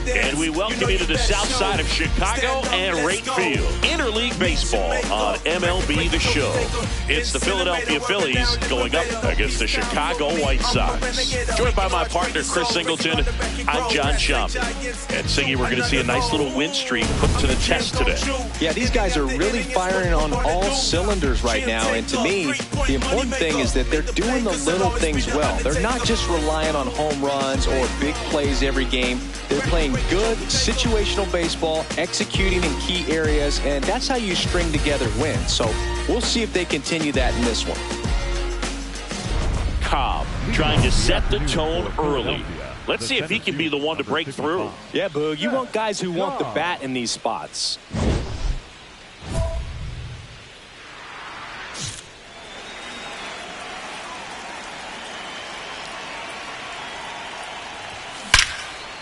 And we welcome you to the south side of Chicago and Wright Field. Interleague baseball on MLB The Show. It's the Philadelphia Phillies going up against the Chicago White Sox. Joined by my partner, Chris Singleton, I'm John Chum. And Siggy, we're going to see a nice little win streak put to the test today. Yeah, these guys are really firing on all cylinders right now. And to me, the important thing is that they're doing the little things well. They're not just relying on home runs or big plays every game. They're playing good situational baseball, executing in key areas, and that's how you string together wins. So we'll see if they continue that in this one. Cobb trying to set the tone early. Let's see if he can be the one to break through. Yeah, Boog, you want guys who want the bat in these spots.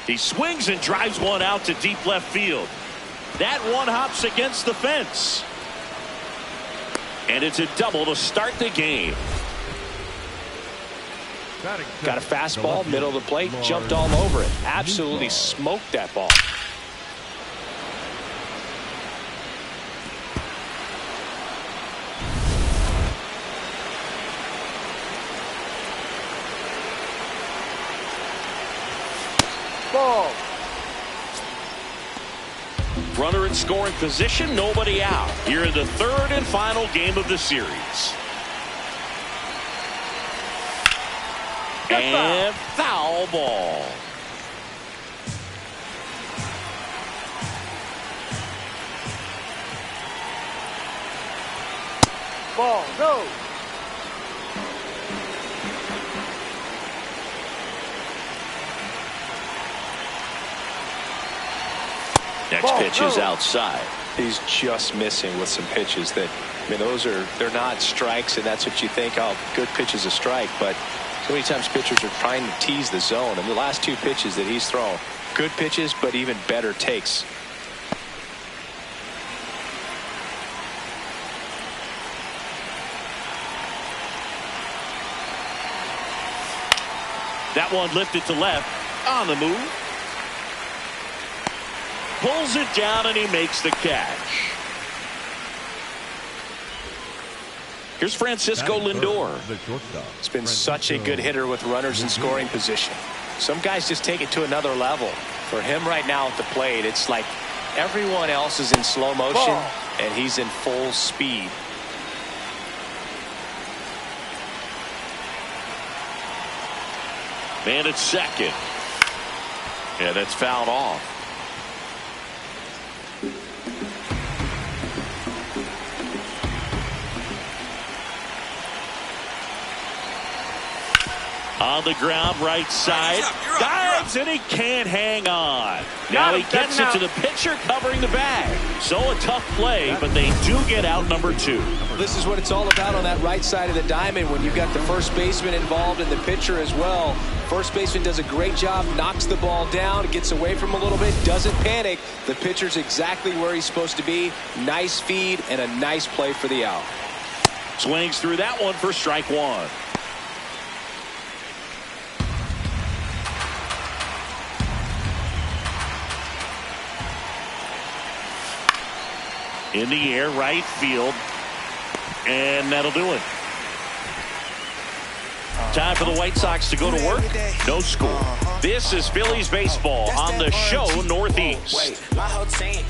He swings and drives one out to deep left field. That one hops against the fence. And it's a double to start the game. Got a fastball, middle of the plate, jumped all over it. Absolutely smoked that ball. Ball. Runner in scoring position, nobody out. Here in the third and final game of the series. And foul ball. Ball, no. Next pitch is outside. He's just missing with some pitches that, I mean, they're not strikes, and that's what you think, oh, good pitch is a strike, but so many times pitchers are trying to tease the zone, and the last two pitches that he's thrown, good pitches, but even better takes. That one lifted to left, on the move. Pulls it down and he makes the catch. Here's Francisco Lindor. It's been such a good hitter with runners in scoring position. Some guys just take it to another level. For him right now at the plate, it's like everyone else is in slow motion and he's in full speed. Man at second. Yeah, that's fouled off. On the ground, right side. Dives, and he can't hang on. Now he gets it to the pitcher covering the bag. So a tough play, but they do get out number two. This is what it's all about on that right side of the diamond when you've got the first baseman involved and the pitcher as well. First baseman does a great job, knocks the ball down, gets away from a little bit, doesn't panic. The pitcher's exactly where he's supposed to be. Nice feed and a nice play for the out. Swings through that one for strike one. In the air, right field. And that'll do it. Time for the White Sox to go to work. No score. This is Phillies baseball on the show Northeast. My whole team,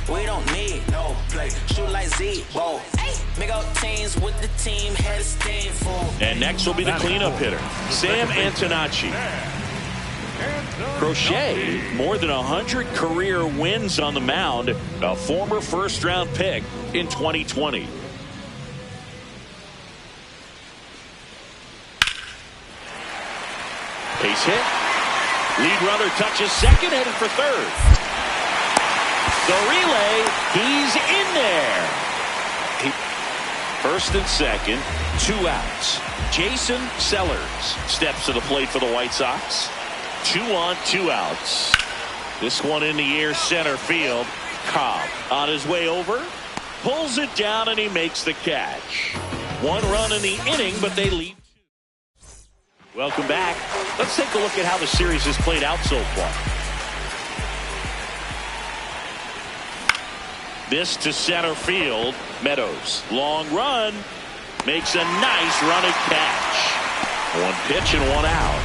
we don't need no play. Shoot like Z-Bo. Big old teams with the team, head of steam full. And next will be the cleanup hitter, Sam Antonacci. Crochet, more than 100 career wins on the mound, a former first-round pick in 2020. Base hit. Lead runner touches second, headed for third. The relay, he's in there. First and second, 2 outs. Jason Sellers steps to the plate for the White Sox. 2 on, 2 outs. This one in the air, center field. Cobb on his way over, pulls it down, and he makes the catch. 1 run in the inning, but they lead. Welcome back. Let's take a look at how the series has played out so far. This to center field. Meadows. Long run. Makes a nice running catch. One pitch and one out.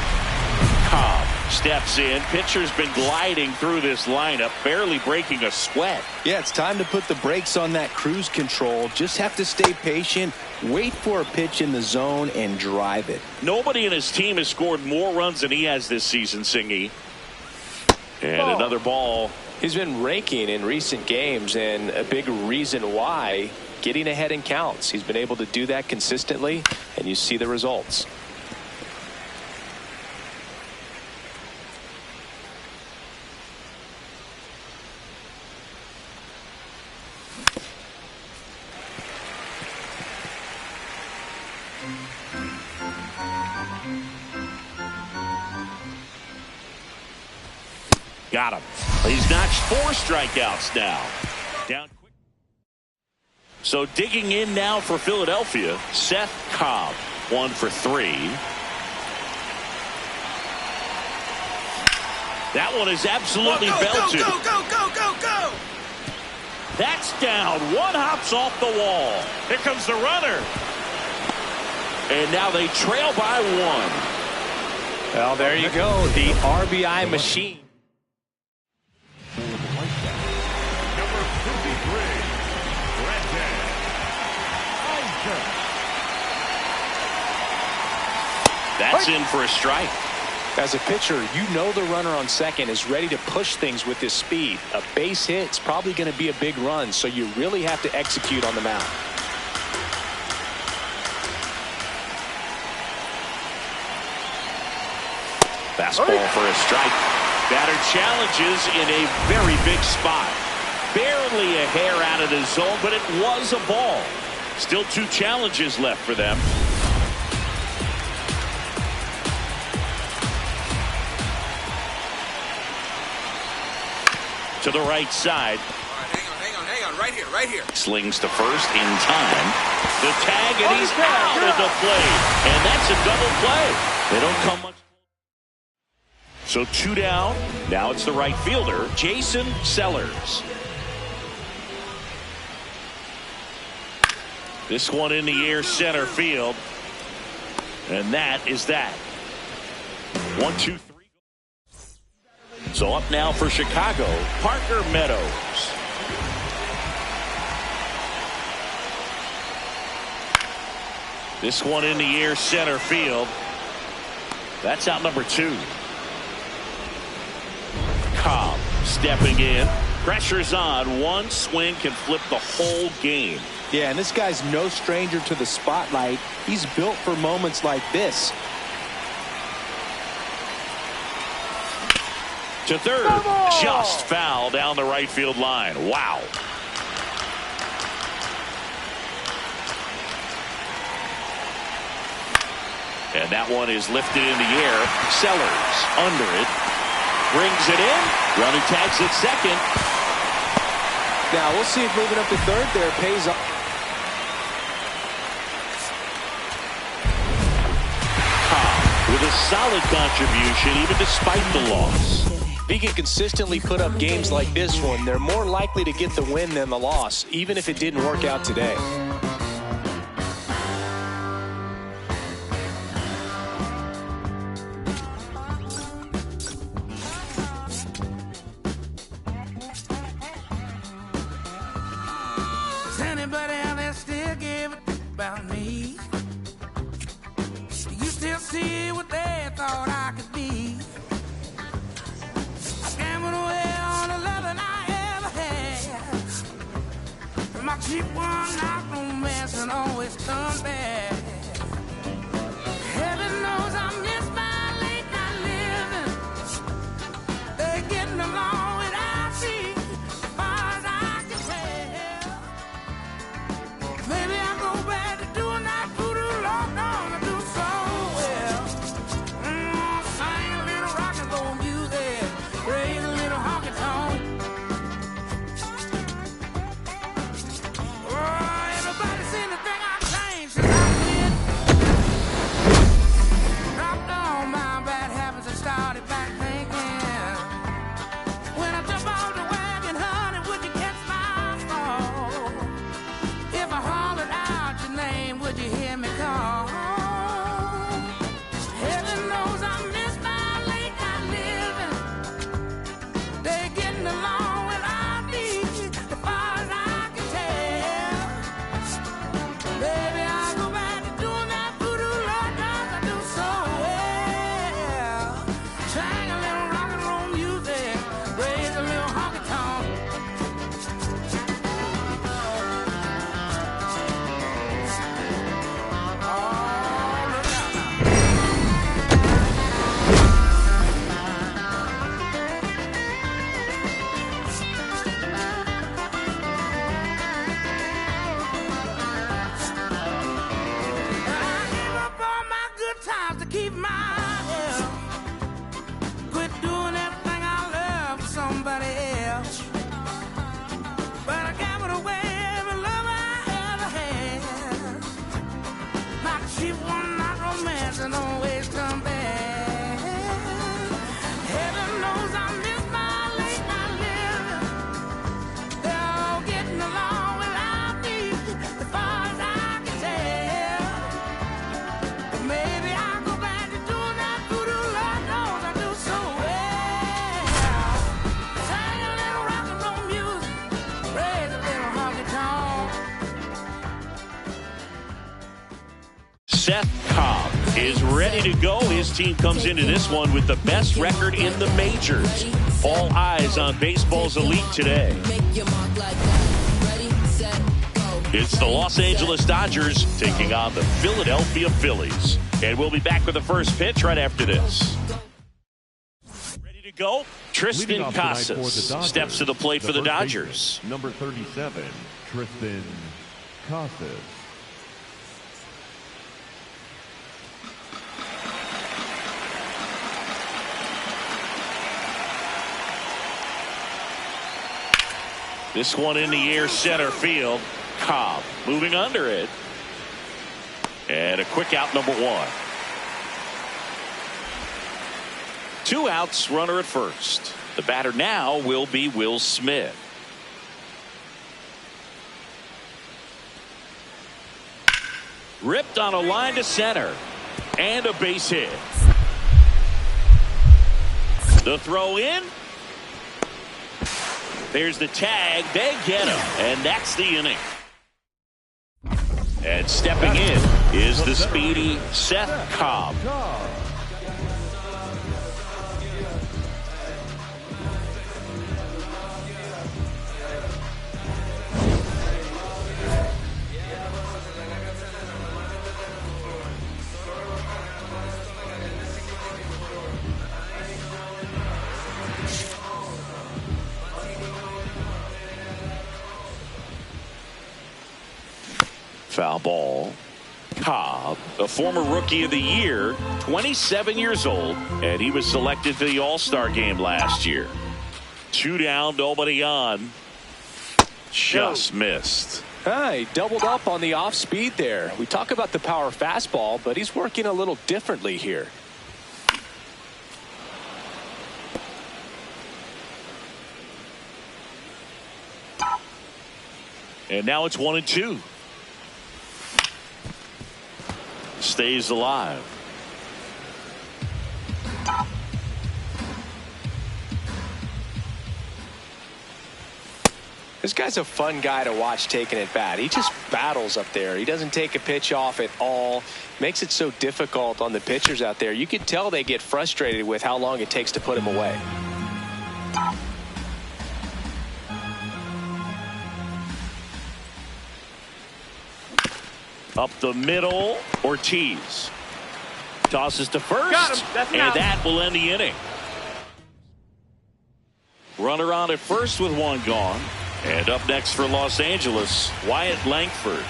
Cobb steps in. Pitcher's been gliding through this lineup, barely breaking a sweat. Yeah, it's time to put the brakes on that cruise control. Just have to stay patient, wait for a pitch in the zone, and drive it. Nobody in his team has scored more runs than he has this season, Singy. And another ball. He's been raking in recent games, and a big reason why, getting ahead in counts. He's been able to do that consistently, and you see the results. Got him. He's notched 4 strikeouts now. Down quick. So digging in now for Philadelphia, Szen Cobb, 1 for 3. That one is absolutely belted. Go. That's down. One hops off the wall. Here comes the runner. And now they trail by 1. Well, there you go. The RBI machine. That's in for a strike. As a pitcher, you know the runner on second is ready to push things with his speed. A base hit's probably going to be a big run, so you really have to execute on the mound. Fastball for a strike. Batter challenges in a very big spot. Barely a hair out of the zone, but it was a ball. Still 2 challenges left for them. To the right side. All right, hang on. Right here. Slings to first in time. The tag, and he's out at the plate. And that's a double play. They don't come much. So 2 down. Now it's the right fielder, Jason Sellers. This one in the air, center field. And that is that. 1, 2, 3. So up now for Chicago, Parker Meadows. This one in the air, center field. That's out number 2. Cobb stepping in. Pressure's on. One swing can flip the whole game. Yeah, and this guy's no stranger to the spotlight. He's built for moments like this. To third, just foul down the right field line. Wow. And that one is lifted in the air. Sellers under it. Brings it in. Runner tags at second. Now we'll see if moving up to third there pays off. Cobb with a solid contribution even despite the loss. If he can consistently put up games like this one, they're more likely to get the win than the loss, even if it didn't work out today. Does anybody out there still give a about me? You still see what they thought I could be? My cheap one, not romance, and always turn bad. Heaven knows I miss my late night living. They're getting along without me, as far as I can tell. Maybe I'll go back to doing that voodoo long dog I do so well. Sing a little rock and roll music, raise a little honky tonk. Everybody seen the thing I changed since I somebody else. But I gambled away every love I ever had. My cheap one, not romance, and always come back. Heaven knows I miss my late night living. They're all getting along without me, as far as I can tell. But maybe I'll go back to doing that voodoo, Lord knows I do so well. Sing a little rock and roll music, raise a little honky tonk. Szen Cobb is ready to go. His team comes into this one with the best record in the majors. All eyes on baseball's elite today. It's the Los Angeles Dodgers taking on the Philadelphia Phillies. And we'll be back with the first pitch right after this. Ready to go? Tristan Casas steps to the plate for the Dodgers. Number 37, Tristan Casas. This one in the air, center field. Cobb moving under it. And a quick out, number one. 2 outs, runner at first. The batter now will be Will Smith. Ripped on a line to center. And a base hit. The throw in. There's the tag. They get him. And that's the inning. And stepping in is the speedy Szen Cobb. Foul ball. Cobb, a former Rookie of the Year, 27 years old, and he was selected for the All-Star game last year. 2 down, nobody on. Just missed. He doubled up on the off speed there. We talk about the power fastball, but he's working a little differently here. And now it's 1-2. Stays alive. This guy's a fun guy to watch taking at bat. He just battles up there. He doesn't take a pitch off at all. Makes it so difficult on the pitchers out there. You can tell they get frustrated with how long it takes to put him away. Up the middle, Ortiz tosses to first, and that will end the inning. Runner on at first with 1 gone. And up next for Los Angeles, Wyatt Langford.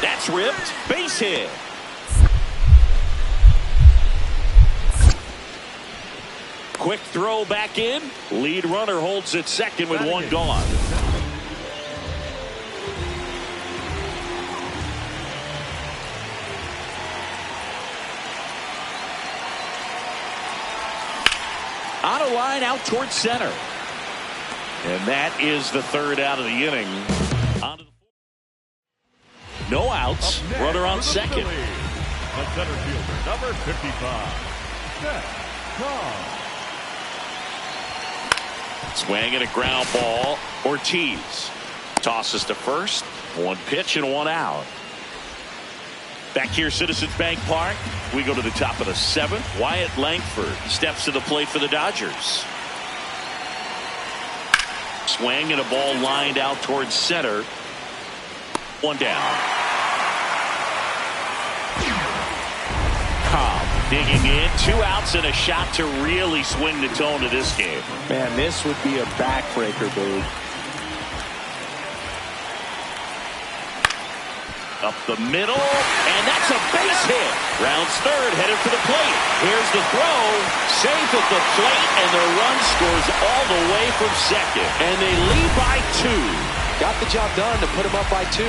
That's ripped. Base hit. Quick throw back in. Lead runner holds at second with 1 gone. On a line out towards center. And that is the 3rd out of the inning. No outs. Runner on second. The center fielder, number 55, Szen Cobb. Swing and a ground ball. Ortiz tosses to first. 1 pitch and 1 out. Back here, Citizens Bank Park. We go to the top of the 7th. Wyatt Langford steps to the plate for the Dodgers. Swing and a ball lined out towards center. 1 down. Cobb digging in. 2 outs and a shot to really swing the tone of this game. Man, this would be a backbreaker, dude. Up the middle, and that's a base hit. Rounds third, headed for the plate. Here's the throw, safe at the plate, and the run scores all the way from second. And they lead by 2. Got the job done to put him up by 2.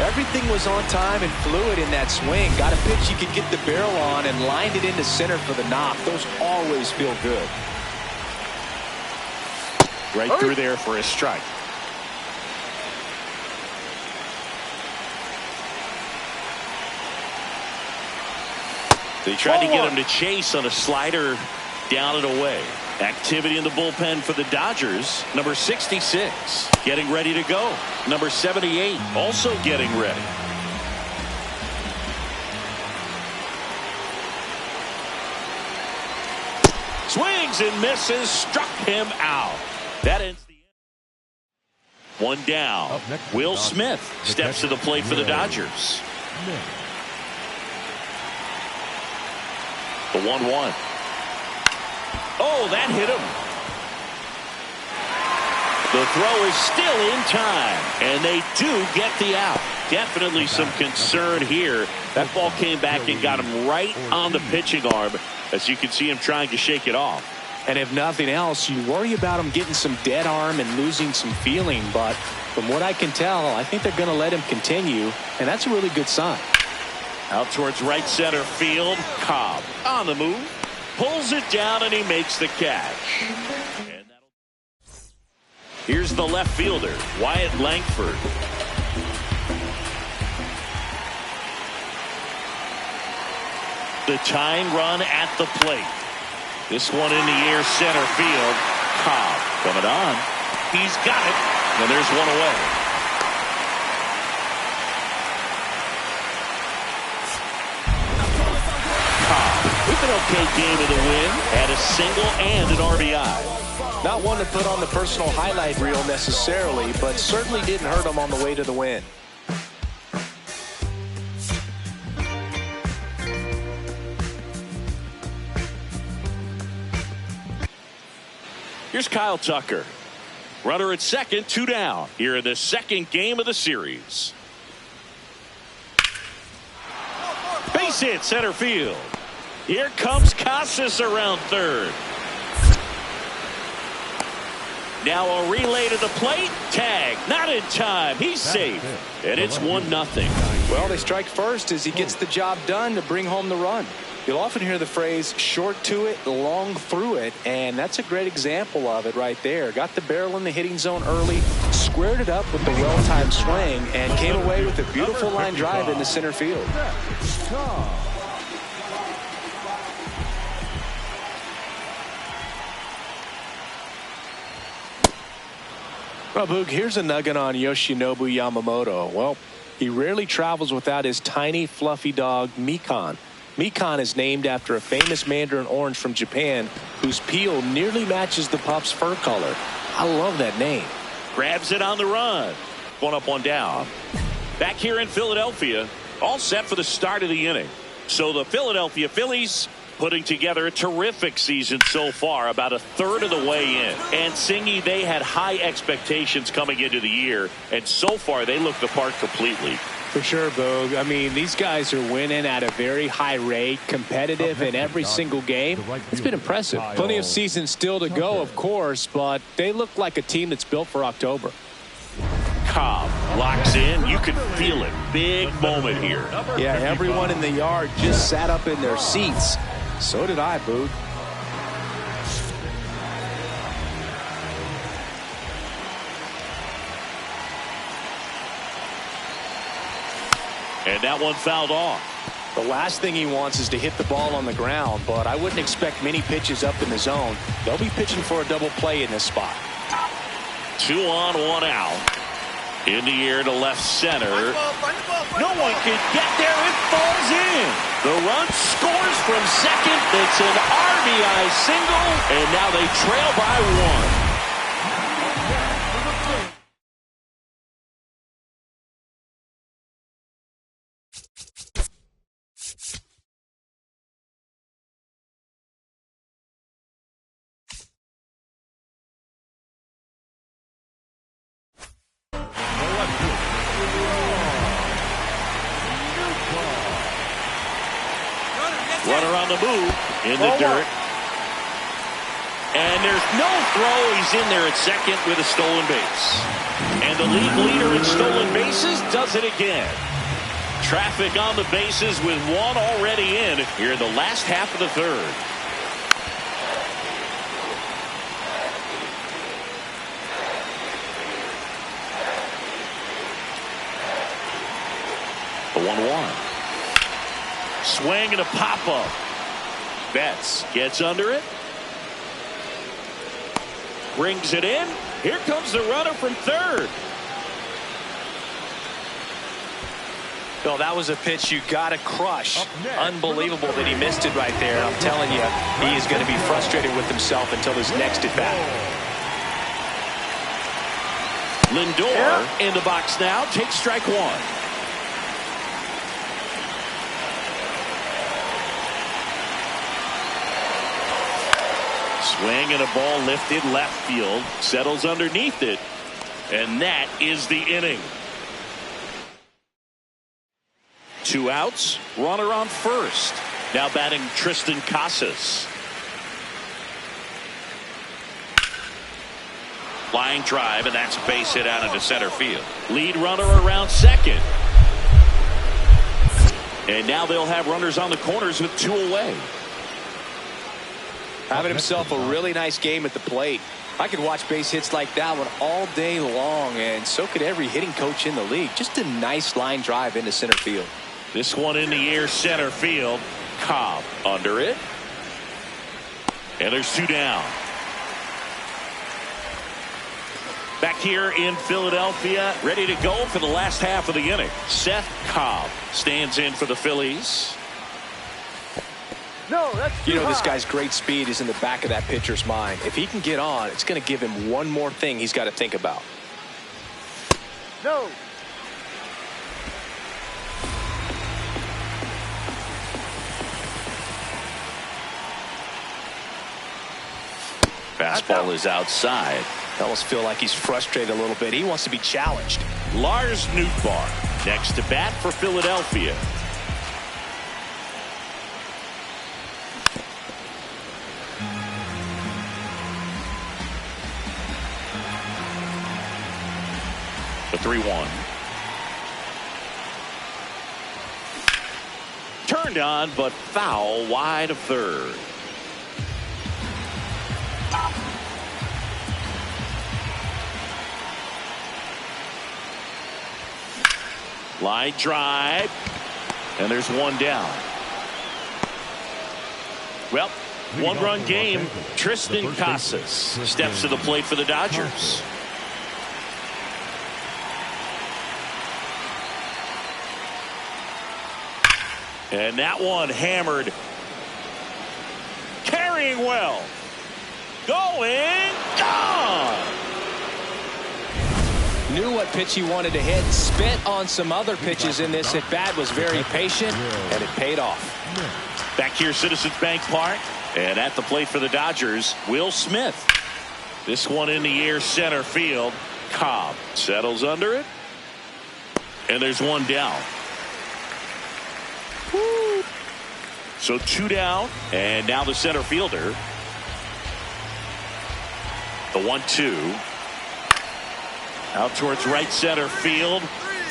Everything was on time and fluid in that swing. Got a pitch you could get the barrel on and lined it into center for the knock. Those always feel good. Right through there for a strike. They tried to get him to chase on a slider down and away. Activity in the bullpen for the Dodgers. Number 66 getting ready to go. Number 78 also getting ready. Swings and misses. Struck him out. That ends the inning. One down. Will Smith steps to the plate for the Dodgers. The 1-1. Oh, that hit him. The throw is still in time, and they do get the out. Definitely some concern here. That ball came back and got him right on the pitching arm, as you can see him trying to shake it off. And if nothing else, you worry about him getting some dead arm and losing some feeling. But from what I can tell, I think they're going to let him continue, and that's a really good sign. Out towards right center field. Cobb on the move. Pulls it down and he makes the catch. Here's the left fielder, Wyatt Langford. The tying run at the plate. This one in the air, center field. Cobb coming on. He's got it. And there's one away. With an okay game of the win, had a single and an RBI. Not one to put on the personal highlight reel necessarily, but certainly didn't hurt him on the way to the win. Here's Kyle Tucker. Runner at second, 2 down. Here in the second game of the series. Base hit, center field. Here comes Casas around third. Now a relay to the plate. Tag. Not in time. He's safe. And it's 1-0. Well, they strike first as he gets the job done to bring home the run. You'll often hear the phrase short to it, long through it, and that's a great example of it right there. Got the barrel in the hitting zone early, squared it up with the well-timed swing, and came away with a beautiful line drive into center field. Well, Boog, here's a nugget on Yoshinobu Yamamoto. Well, he rarely travels without his tiny, fluffy dog, Mikan. Mikan is named after a famous mandarin orange from Japan whose peel nearly matches the pup's fur color. I love that name. Grabs it on the run. 1 up, 1 down. Back here in Philadelphia, all set for the start of the inning. So the Philadelphia Phillies putting together a terrific season so far, about a third of the way in. And Singy, they had high expectations coming into the year, and so far they look the part completely. For sure, Boog. I mean, these guys are winning at a very high rate, competitive in every single game. It's been impressive. Plenty of season still to go, of course, but they look like a team that's built for October. Cobb locks in. You can feel it. Big moment here. Yeah, everyone in the yard just sat up in their seats. So did I, Boog. And that one fouled off. The last thing he wants is to hit the ball on the ground, but I wouldn't expect many pitches up in the zone. They'll be pitching for a double play in this spot. 2 on, 1 out. In the air to left center. No one can get there. It falls in. The run scores from second. It's an RBI single, and now they trail by 1. on the move in the dirt. And there's no throw. He's in there at second with a stolen base. And the league leader in stolen bases does it again. Traffic on the bases with one already in here in the last half of the third. The 1-1. Swing and a pop-up. Betts gets under it. Brings it in. Here comes the runner from third. Well, that was a pitch you got to crush. Unbelievable that he missed it right there. I'm telling you, he is going to be frustrated with himself until his next at bat. Lindor in the box now. Takes strike one. Swing and a ball lifted left field. Settles underneath it. And that is the inning. 2 outs. Runner on first. Now batting Szen Cobb. Line drive, and that's a base hit out into center field. Lead runner around second. And now they'll have runners on the corners with 2 away. Having himself a really nice game at the plate. I could watch base hits like that one all day long, and so could every hitting coach in the league. Just a nice line drive into center field. This one in the air, center field. Cobb under it. And there's 2 down. Back here in Philadelphia, ready to go for the last half of the inning. Szen Cobb stands in for the Phillies. No, that's too You know, high. this guy's great speed is in the back of that pitcher's mind. If he can get on, it's going to give him one more thing he's got to think about. No. Fastball is outside. I almost feel like he's frustrated a little bit. He wants to be challenged. Lars Nootbaar next to bat for Philadelphia. The 3-1. Turned on, but foul wide of third. Line drive, and there's 1 down. Well, 1-run game. Szen Cobb steps to the plate for the Dodgers. And that one hammered. Carrying well. Going. Gone. Knew what pitch he wanted to hit. Spent on some other pitches in this at bat. Was very patient, and it paid off. Back here, Citizens Bank Park. And at the plate for the Dodgers, Will Smith. This one in the air, center field. Cobb settles under it. And there's 1 down. Woo. So 2 down, and now the center fielder. The 1-2. Out towards right center field.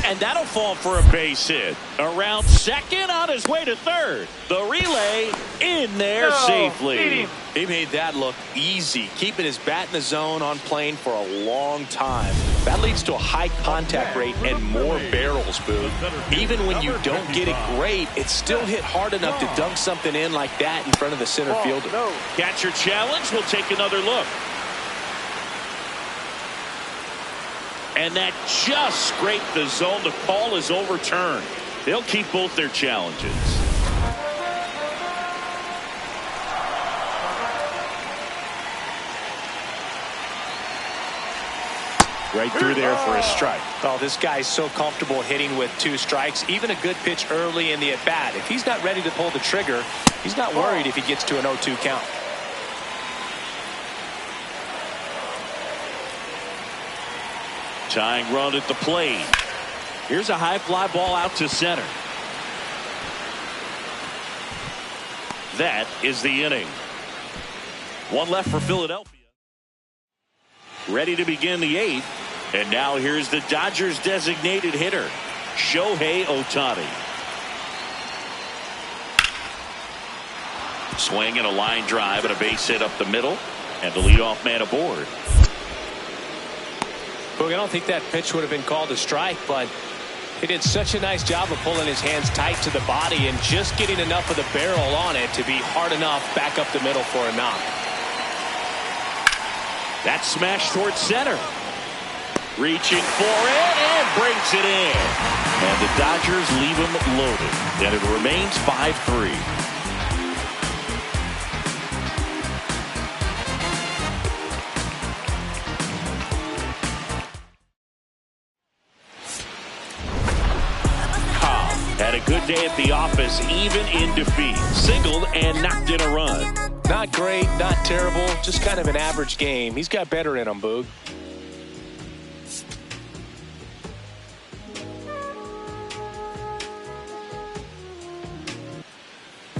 And that'll fall for a base hit. Around second, on his way to third. The relay in there safely. He made that look easy, keeping his bat in the zone on plane for a long time. That leads to a high contact rate and more barrels, Boo. Even when you don't get it great, it's still hit hard enough to dunk something in like that in front of the center fielder. Catcher challenge. We'll take another look. And that just scraped the zone. The call is overturned. They'll keep both their challenges. Right through there for a strike. Oh, this guy's so comfortable hitting with 2 strikes. Even a good pitch early in the at-bat. If he's not ready to pull the trigger, he's not worried if he gets to an 0-2 count. Tying run at the plate. Here's a high fly ball out to center. that is the inning. One left for Philadelphia. Ready to begin the 8th. And now here's the Dodgers designated hitter, Shohei Ohtani. Swing and a line drive and a base hit up the middle. And the leadoff man aboard. Look, I don't think that pitch would have been called a strike, but he did such a nice job of pulling his hands tight to the body and just getting enough of the barrel on it to be hard enough back up the middle for a knock. That smash towards center. Reaching for it and brings it in. And the Dodgers leave him loaded. And it remains 5-3. Had a good day at the office, even in defeat. Singled and knocked in a run. Not great, not terrible, just kind of an average game. He's got better in him, Boog.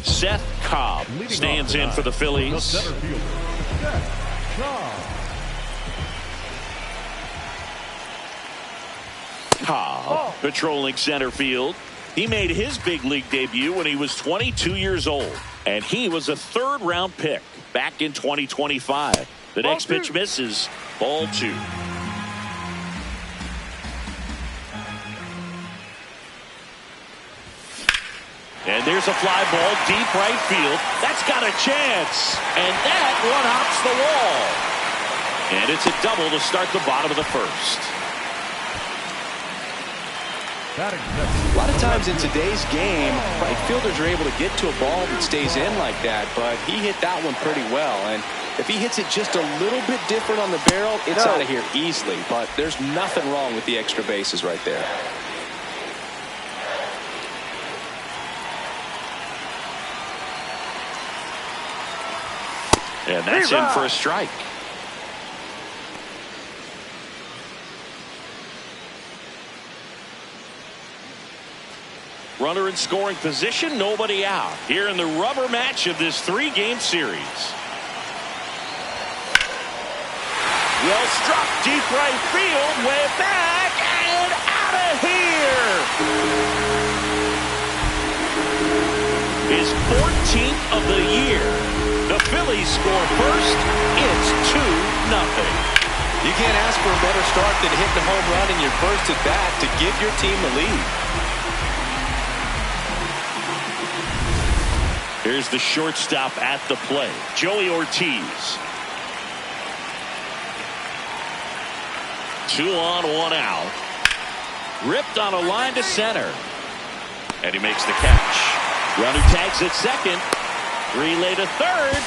Szen Cobb stands in for the Phillies. The center fielder, Szen Cobb. Cobb patrolling center field. He made his big league debut when he was 22 years old. And he was a third-round pick back in 2025. The next pitch misses. Ball 2. And there's a fly ball deep right field. That's got a chance. And that one hops the wall. And it's a double to start the bottom of the first. A lot of times in today's game, right fielders are able to get to a ball that stays in like that, but he hit that one pretty well. And if he hits it just a little bit different on the barrel, it's out of here easily. But there's nothing wrong with the extra bases right there. And that's in for a strike. Runner in scoring position, nobody out. Here in the rubber match of this 3-game series. Well struck, deep right field, way back, and out of here. His 14th of the year. The Phillies score first. It's 2-0. You can't ask for a better start than hitting a home run in your first at bat to give your team the lead. Here's the shortstop at the plate, Joey Ortiz. 2 on, 1 out. Ripped on a line to center. And he makes the catch. Runner tags at second. Relay to third.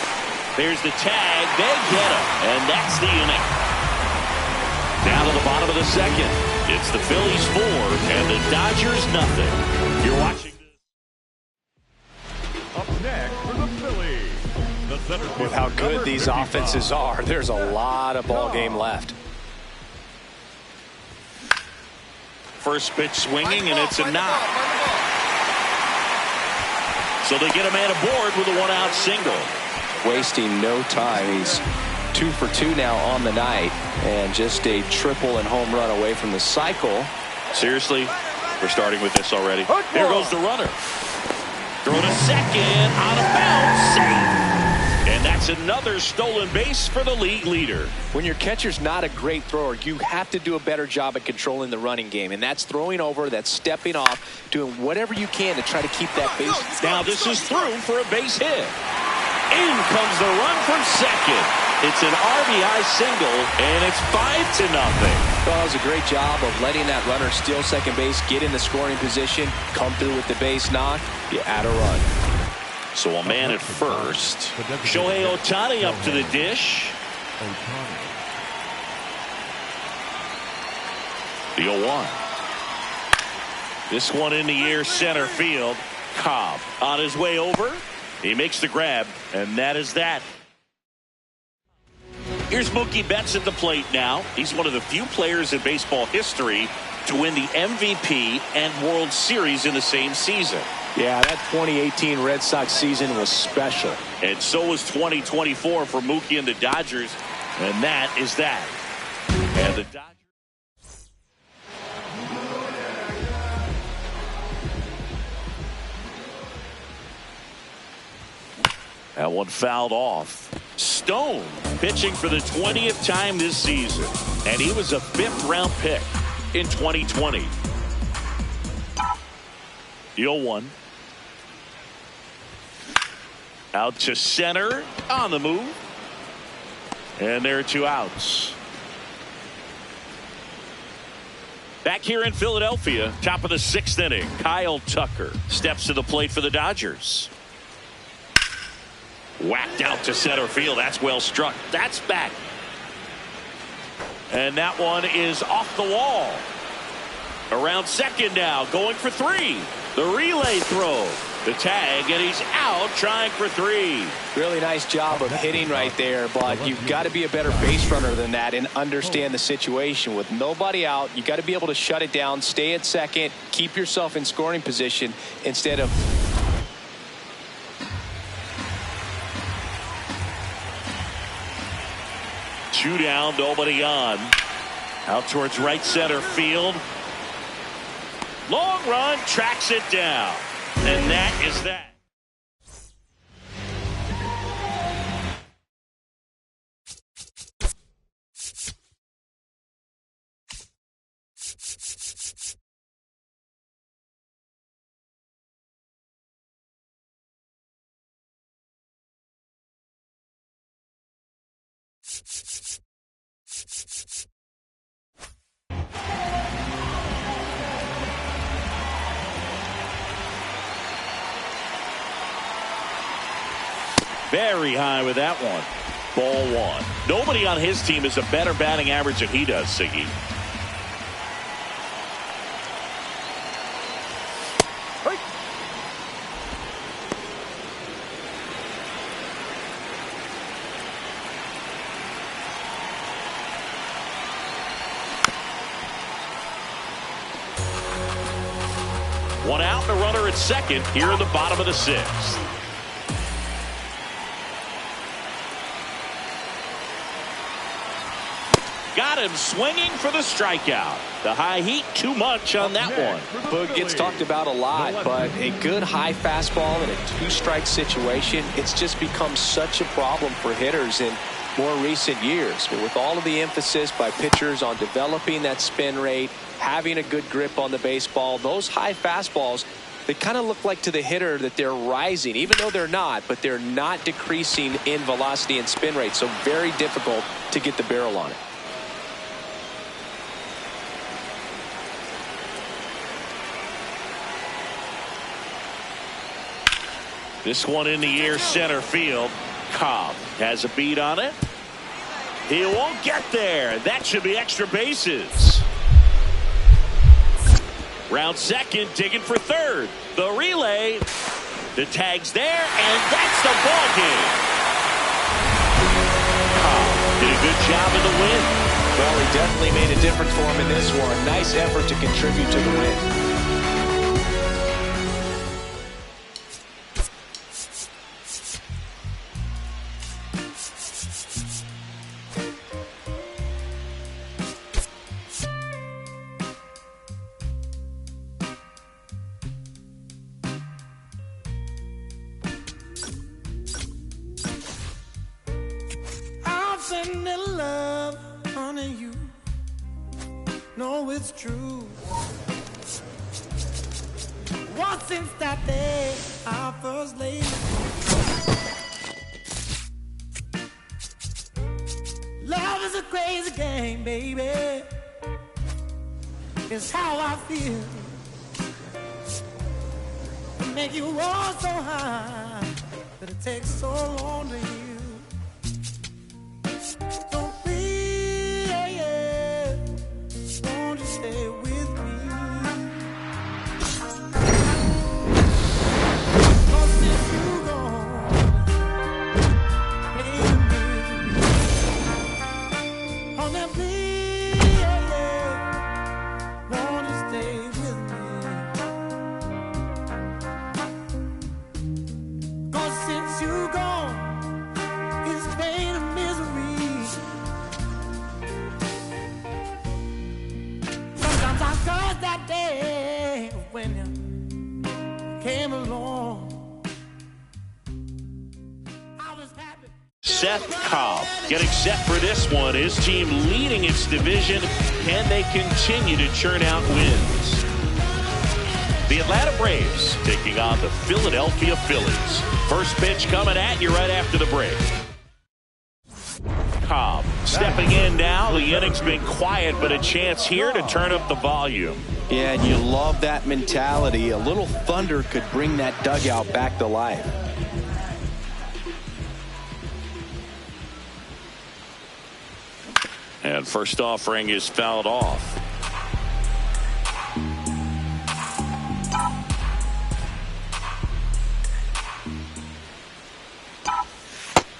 There's the tag. They get him. And that's the inning. Down to the bottom of the second. It's the Phillies 4 and the Dodgers nothing. You're watching. Up next for the Phillies, the center fielder, With how good these 55. offenses are, there's a lot of ball game left. First pitch swinging, and it's a knock. So they get a man aboard with a 1-out single. Wasting no time. He's 2 for 2 now on the night, and just a triple and home run away from the cycle. Seriously, we're starting with this already. Here goes the runner. Throw to second, out of bounds, safe. And that's another stolen base for the league leader. When your catcher's not a great thrower, you have to do a better job at controlling the running game. And that's throwing over, that's stepping off, doing whatever you can to try to keep that base. Now this is through for a base hit. In comes the run from second. It's an RBI single, and it's 5-0. Well, it was a great job of letting that runner steal second base, get in the scoring position, come through with the base knock. You add a run. So a man at first. Shohei Ohtani up to the dish. The 0-1. This one in the air, center field. Cobb on his way over. He makes the grab, and that is that. Here's Mookie Betts at the plate now. He's one of the few players in baseball history to win the MVP and World Series in the same season. Yeah, that 2018 Red Sox season was special. And so was 2024 for Mookie and the Dodgers. And that is that. And the Dodgers. That one fouled off. Stone pitching for the 20th time this season. And he was a 5th-round pick in 2020. The 0-1. Out to center on the move. And there are 2 outs. Back here in Philadelphia, top of the 6th inning, Kyle Tucker steps to the plate for the Dodgers. Whacked out to center field. That's well struck. That's back. And that one is off the wall. Around second now, going for 3. The relay throw. The tag, and he's out trying for 3. Really nice job of hitting right there, but you've got to be a better base runner than that and understand the situation. With nobody out, you got to be able to shut it down, stay at second, keep yourself in scoring position instead of... Two down, nobody on. Out towards right center field. Long run, tracks it down. And that is that. Very high with that one. Ball 1. Nobody on his team has a better batting average than he does, Siggy. One out and a runner at second here in the bottom of the 6th. Got him swinging for the strikeout. The high heat, too much on that one. Boog gets talked about a lot, but a good high fastball in a 2-strike situation, it's just become such a problem for hitters in more recent years. But with all of the emphasis by pitchers on developing that spin rate, having a good grip on the baseball, those high fastballs, they kind of look like to the hitter that they're rising, even though they're not, but they're not decreasing in velocity and spin rate. So very difficult to get the barrel on it. This one in the air center field. Cobb has a beat on it. He won't get there. That should be extra bases. Round second, digging for third. The relay. The tag's there, and that's the ball game. Cobb did a good job in the win. Well, he definitely made a difference for him in this one. Nice effort to contribute to the win. Sending love, honey, you know it's true. What since that day our first laid, love is a crazy game, baby. It's how I feel. It make you roar so high that it takes so long to heal. Stay with me. 'Cause if you gone, hey, honey, please, won't Szen Cobb getting set for this one. His team leading its division. Can they continue to churn out wins? The Atlanta Braves taking on the Philadelphia Phillies. First pitch coming at you right after the break. Cobb stepping in now. The inning's been quiet, but a chance here to turn up the volume. Yeah, and you love that mentality. A little thunder could bring that dugout back to life. And first offering is fouled off.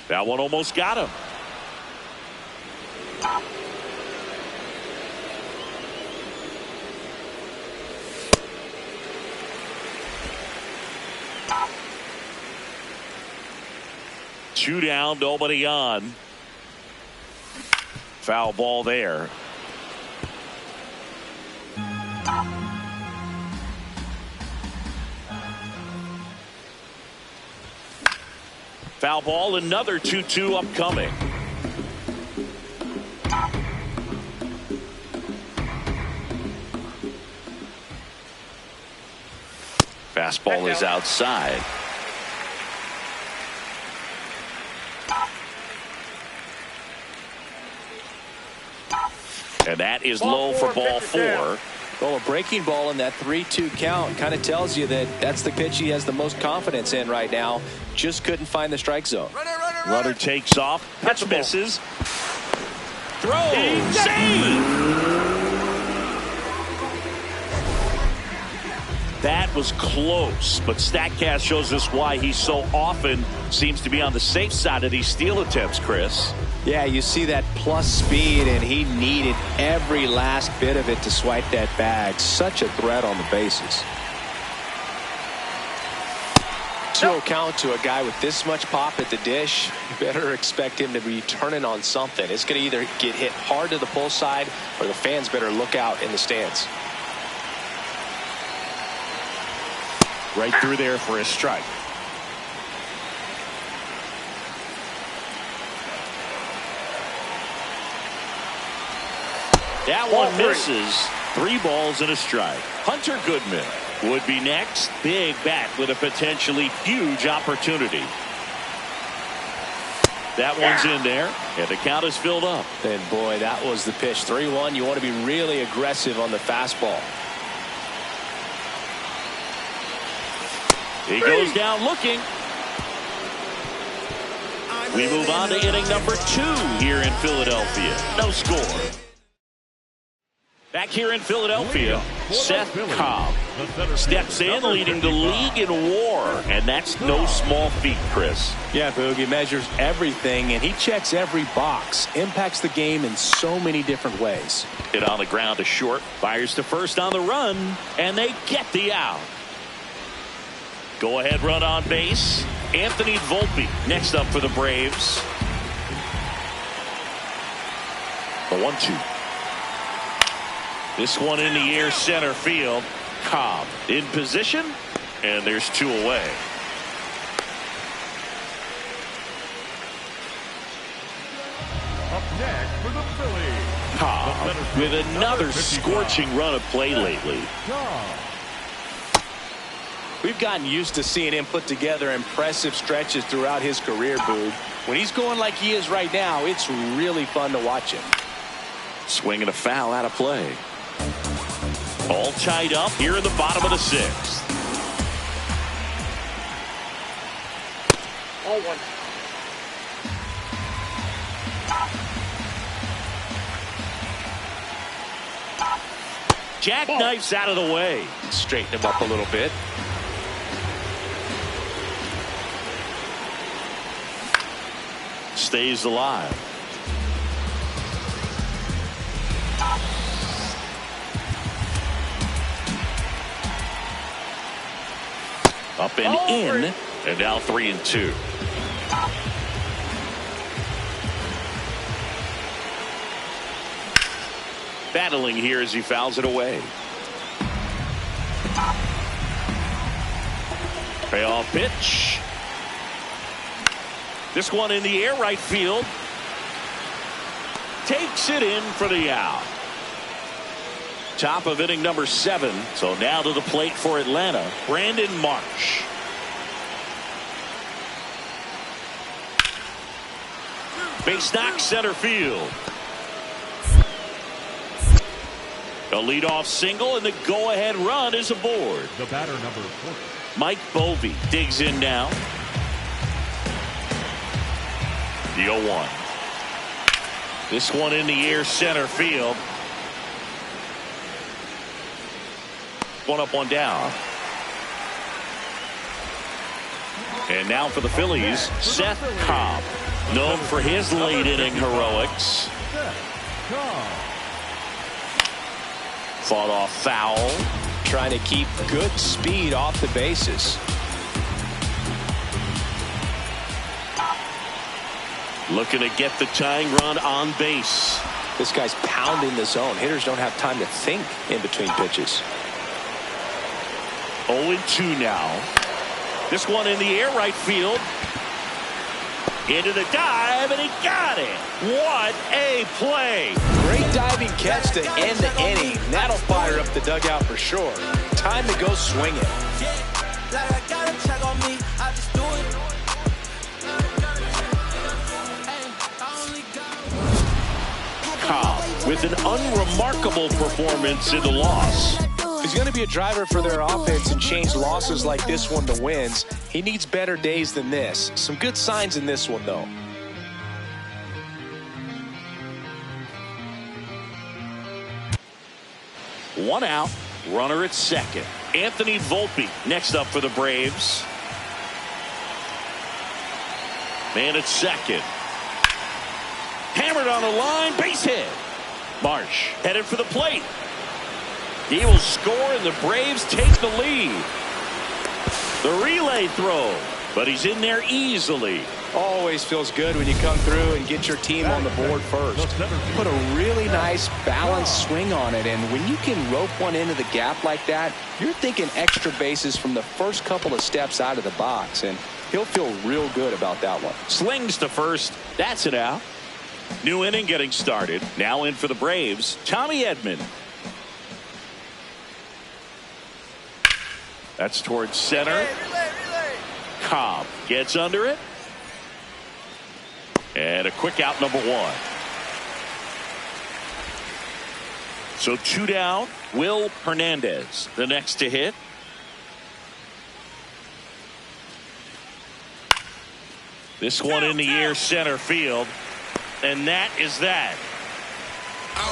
That one almost got him. Two down, nobody on. Foul ball there. Foul ball, another 2-2 upcoming. Fastball is outside. And that is low for ball 4. Well, a breaking ball in that 3-2 count kind of tells you that that's the pitch he has the most confidence in right now. Just couldn't find the strike zone. Runner takes off. Pitch misses. Throw. Save. That was close, but StatCast shows us why he so often seems to be on the safe side of these steal attempts, Chris. Yeah, you see that plus speed, and he needed every last bit of it to swipe that bag. Such a threat on the bases. 2-0 count to a guy with this much pop at the dish. You better expect him to be turning on something. It's going to either get hit hard to the pull side, or the fans better look out in the stands. Right through there for a strike. That one misses. 3 balls and a strike. Hunter Goodman would be next. Big bat with a potentially huge opportunity. That one's in there, and the count is filled up. And boy, that was the pitch. 3-1. You want to be really aggressive on the fastball. He goes down looking. We move on to inning number 2 here in Philadelphia. No score. Back here in Philadelphia, Szen Cobb steps in, leading the league in WAR, and that's no small feat, Chris. Yeah, Boog, he measures everything, and he checks every box. Impacts the game in so many different ways. Hit on the ground to short, fires to first on the run, and they get the out. Go ahead run on base. Anthony Volpe next up for the Braves. The 1-2. This one in the air center field. Cobb in position, and there's 2 away. Up next for the Phillies, Cobb with another scorching run of play lately. We've gotten used to seeing him put together impressive stretches throughout his career, Boog. When he's going like he is right now, it's really fun to watch him. Swinging a foul out of play. All tied up here in the bottom of the 6th. 0-1. Jackknifes out of the way. Straighten him up a little bit. Stays alive. Up and in, and now 3-2. Battling here as he fouls it away. Payoff pitch. This one in the air, right field. Takes it in for the out. Top of inning number 7. So now to the plate for Atlanta, Brandon Marsh. Base knock, center field. A leadoff single, and the go-ahead run is aboard. The batter, number 40. Mike Bovey digs in now. The 0-1. This one in the air, center field. One up, one down. And now for the Phillies, Szen Cobb, known for his late inning heroics. Fought off foul. Trying to keep good speed off the bases. Looking to get the tying run on base. This guy's pounding the zone. Hitters don't have time to think in between pitches. 0-2 now. This one in the air, right field. Into the dive, and he got it. What a play. Great diving catch to end the inning. That'll fire up the dugout for sure. Time to go swing it. Cobb with an unremarkable performance in the loss. He's going to be a driver for their offense and change losses like this one to wins. He needs better days than this. Some good signs in this one, though. One out, runner at second. Anthony Volpe next up for the Braves. Man at second. Hammered on the line, base hit. Marsh headed for the plate. He will score, and the Braves take the lead. The relay throw, but he's in there easily. Always feels good when you come through and get your team on the board first. Put a really nice balanced swing on it, and when you can rope one into the gap like that, you're thinking extra bases from the first couple of steps out of the box, and he'll feel real good about that one. Slings to first. That's it out. New inning getting started. Now in for the Braves, Tommy Edman. That's towards center. Cobb gets under it. And a quick out, number 1. So 2 down. Will Hernandez, the next to hit. This one in the air, center field. And that is that.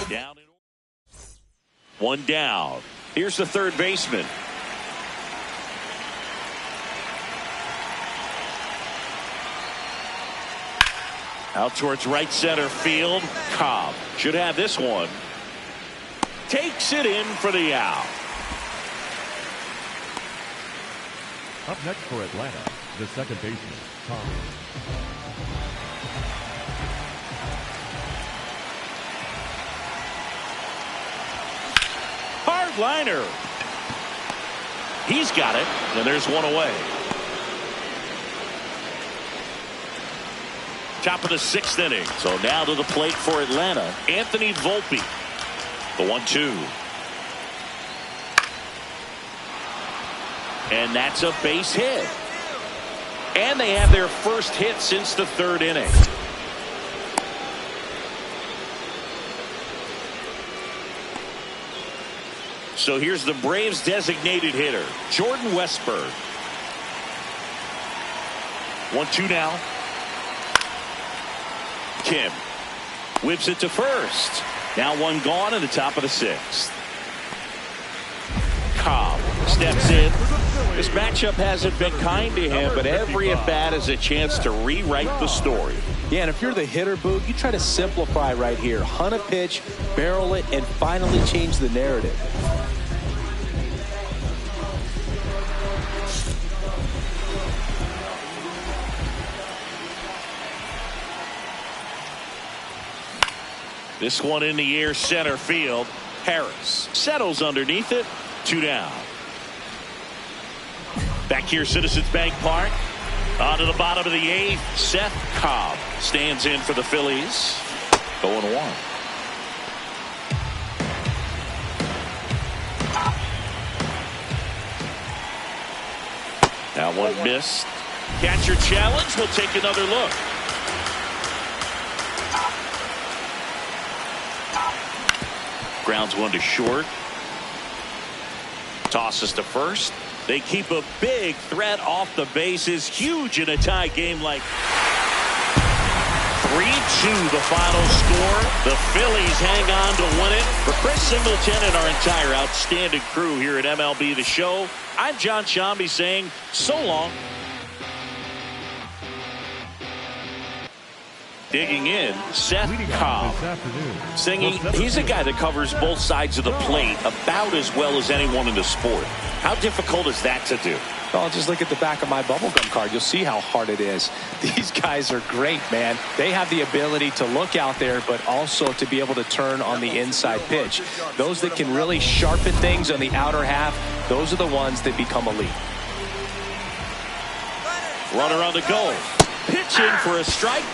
Down. 1 down. Here's the third baseman. Out towards right center field. Cobb should have this one. Takes it in for the out. Up next for Atlanta, the second baseman, Tom. Hard liner. He's got it, and there's one away. Top of the 6th inning. So now to the plate for Atlanta, Anthony Volpe. The 1-2. And that's a base hit. And they have their first hit since the 3rd inning. So here's the Braves designated hitter, Jordan Westburg. 1-2 now. Kim whips it to first. Now one gone in the top of the 6th. Cobb steps in. This matchup hasn't been kind to him, but every at-bat is a chance to rewrite the story. Yeah, and if you're the hitter, Boog, you try to simplify right here. Hunt a pitch, barrel it, and finally change the narrative. This one in the air, center field. Harris settles underneath it. 2 down. Back here, Citizens Bank Park. On to the bottom of the 8th, Szen Cobb stands in for the Phillies. 0-1. That one missed. Catcher challenge. We'll take another look. Grounds one to short. Tosses to first. They keep a big threat off the bases. Huge in a tie game like 3-2 the final score. The Phillies hang on to win it. For Chris Singleton and our entire outstanding crew here at MLB The Show, I'm John Shambi saying so long. Digging in, Szen Cobb. Singing, he's a guy that covers both sides of the plate about as well as anyone in the sport. How difficult is that to do? Well, just look at the back of my bubblegum card. You'll see how hard it is. These guys are great, man. They have the ability to look out there, but also to be able to turn on the inside pitch. Those that can really sharpen things on the outer half, those are the ones that become elite. Runner on the goal. Pitch in for a strike.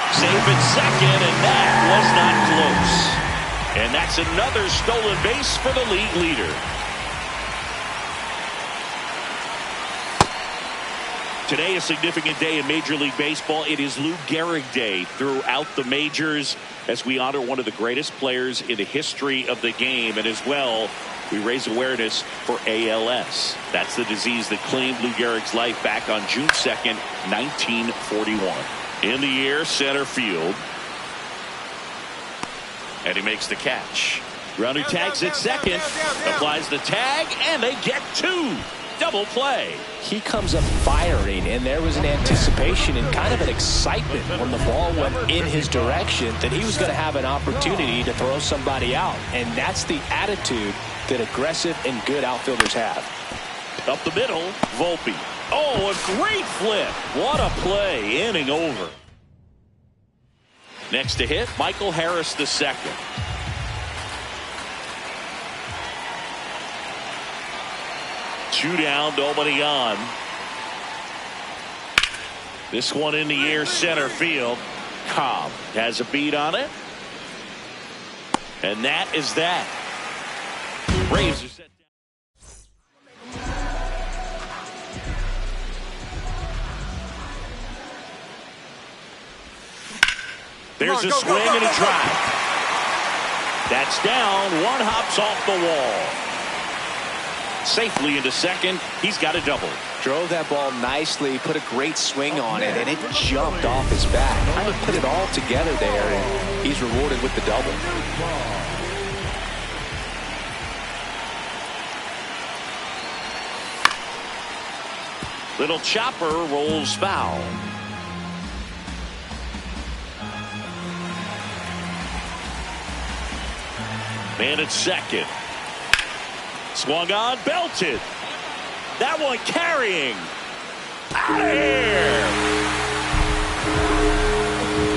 Safe at second, and that was not close. And that's another stolen base for the league leader. Today, a significant day in Major League Baseball. It is Lou Gehrig Day throughout the majors as we honor one of the greatest players in the history of the game. And as well, we raise awareness for ALS. That's the disease that claimed Lou Gehrig's life back on June 2nd, 1941. In the air, center field. And he makes the catch. Runner tags at second. Applies the tag, and they get 2. Double play. He comes up firing, and there was an anticipation and kind of an excitement when the ball went in his direction that he was going to have an opportunity to throw somebody out. And that's the attitude that aggressive and good outfielders have. Up the middle, Volpe. Oh, a great flip. What a play. Inning over. Next to hit, Michael Harris II. Two down, nobody on. This one in the air, center field. Cobb has a beat on it. And that is that. Braves are set down. There's a swing and a drive. That's down. One hops off the wall. Safely into second. He's got a double. Drove that ball nicely, put a great swing on it, and it jumped off his back. Kind of put it all together there, and he's rewarded with the double. Little chopper rolls foul. Man at second. Swung on, belted. That one carrying. Out of here.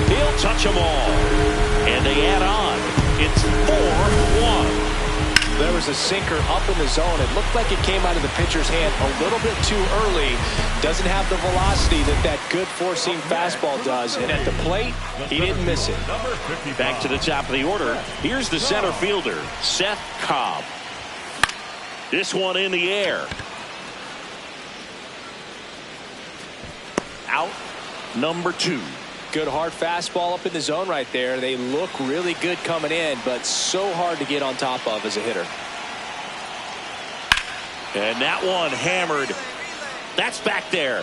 He'll touch them all. And they add on. It's 4-1. There was a sinker up in the zone. It looked like it came out of the pitcher's hand a little bit too early. Doesn't have the velocity that good four-seam fastball does. And at the plate, he didn't miss it. Back to the top of the order. Here's the center fielder, Szen Cobb. This one in the air. Out, number 2. Good hard fastball up in the zone right there. They look really good coming in, but so hard to get on top of as a hitter. And that one hammered. That's back there.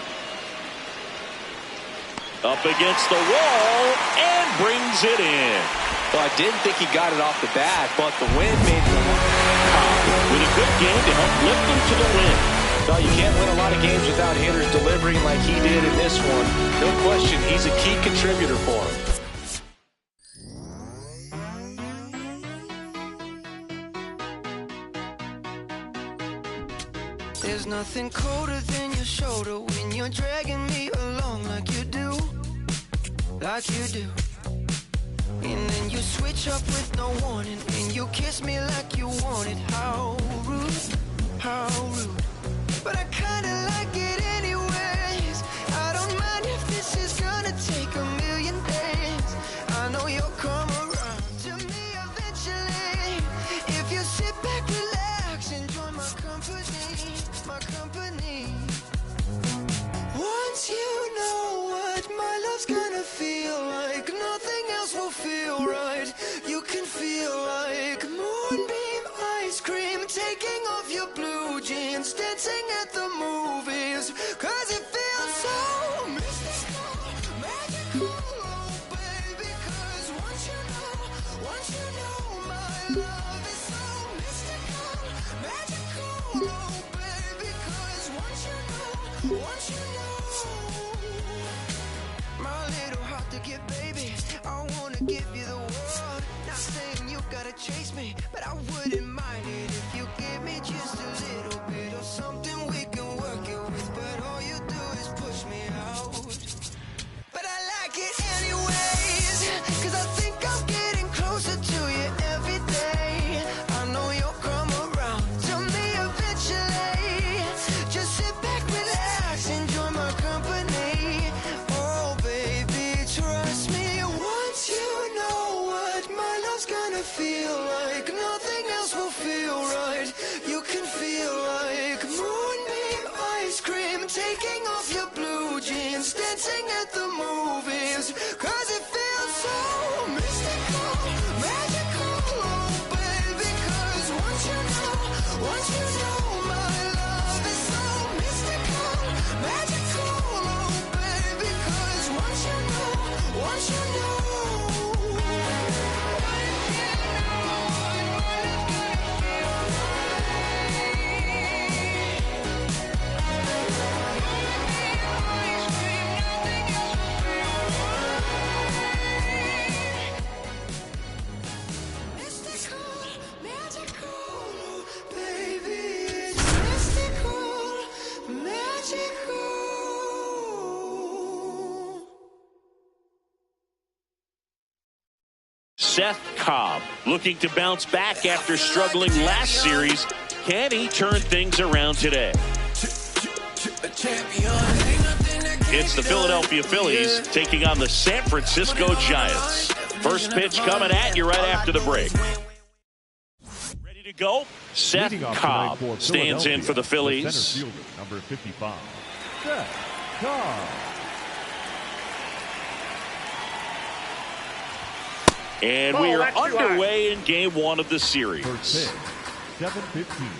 Up against the wall and brings it in. Well, I didn't think he got it off the bat, but the wind made with a good game to help lift them to the win. Well, you can't win a lot of games without hitters delivering like he did in this one. No question, he's a key contributor for him. There's nothing colder than your shoulder when you're dragging me along like you do. Like you do. And then you switch up with no warning, and you kiss me like you want it. How rude, how rude. But I kinda like it anyways. little hard to get, baby. I wanna give you the world. Not saying you gotta chase me, but I wouldn't mind it if you give me just a little bit of something we can work it with. But all you do is push me out. But I like it anyways, 'cause I think I'm getting closer to you every day. I know you'll come around to me eventually. Just sit back, relax, enjoy my company. Oh baby, trust me, once you know what my love's gonna feel like, nothing else will feel right. You can feel like moonbeam ice cream, taking off your blue jeans, dancing at the movies, 'cause it feels so mystical, magical, oh baby. 'Cause once you know my love is so mystical, magical, oh baby. 'Cause once you know Szen Cobb looking to bounce back after struggling last series. Can he turn things around today? It's the Philadelphia Phillies taking on the San Francisco Giants. First pitch coming at you right after the break. Ready to go? Szen Cobb stands in for the Phillies. Center fielder, number 55, Szen Cobb. And we are underway in game one of the series. First pitch, 7:15.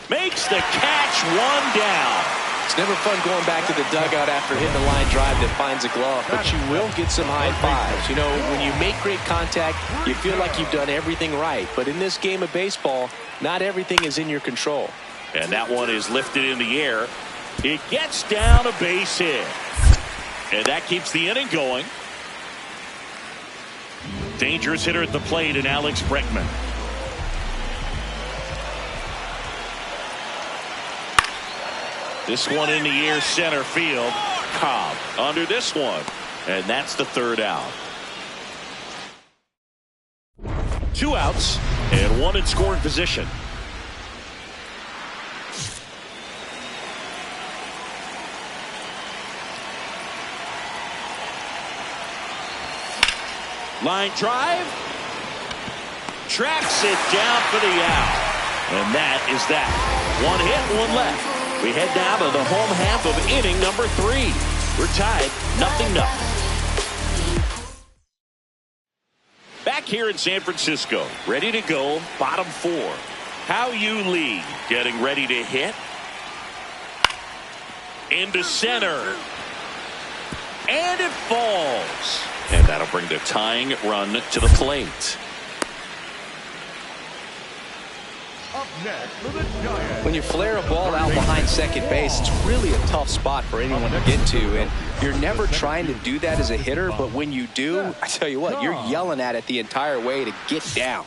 Makes the catch, one down. It's never fun going back to the dugout after hitting a line drive that finds a glove, but you will get some high fives. You know, when you make great contact, you feel like you've done everything right. But in this game of baseball, not everything is in your control. And that one is lifted in the air. It gets down a base hit. And that keeps the inning going. Dangerous hitter at the plate in Alex Bregman. This one in the air, center field. Cobb under this one. And that's the third out. 2 outs and 1 in scoring position. Line drive. Tracks it down for the out. And that is that. 1 hit, 1 left. We head now to the home half of inning number 3. We're tied 0-0. Back here in San Francisco, ready to go, bottom 4. How you lead, getting ready to hit. Into center. And it falls. And that'll bring the tying run to the plate. Up next for the Giants. When you flare a ball out behind second base, it's really a tough spot for anyone to get to, and you're never trying to do that as a hitter, but when you do, I tell you what, you're yelling at it the entire way to get down.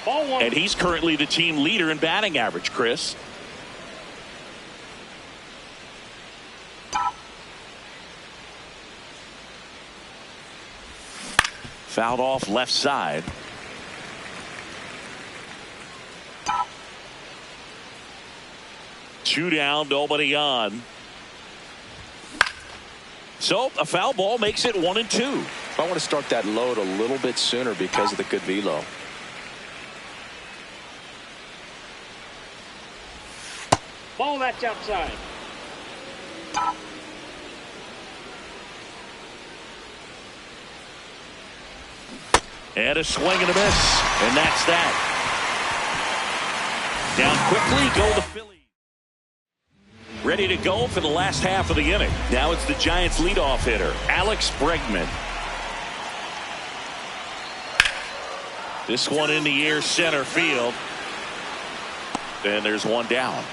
And he's currently the team leader in batting average, Chris. Fouled off left side. Two down, nobody on. So a foul ball makes it 1-2. I want to start that load a little bit sooner because of the good velo. Ball that's outside. And a swing and a miss. And that's that. Down quickly go the Phillies. Ready to go for the last half of the inning. Now it's the Giants leadoff hitter, Alex Bregman. This one in the air, center field. And there's one down.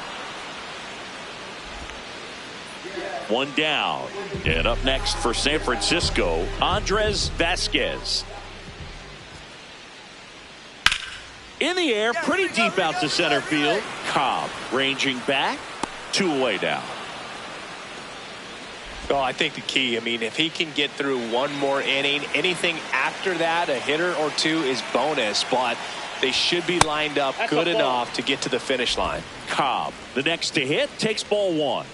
One down. And up next for San Francisco, Andres Vasquez. In the air, pretty deep out to center field. Cobb ranging back. 2 away now. Oh, I think the key, I mean, if he can get through one more inning, anything after that, a hitter or two is bonus, but they should be lined up good enough to get to the finish line. Cobb, the next to hit, takes ball 1.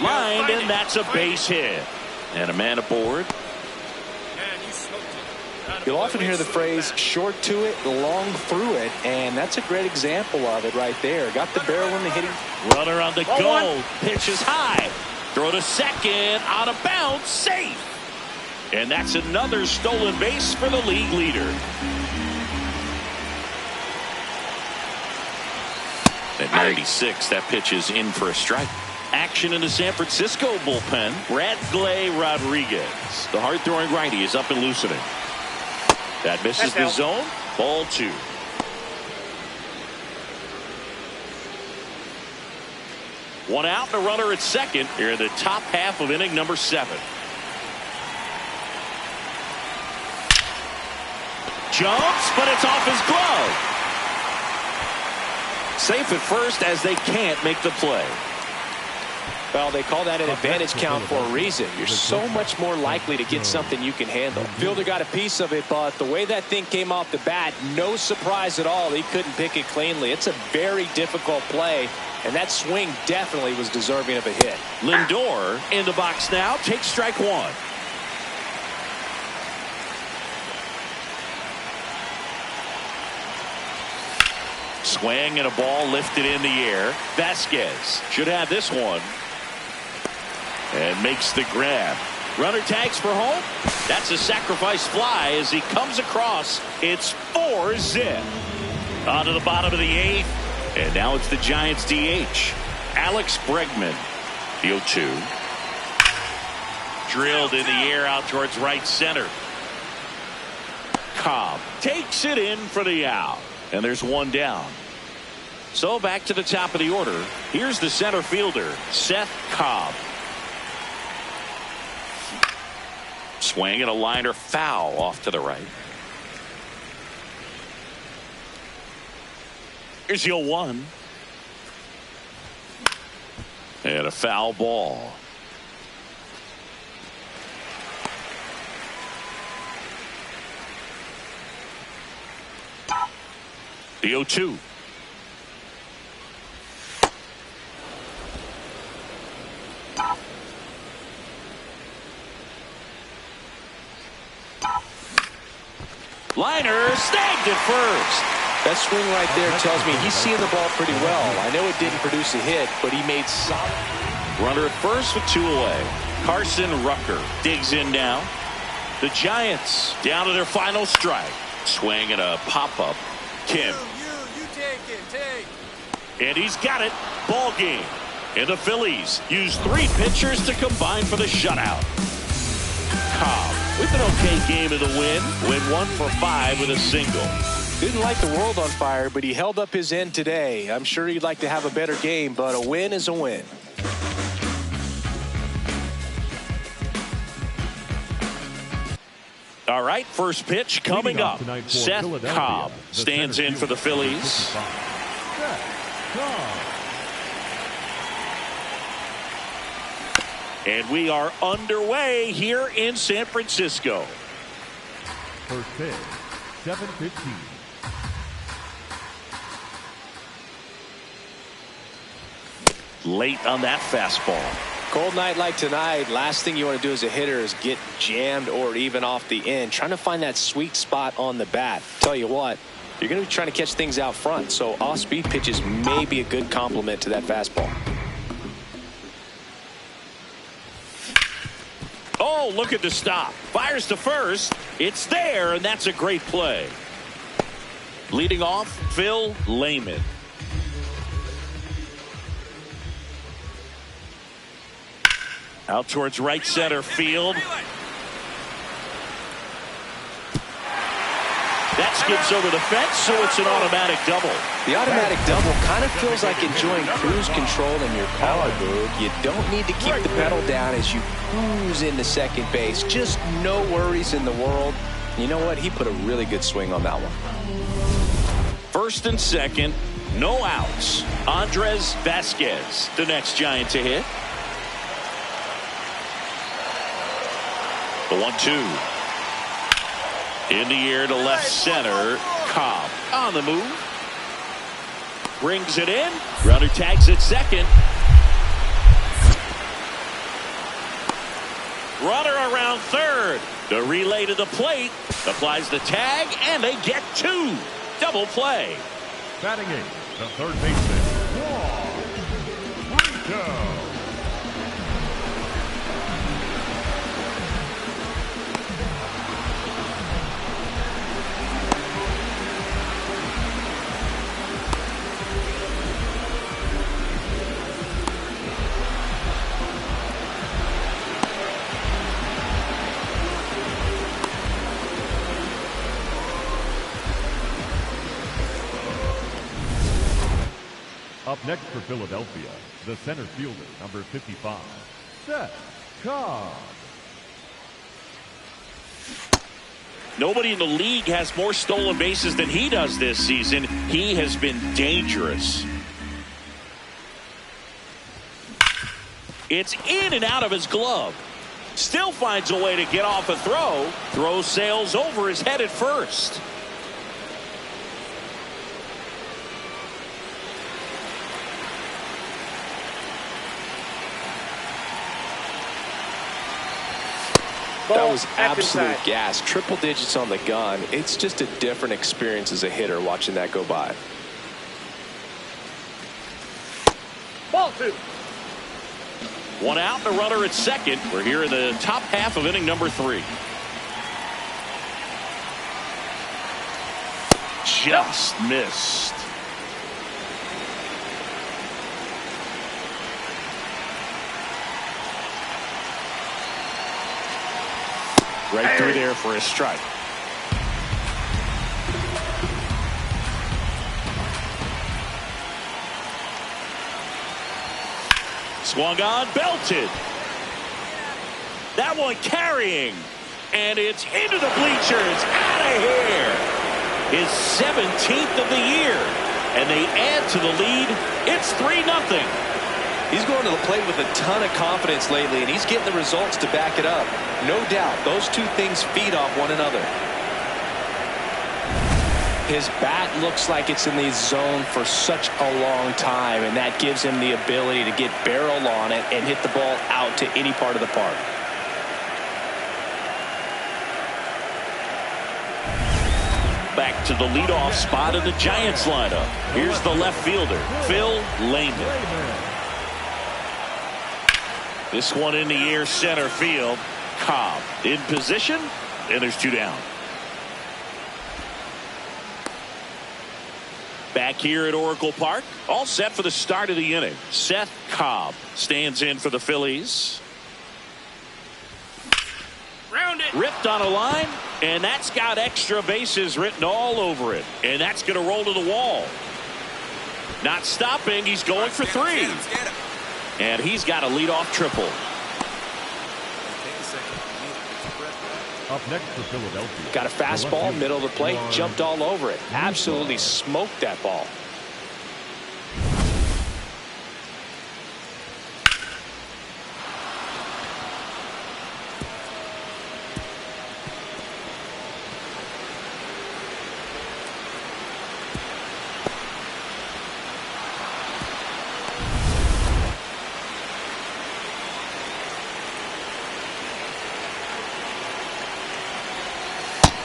Lined, and that's a base hit. And a man aboard. You'll often hear the phrase short to it, long through it, and that's a great example of it right there. Got the barrel in the hitting. Runner on the go. Pitch is high. Throw to second. Out of bounds. Safe. And that's another stolen base for the league leader. At 96, that pitch is in for a strike. Action in the San Francisco bullpen. Bradley Rodriguez. The hard-throwing righty is up and loosening. That misses the zone. Ball 2. One out, and a runner at second here in the top half of inning number 7. Jumps, but it's off his glove. Safe at first as they can't make the play. Well, they call that an advantage count for a reason. You're so much more likely to get something you can handle. Fielder got a piece of it, but the way that thing came off the bat, no surprise at all. He couldn't pick it cleanly. It's a very difficult play, and that swing definitely was deserving of a hit. Lindor in the box now, takes strike 1. Swing and a ball lifted in the air. Vasquez should have this one. And makes the grab. Runner tags for home. That's a sacrifice fly as he comes across. It's 4-zip. On to the bottom of the 8th. And now it's the Giants DH. Alex Bregman. The 0-2. Drilled in the air out towards right center. Cobb takes it in for the out. And there's one down. So back to the top of the order. Here's the center fielder, Szen Cobb. Swing and a liner foul off to the right. Here's the 0-1. And a foul ball. The 0-2. Liner snagged at first. That swing right there tells me he's seeing the ball pretty well. I know it didn't produce a hit, but he made solid. Runner at first with 2 away. Carson Rucker digs in now. The Giants down to their final strike. Swing and a pop-up. Kim. You take it, And he's got it. Ball game. And the Phillies use 3 pitchers to combine for the shutout. Cobb with an okay game of the win. Win 1 for 5 with a single. Didn't light the world on fire, but he held up his end today. I'm sure he'd like to have a better game, but a win is a win. All right, first pitch coming up. Szen Cobb stands in for the Phillies. And we are underway here in San Francisco. First pitch, 7:15. Late on that fastball. Cold night like tonight, last thing you want to do as a hitter is get jammed or even off the end. Trying to find that sweet spot on the bat. Tell you what, you're going to be trying to catch things out front, so off-speed pitches may be a good complement to that fastball. Oh, look at the stop. Fires to first. It's there, and that's a great play. Leading off, Phil Lehman. Out towards right center field. That skips over the fence, so it's an automatic double. The automatic double kind of feels like enjoying cruise control in your car, Boog. You don't need to keep the pedal down as you cruise into second base. Just no worries in the world. You know what? He put a really good swing on that one. First and second, no outs. Andres Vasquez, the next Giant to hit. The 1-2. In the air to left center. Cobb on the move. Brings it in. Runner tags at second. Runner around third. The relay to the plate. Applies the tag, and they get two. Double play. Batting eighth, the third baseman, Rico. Up next for Philadelphia, the center fielder, number 55, Szen Cobb. Nobody in the league has more stolen bases than he does this season. He has been dangerous. It's in and out of his glove. Still finds a way to get off a throw. Throw sails over his head at first. That was absolute gas. Triple digits on the gun. It's just a different experience as a hitter watching that go by. Ball two. One out, the runner at second. We're here in the top half of inning number 3. Just missed. Right through there for a strike. Swung on, belted. That one carrying. And it's into the bleachers. Out of here. His 17th of the year. And they add to the lead. It's 3-0. He's going to the plate with a ton of confidence lately, and he's getting the results to back it up. No doubt, those two things feed off one another. His bat looks like it's in the zone for such a long time, and that gives him the ability to get barrel on it and hit the ball out to any part of the park. Back to the leadoff spot of the Giants lineup. Here's the left fielder, Phil Lehman. This one in the air center field. Cobb in position, and there's 2 down. Back here at Oracle Park, all set for the start of the inning. Szen Cobb stands in for the Phillies. Round it. Ripped on a line, and that's got extra bases written all over it. And that's going to roll to the wall. Not stopping, he's going for 3. And he's got a leadoff triple. Up next for Philadelphia. Got a fastball, middle of the plate, jumped all over it. Absolutely smoked that ball.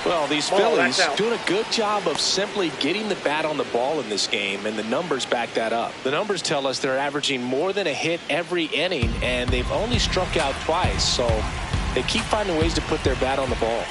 Well, these Phillies doing a good job of simply getting the bat on the ball in this game, and the numbers back that up. The numbers tell us they're averaging more than a hit every inning, and they've only struck out twice, so they keep finding ways to put their bat on the ball.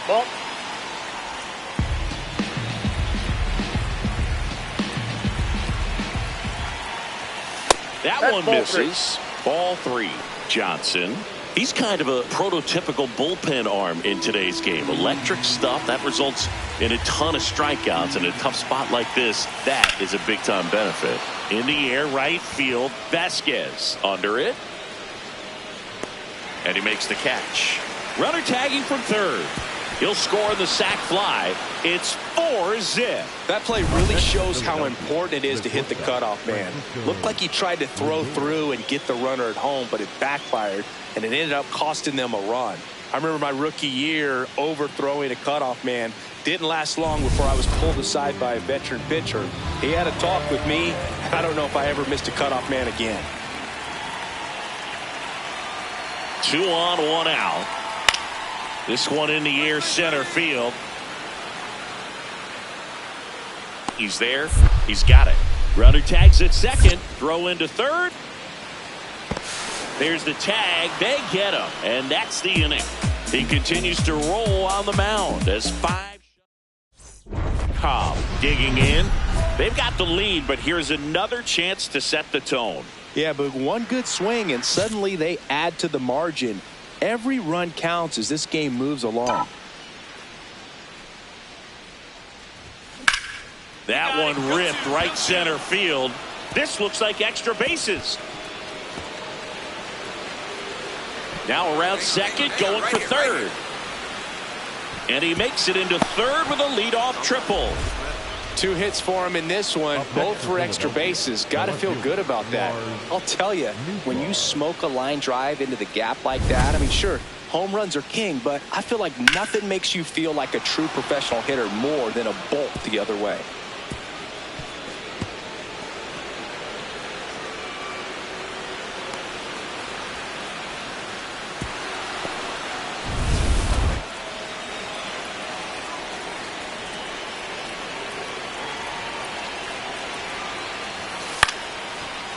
Ball. That one misses. Ball 3. Johnson. He's kind of a prototypical bullpen arm in today's game. Electric stuff that results in a ton of strikeouts. In a tough spot like this, that is a big-time benefit. In the air, right field. Vasquez under it. And he makes the catch. Runner tagging from third. He'll score the sac fly. It's 4-zip. That play really shows how important it is to hit the cutoff man. Looked like he tried to throw through and get the runner at home, but it backfired, and it ended up costing them a run. I remember my rookie year overthrowing a cutoff man. Didn't last long before I was pulled aside by a veteran pitcher. He had a talk with me. I don't know if I ever missed a cutoff man again. 2 on, 1 out. This one in the air, center field. He's there. He's got it. Runner tags at second. Throw into third. There's the tag. They get him. And that's the inning. He continues to roll on the mound as 5. Cobb digging in. They've got the lead, but here's another chance to set the tone. Yeah, but one good swing, and suddenly they add to the margin. Every run counts as this game moves along. That one ripped right center field. This looks like extra bases. Now around second, going for third. And he makes it into third with a leadoff triple. 2 hits for him in this one, both for extra bases. Got to feel good about that. I'll tell you, when you smoke a line drive into the gap like that, I mean, sure, home runs are king, but I feel like nothing makes you feel like a true professional hitter more than a bolt the other way.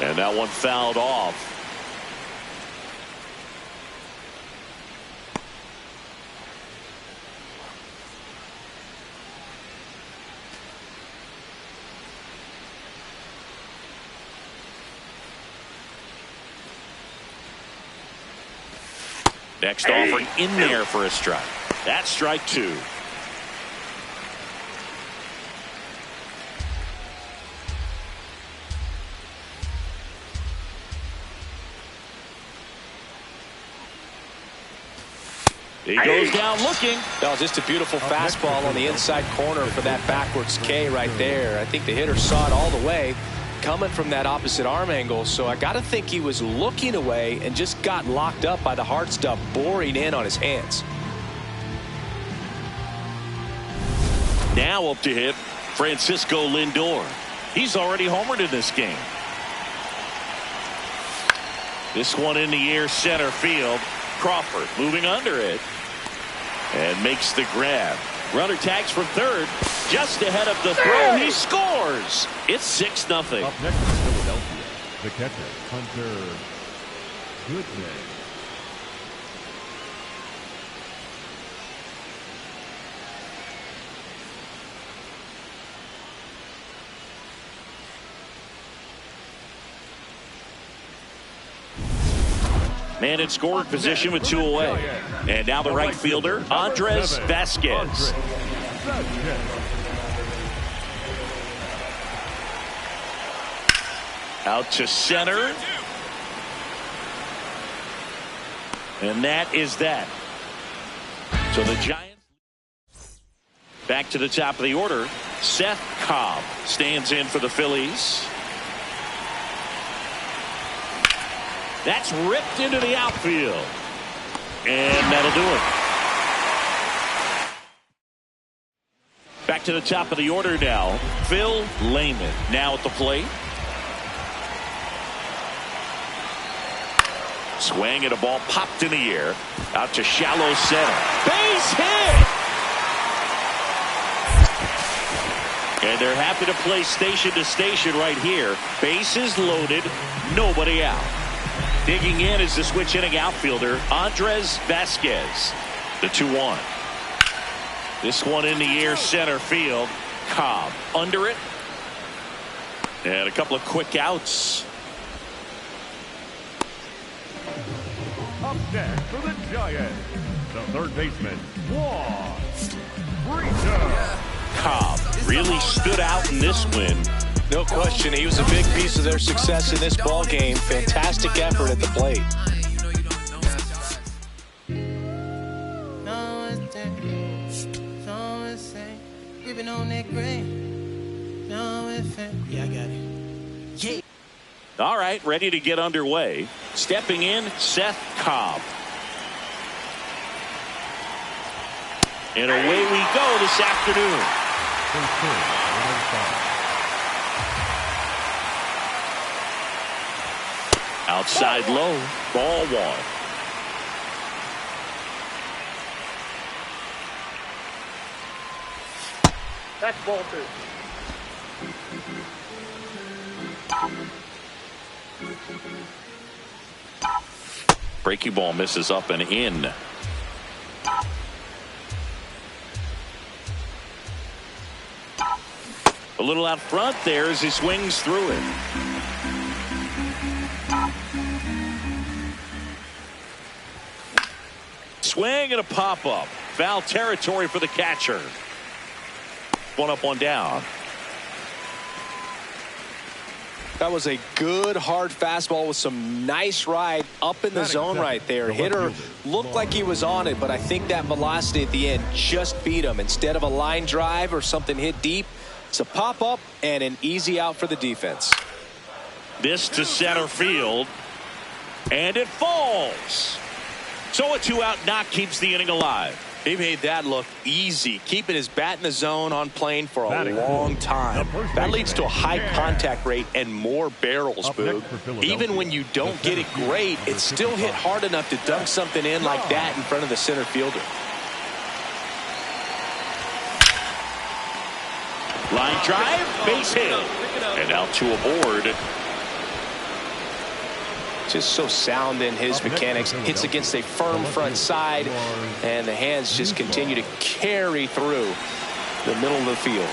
And that one fouled off. Next offering in there for a strike. That's strike 2. He goes down looking. That was just a beautiful fastball on the inside corner for that backwards K right there. I think the hitter saw it all the way coming from that opposite arm angle. So I got to think he was looking away and just got locked up by the hard stuff boring in on his hands. Now up to hit Francisco Lindor. He's already homered in this game. This one in the air, center field. Crawford moving under it and makes the grab. Runner tags from third, just ahead of the throw. He scores. It's 6-0. Up next is Philadelphia, the catcher, Hunter Goodman. Man in scoring position with 2 away. And now the right fielder, Andres Vasquez. Out to center. And that is that. So the Giants back to the top of the order. Szen Cobb stands in for the Phillies. That's ripped into the outfield. And that'll do it. Back to the top of the order now. Phil Lehman now at the plate. Swing and a ball popped in the air. Out to shallow center. Base hit! And they're happy to play station to station right here. Bases loaded. Nobody out. Digging in is the switch inning outfielder, Andres Vasquez. The 2-1. This one in the air, center field. Cobb under it. And a couple of quick outs. Up next for the Giants, the third baseman, Juan Breeder. Cobb really stood out in this win. No question, he was a big piece of their success in this ball game. Fantastic effort at the plate. Yeah, I got it. Yeah. All right, ready to get underway. Stepping in, Szen Cobb. And away we go this afternoon. Outside low, ball one. That's ball 2. Breaking ball misses up and in. A little out front there as he swings through it. Swing and a pop-up. Foul territory for the catcher. One up, one down. That was a good hard fastball with some nice ride up in the zone right there. Hitter looked like he was on it, but I think that velocity at the end just beat him. Instead of a line drive or something hit deep, it's a pop-up and an easy out for the defense. This to center field. And it falls. So a 2-out knock keeps the inning alive. He made that look easy, keeping his bat in the zone on plane for a long time. That leads to a high contact rate and more barrels, Boog. Even when you don't get it great, it's still hit hard enough to dunk something in like that in front of the center fielder. Line drive, base hit. And now 2 aboard. Just so sound in his mechanics. Hits against a firm front side, and the hands just continue to carry through the middle of the field.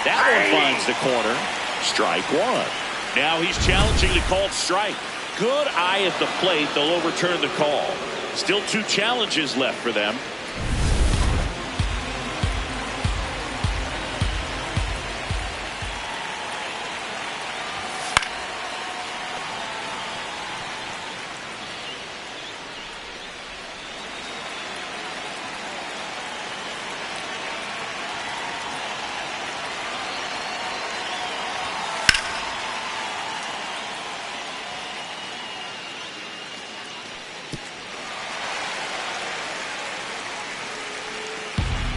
That one finds the corner. Strike 1. Now he's challenging the called strike. Good eye at the plate. They'll overturn the call. Still 2 challenges left for them.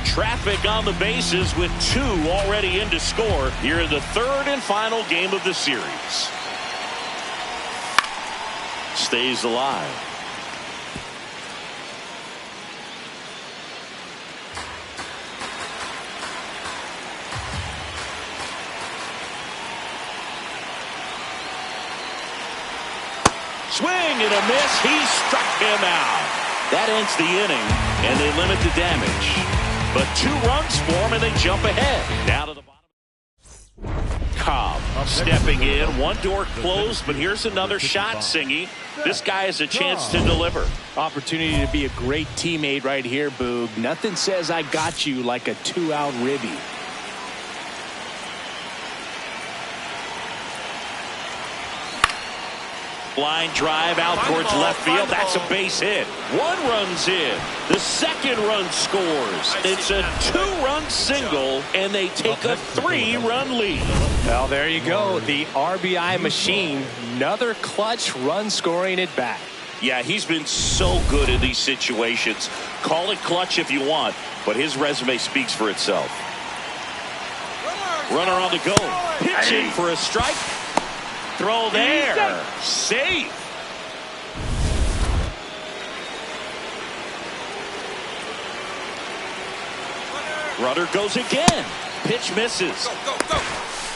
Traffic on the bases with 2 already in to score here in the 3rd and final game of the series. Stays alive. Swing and a miss. He struck him out. That ends the inning, and they limit the damage. But 2 runs for him, and they jump ahead. Now to the bottom. Cobb stepping in. One door closed, but here's another shot, Singy. This guy has a chance to deliver. Opportunity to be a great teammate right here, Boog. Nothing says I got you like a 2-out ribby. Line drive out towards left field. That's a base hit. 1 run's in. The 2nd run scores. It's a 2-run single, and they take a 3-run lead. Well, there you go. The RBI machine. Another clutch run scoring at bat. Yeah, he's been so good in these situations. Call it clutch if you want, but his resume speaks for itself. Runner on the go. Pitching for a strike. Throw there. Safe. Runner goes again. Pitch misses.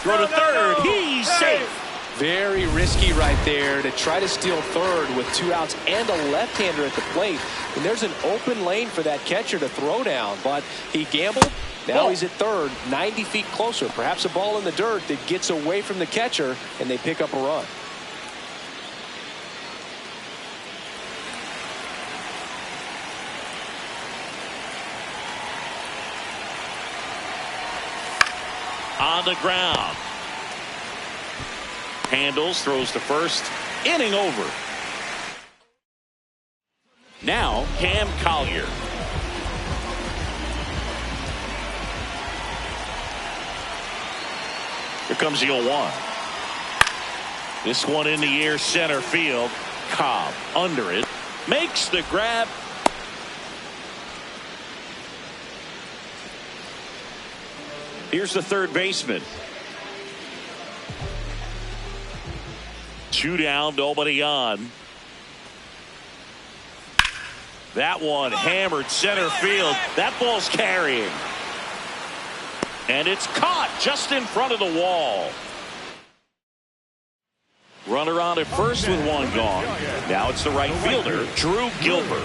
Throw to third. He's safe. Very risky right there to try to steal third with 2 outs and a left-hander at the plate. And there's an open lane for that catcher to throw down, but he gambled. Now he's at third, 90 feet closer. Perhaps a ball in the dirt that gets away from the catcher, and they pick up a run. On the ground. Handles, throws to first. Inning over. Now, Cam Collier. Here comes the 0-1. This one in the air, center field. Cobb under it. Makes the grab. Here's the third baseman. 2 down, nobody on. That one hammered center field. That ball's carrying. And it's caught just in front of the wall. Runner on at first with 1 gone. Now it's the right fielder, Drew Gilbert.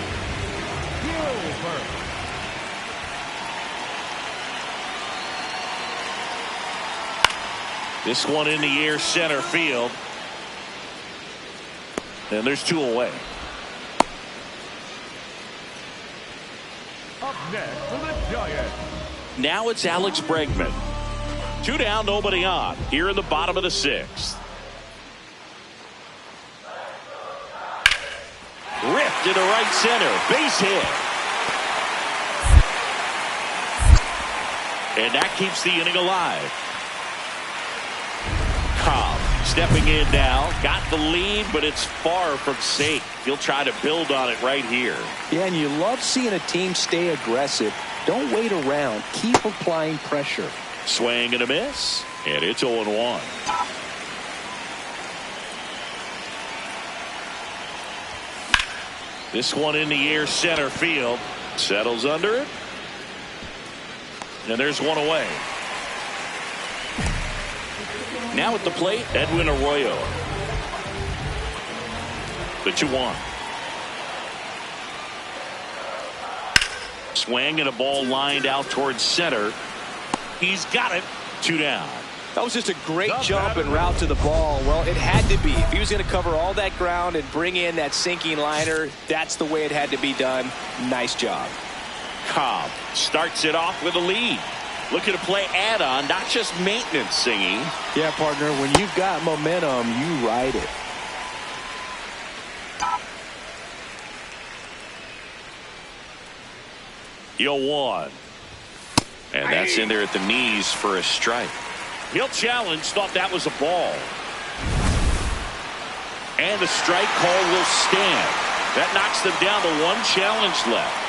This one in the air, center field. And there's 2 away. Up next for the Giants. Now it's Alex Bregman. 2 down, nobody on. Here in the bottom of the 6th. Ripped into right center. Base hit. And that keeps the inning alive. Cobb stepping in now. Got the lead, but it's far from safe. He'll try to build on it right here. Yeah, and you love seeing a team stay aggressive. Don't wait around. Keep applying pressure. Swing and a miss. And it's 0-1. This one in the air, center field. Settles under it. And there's 1 away. Now at the plate, Edwin Arroyo. The 2-1. Swing and a ball lined out towards center. He's got it. 2 down. That was just a great jump and route to the ball. Well, it had to be. If he was going to cover all that ground and bring in that sinking liner, that's the way it had to be done. Nice job. Cobb starts it off with a lead. Looking to play add-on, not just maintenance, singing. Yeah, partner, when you've got momentum, you ride it. The 0-1. And that's in there at the knees for a strike. He'll challenge, thought that was a ball. And the strike call will stand. That knocks them down to 1 challenge left.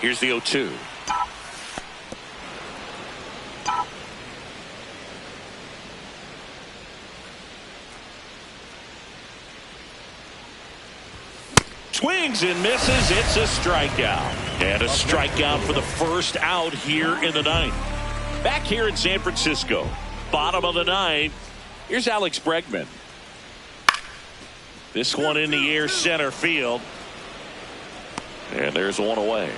Here's the 0-2. Swings and misses. It's a strikeout. And a strikeout for the first out here in the 9th. Back here in San Francisco. Bottom of the 9th. Here's Alex Bregman. This one in the air, center field. And there's 1 away.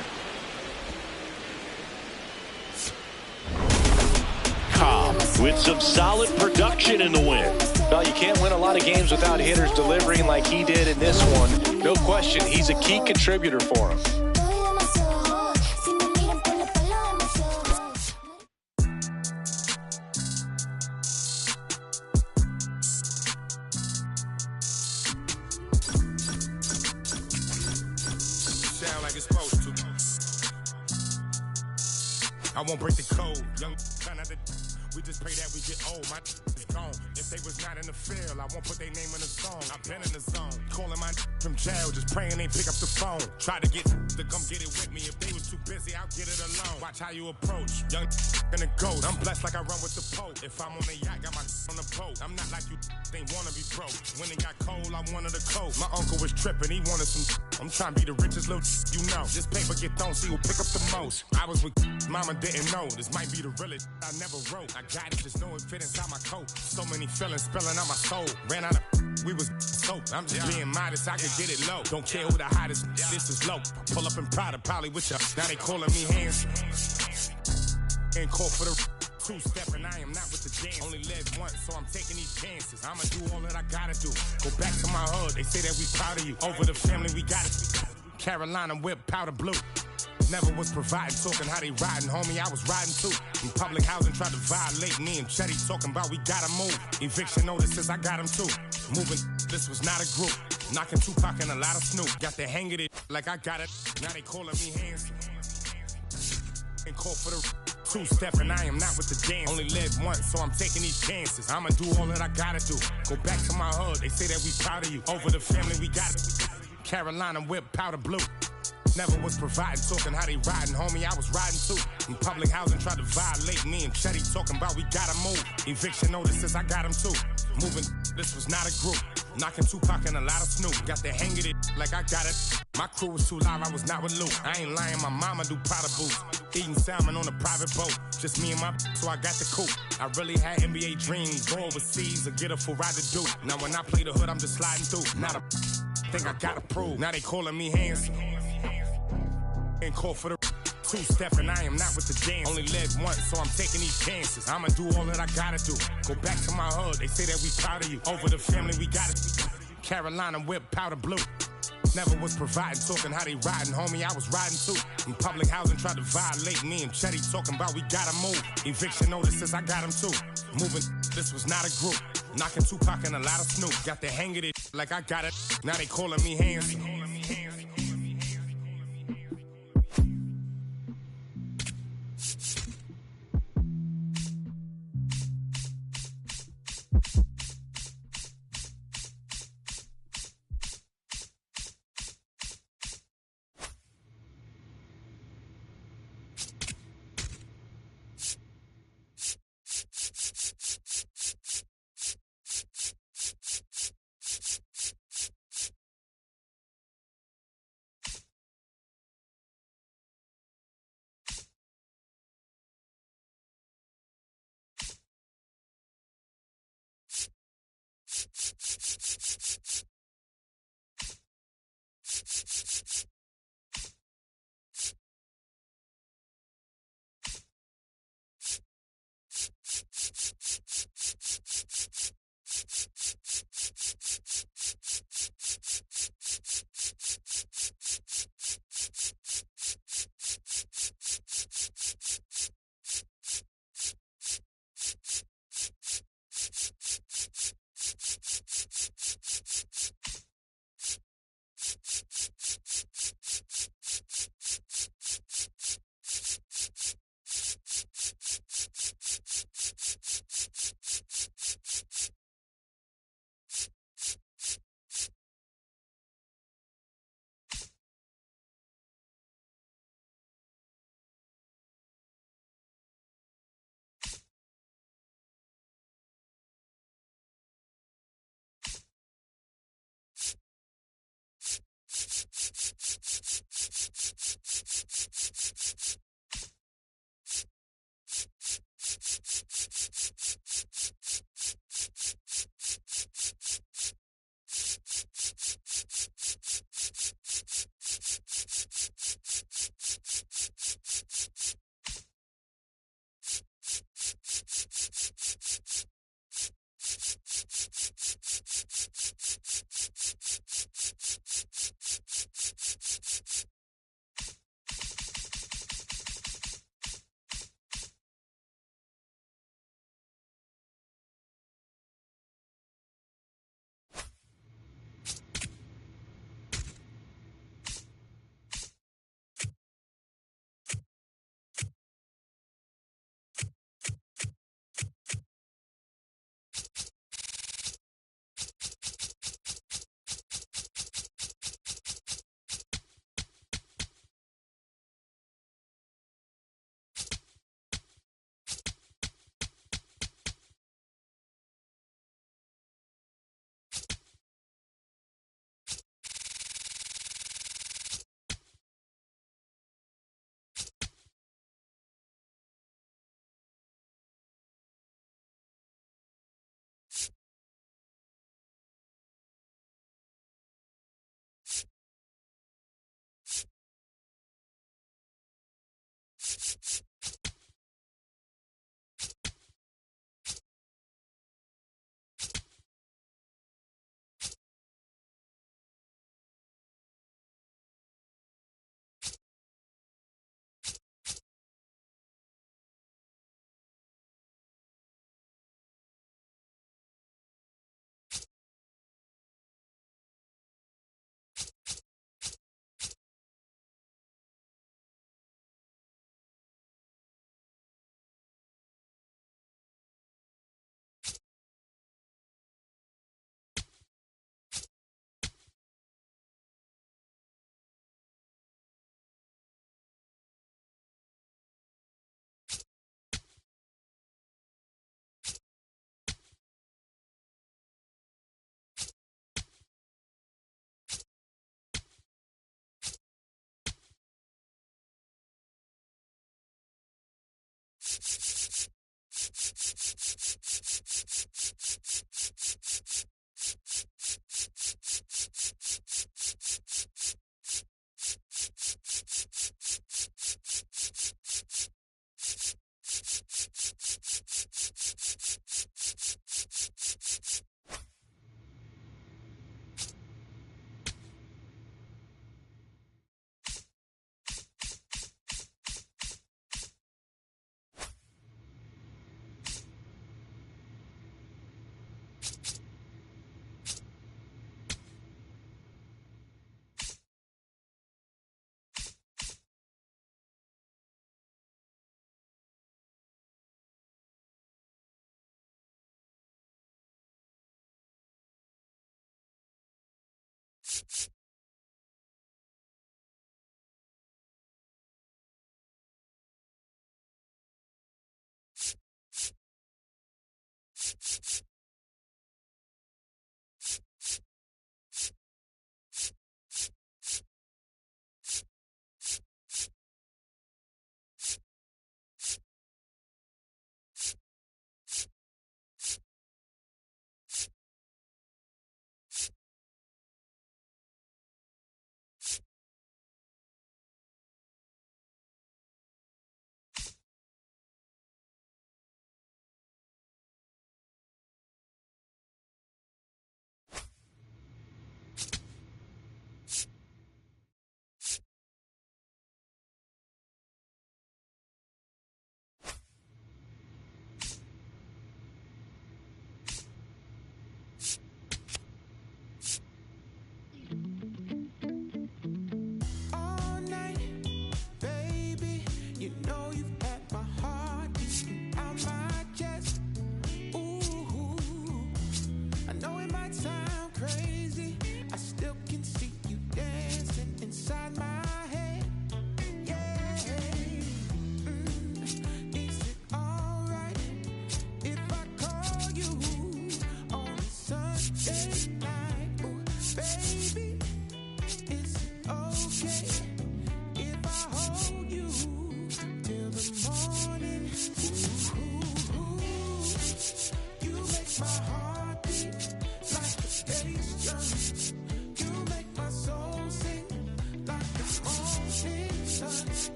Cobb with some solid production in the win. Well, you can't win a lot of games without hitters delivering like he did in this one. No question, he's a key contributor for him. Sound like it's supposed to. I won't break the code. Young, we just pray that we get old. My is gone. If they was not in the field, I won't put their name in the song. I've been in the zone, calling my from jail, just praying they pick up the phone. Try to get to come get it with me. If they was too busy, I'll get it alone. Watch how you approach, young and a ghost. I'm blessed like I run with the Pope. If I'm on the yacht, got my on the boat. I'm not like you, they wanna be broke. When it got cold, I'm one of the cold. My uncle was tripping, he wanted some. I'm trying to be the richest little you know. This paper get thrown, see who pick up the most. I was with mama, didn't know. This might be the realest I never wrote. I got it, just know it fit inside my coat. So many feelings spilling out my soul. Ran out of we was soap. I'm just being modest, I could get it low. Don't care who the hottest, this is low. Pull up in Prada, probably with ya. Now they calling me handsome. Ain't call for the two-step, and I am not with the dance. Only live once, so I'm taking these chances. I'ma do all that I gotta do. Go back to my hood, they say that we proud of you. Over the family, we got it. Carolina whip, powder blue. Never was providing, talking how they riding, homie, I was riding too. In public housing, tried to violate me and Chetty talking about we gotta move. Eviction notices, I got them too. Moving, this was not a group. Knocking Tupac and a lot of Snoop. Got the hang of it like I got it. Now they calling me handsome. Ain't call for the two-step, and I am not with the dance. Only live once, so I'm taking these chances. I'ma do all that I gotta do. Go back to my hood, they say that we proud of you. Over the family, we got it. Carolina whip, powder blue. Never was providing, talking how they riding, homie, I was riding too. In public housing, tried to violate me and Chetty talking about we gotta move. Eviction notices, I got them too. Moving, this was not a group. Knocking Tupac and a lot of Snoop. Got the hang of it like I got it. My crew was too live, I was not with Luke. I ain't lying, my mama do powder boots. Eating salmon on a private boat. Just me and my so I got the coupe. I really had NBA dreams. Go overseas or get a full ride to do. Now when I play the hood, I'm just sliding through. Not a thing I gotta prove. Now they calling me handsome. Ain't call for the two-step, and I am not with the dance. Only live once, so I'm taking these chances. I'ma do all that I gotta do. Go back to my hood, they say that we proud of you. Over the family, we got it. Carolina whip, powder blue. Never was providing, talking how they riding, homie, I was riding too. In public housing, tried to violate me and Chetty talking about we gotta move. Eviction notices, I got them too. Moving, this was not a group. Knocking Tupac and a lot of Snoop. Got the hang of it like I got it. Now they calling me handsome.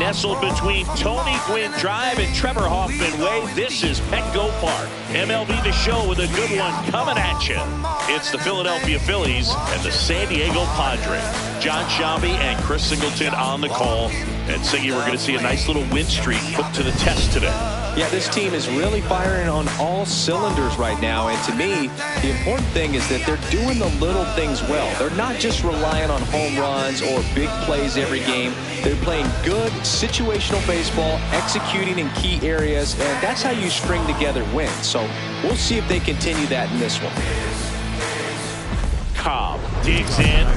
Nestled between Tony Gwynn Drive and Trevor Hoffman Way, this is Petco Park. MLB The Show with a good one coming at you. It's the Philadelphia Phillies and the San Diego Padres. John Shambi and Chris Singleton on the call. And Singy, we're going to see a nice little win streak put to the test today. Yeah, this team is really firing on all cylinders right now. And to me, the important thing is that they're doing the little things well. They're not just relying on home runs or big plays every game. They're playing good situational baseball, executing in key areas, and that's how you string together wins. So we'll see if they continue that in this one. Cobb digs in.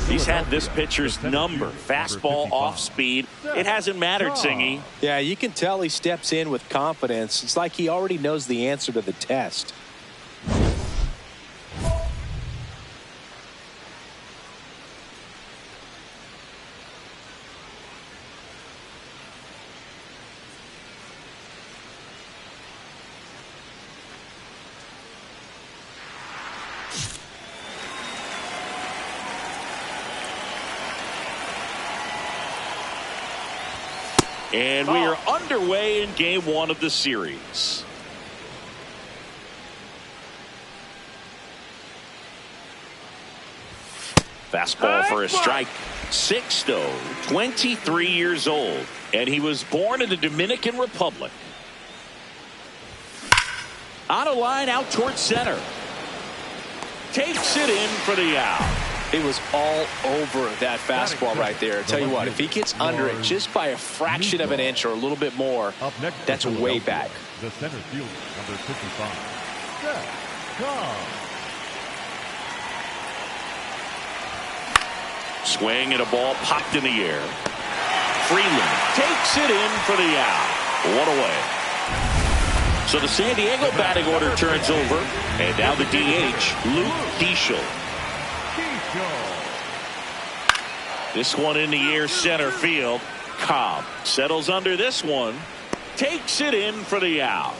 He's had this pitcher's number. Fastball off speed. It hasn't mattered, Singy. Yeah, you can tell he steps in with confidence. It's like he already knows the answer to the test. And we are underway in game one of the series. Fastball for a strike. Sixto, 23 years old, and he was born in the Dominican Republic. On a line out towards center. Takes it in for the out. It was all over that fastball right there. I tell you what, if he gets under it just by a fraction of an inch or a little bit more, that's way back. The center fielder, number 55, Szen Cobb. Swing and a ball popped in the air. Freeland takes it in for the out. One away. So the San Diego batting order turns over. And now the DH, Luke Keeschel. This one in the air center field. Cobb settles under this one. Takes it in for the out.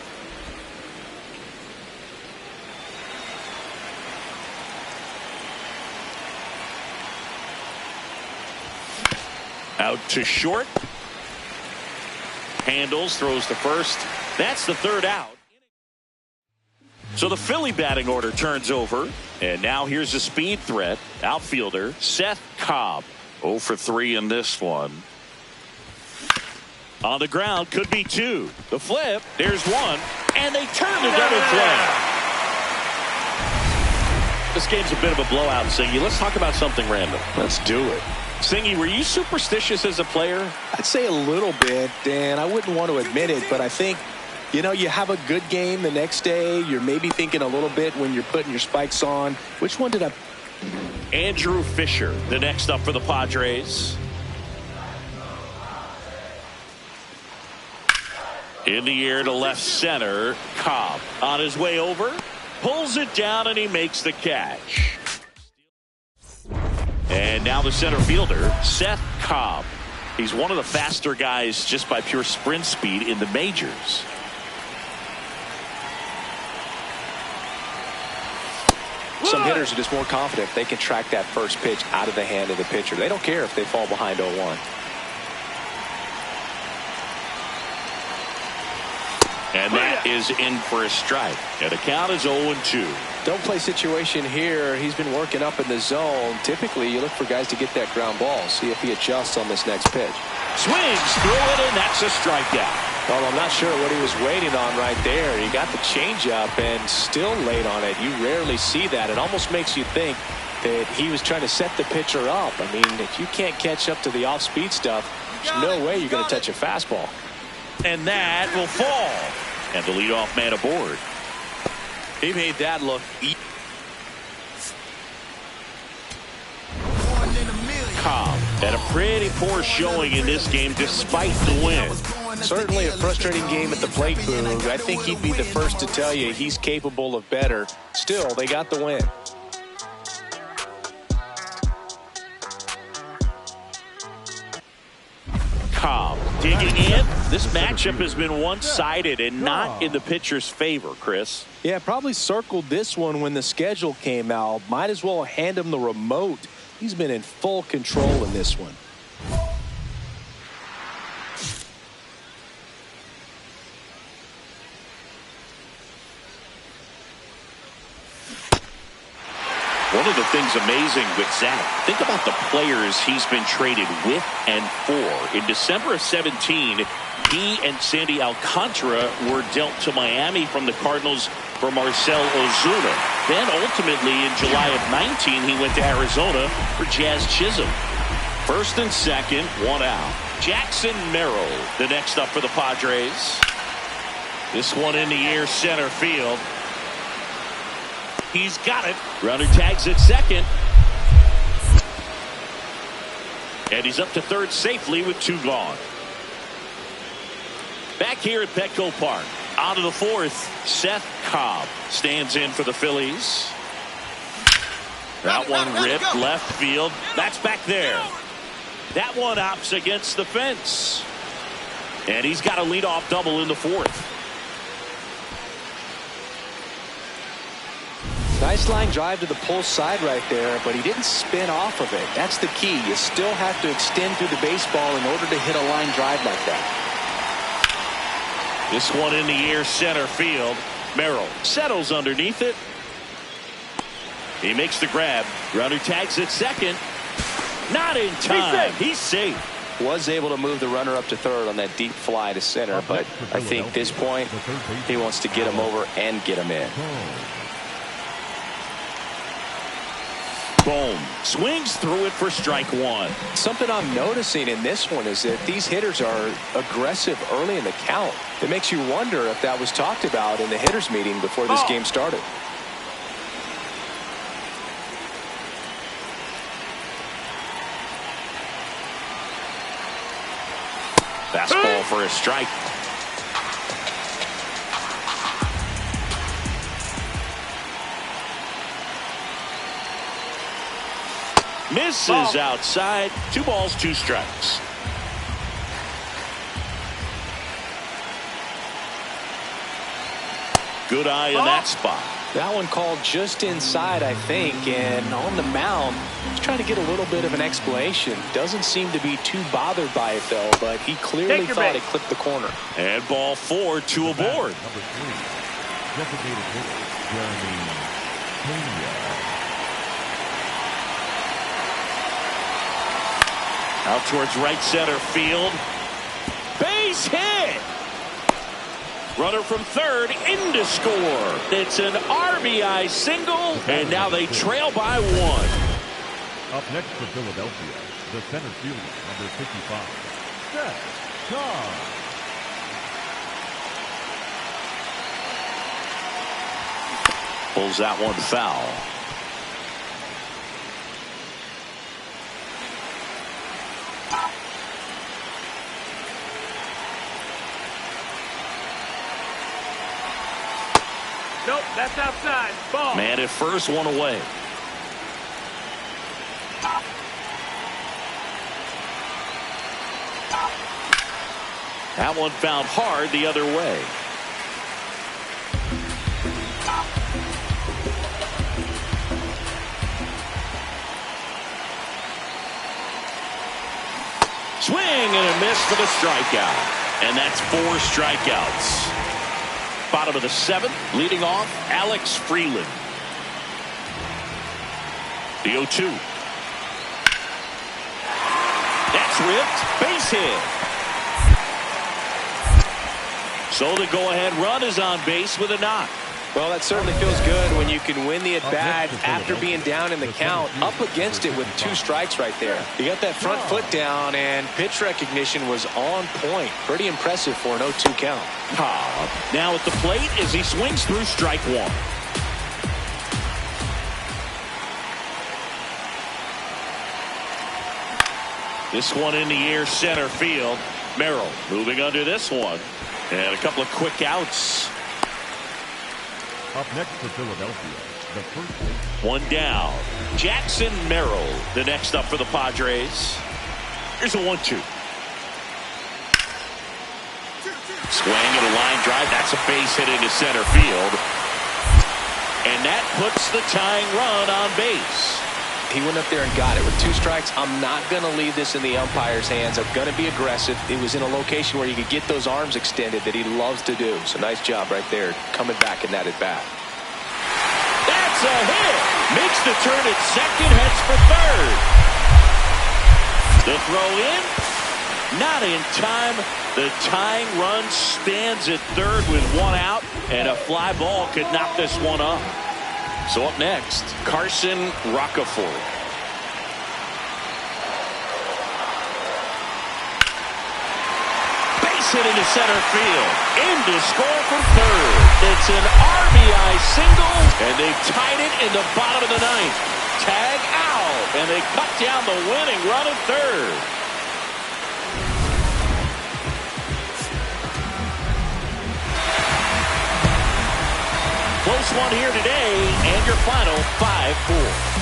Out to short. Handles, throws to first. That's the third out. So the Philly batting order turns over. And now here's a speed threat. Outfielder Szen Cobb. 0 for 3 in this one. On the ground, could be 2. The flip, there's 1. And they turn the double play. This game's a bit of a blowout, Singy. Let's talk about something random. Let's do it. Singy, were you superstitious as a player? I'd say a little bit, Dan. I wouldn't want to admit it, but I think, you know, you have a good game the next day. You're maybe thinking a little bit when you're putting your spikes on. Which one did I? Andrew Fisher, the next up for the Padres. In the air to left center. Cobb on his way over. Pulls it down and he makes the catch. And now the center fielder, Szen Cobb. He's one of the faster guys just by pure sprint speed in the majors. Some hitters are just more confident if they can track that first pitch out of the hand of the pitcher. They don't care if they fall behind 0-1. And that is in for a strike. And the count is 0-2. Don't play situation here. He's been working up in the zone. Typically, you look for guys to get that ground ball. See if he adjusts on this next pitch. Swings through it, and that's a strikeout. Well, I'm not sure what he was waiting on right there. He got the changeup and still late on it. You rarely see that. It almost makes you think that he was trying to set the pitcher up. I mean, if you can't catch up to the off-speed stuff, there's no way you're going to touch a fastball. And that will fall. And the leadoff man aboard. He made that look easy. Cobb had a pretty poor showing in this game despite the win. Certainly a frustrating game at the plate, Boog. I think he'd be the first to tell you he's capable of better. Still, they got the win. Cobb digging in. This matchup has been one-sided and not in the pitcher's favor, Chris. Yeah, probably circled this one when the schedule came out. Might as well hand him the remote. He's been in full control in this one. One of the things amazing with Zach, think about the players he's been traded with and for. In December of 17, he and Sandy Alcantara were dealt to Miami from the Cardinals for Marcell Ozuna. Then ultimately in July of 19, he went to Arizona for Jazz Chisholm. First and second, 1 out. Jackson Merrill, the next up for the Padres. This one in the air center field. He's got it. Runner tags at second. And he's up to third safely with 2 gone. Back here at Petco Park. On to the fourth. Szen Cobb stands in for the Phillies. That one ripped left field. That's back there. That one opts against the fence. And he's got a leadoff double in the fourth. Nice line drive to the pull side right there, but he didn't spin off of it. That's the key. You still have to extend through the baseball in order to hit a line drive like that. This one in the air center field. Merrill settles underneath it. He makes the grab. Runner tags at second. Not in time. He's safe. Was able to move the runner up to third on that deep fly to center, but I think at this point he wants to get him over and get him in. Boom. Swings through it for strike 1. Something I'm noticing in this one is that these hitters are aggressive early in the count. It makes you wonder if that was talked about in the hitters meeting before this game started. Fastball for a strike. Misses outside. 2 balls, 2 strikes. Good eye in that spot. That one called just inside, I think, and on the mound, he's trying to get a little bit of an explanation. Doesn't seem to be too bothered by it, though, but he clearly thought it clipped the corner. And ball 4, 2 aboard. Number 3, designated hitter, Jeremy Pena. Out towards right center field. Base hit. Runner from third in to score. It's an RBI single, and now they trail by 1. Up next for Philadelphia, the center fielder, number 55, Szen Cobb. Pulls that one foul. Nope, that's outside. Ball. Man at first, 1 away. That one found hard the other way. Swing and a miss for the strikeout. And that's 4 strikeouts. Bottom of the 7th, leading off, Alex Freeland. The 0-2. That's ripped. Base hit. So the go-ahead run is on base with a knock. Well, that certainly feels good when you can win the at-bat after being down in the count, up against it with 2 strikes right there. You got that front foot down, and pitch recognition was on point. Pretty impressive for an 0-2 count. Cobb now at the plate as he swings through strike 1. This one in the air, center field. Merrill moving under this one. And a couple of quick outs. Up next for Philadelphia, the first 1 down. Jackson Merrill, the next up for the Padres. Here's a 1-2. Swing and a line drive. That's a base hit into center field. And that puts the tying run on base. He went up there and got it with 2 strikes. I'm not going to leave this in the umpire's hands. I'm going to be aggressive. It was in a location where you could get those arms extended that he loves to do. So nice job right there coming back in that at bat. That's a hit. Makes the turn at second, heads for third. The throw in, not in time. The tying run stands at third with 1 out, and a fly ball could knock this one up. So up next, Carson Roccaforte. Base hit into center field. In to score from third. It's an RBI single, and they've tied it in the bottom of the 9th. Tag out, and they cut down the winning run at third. Close one here today, and your final 5-4.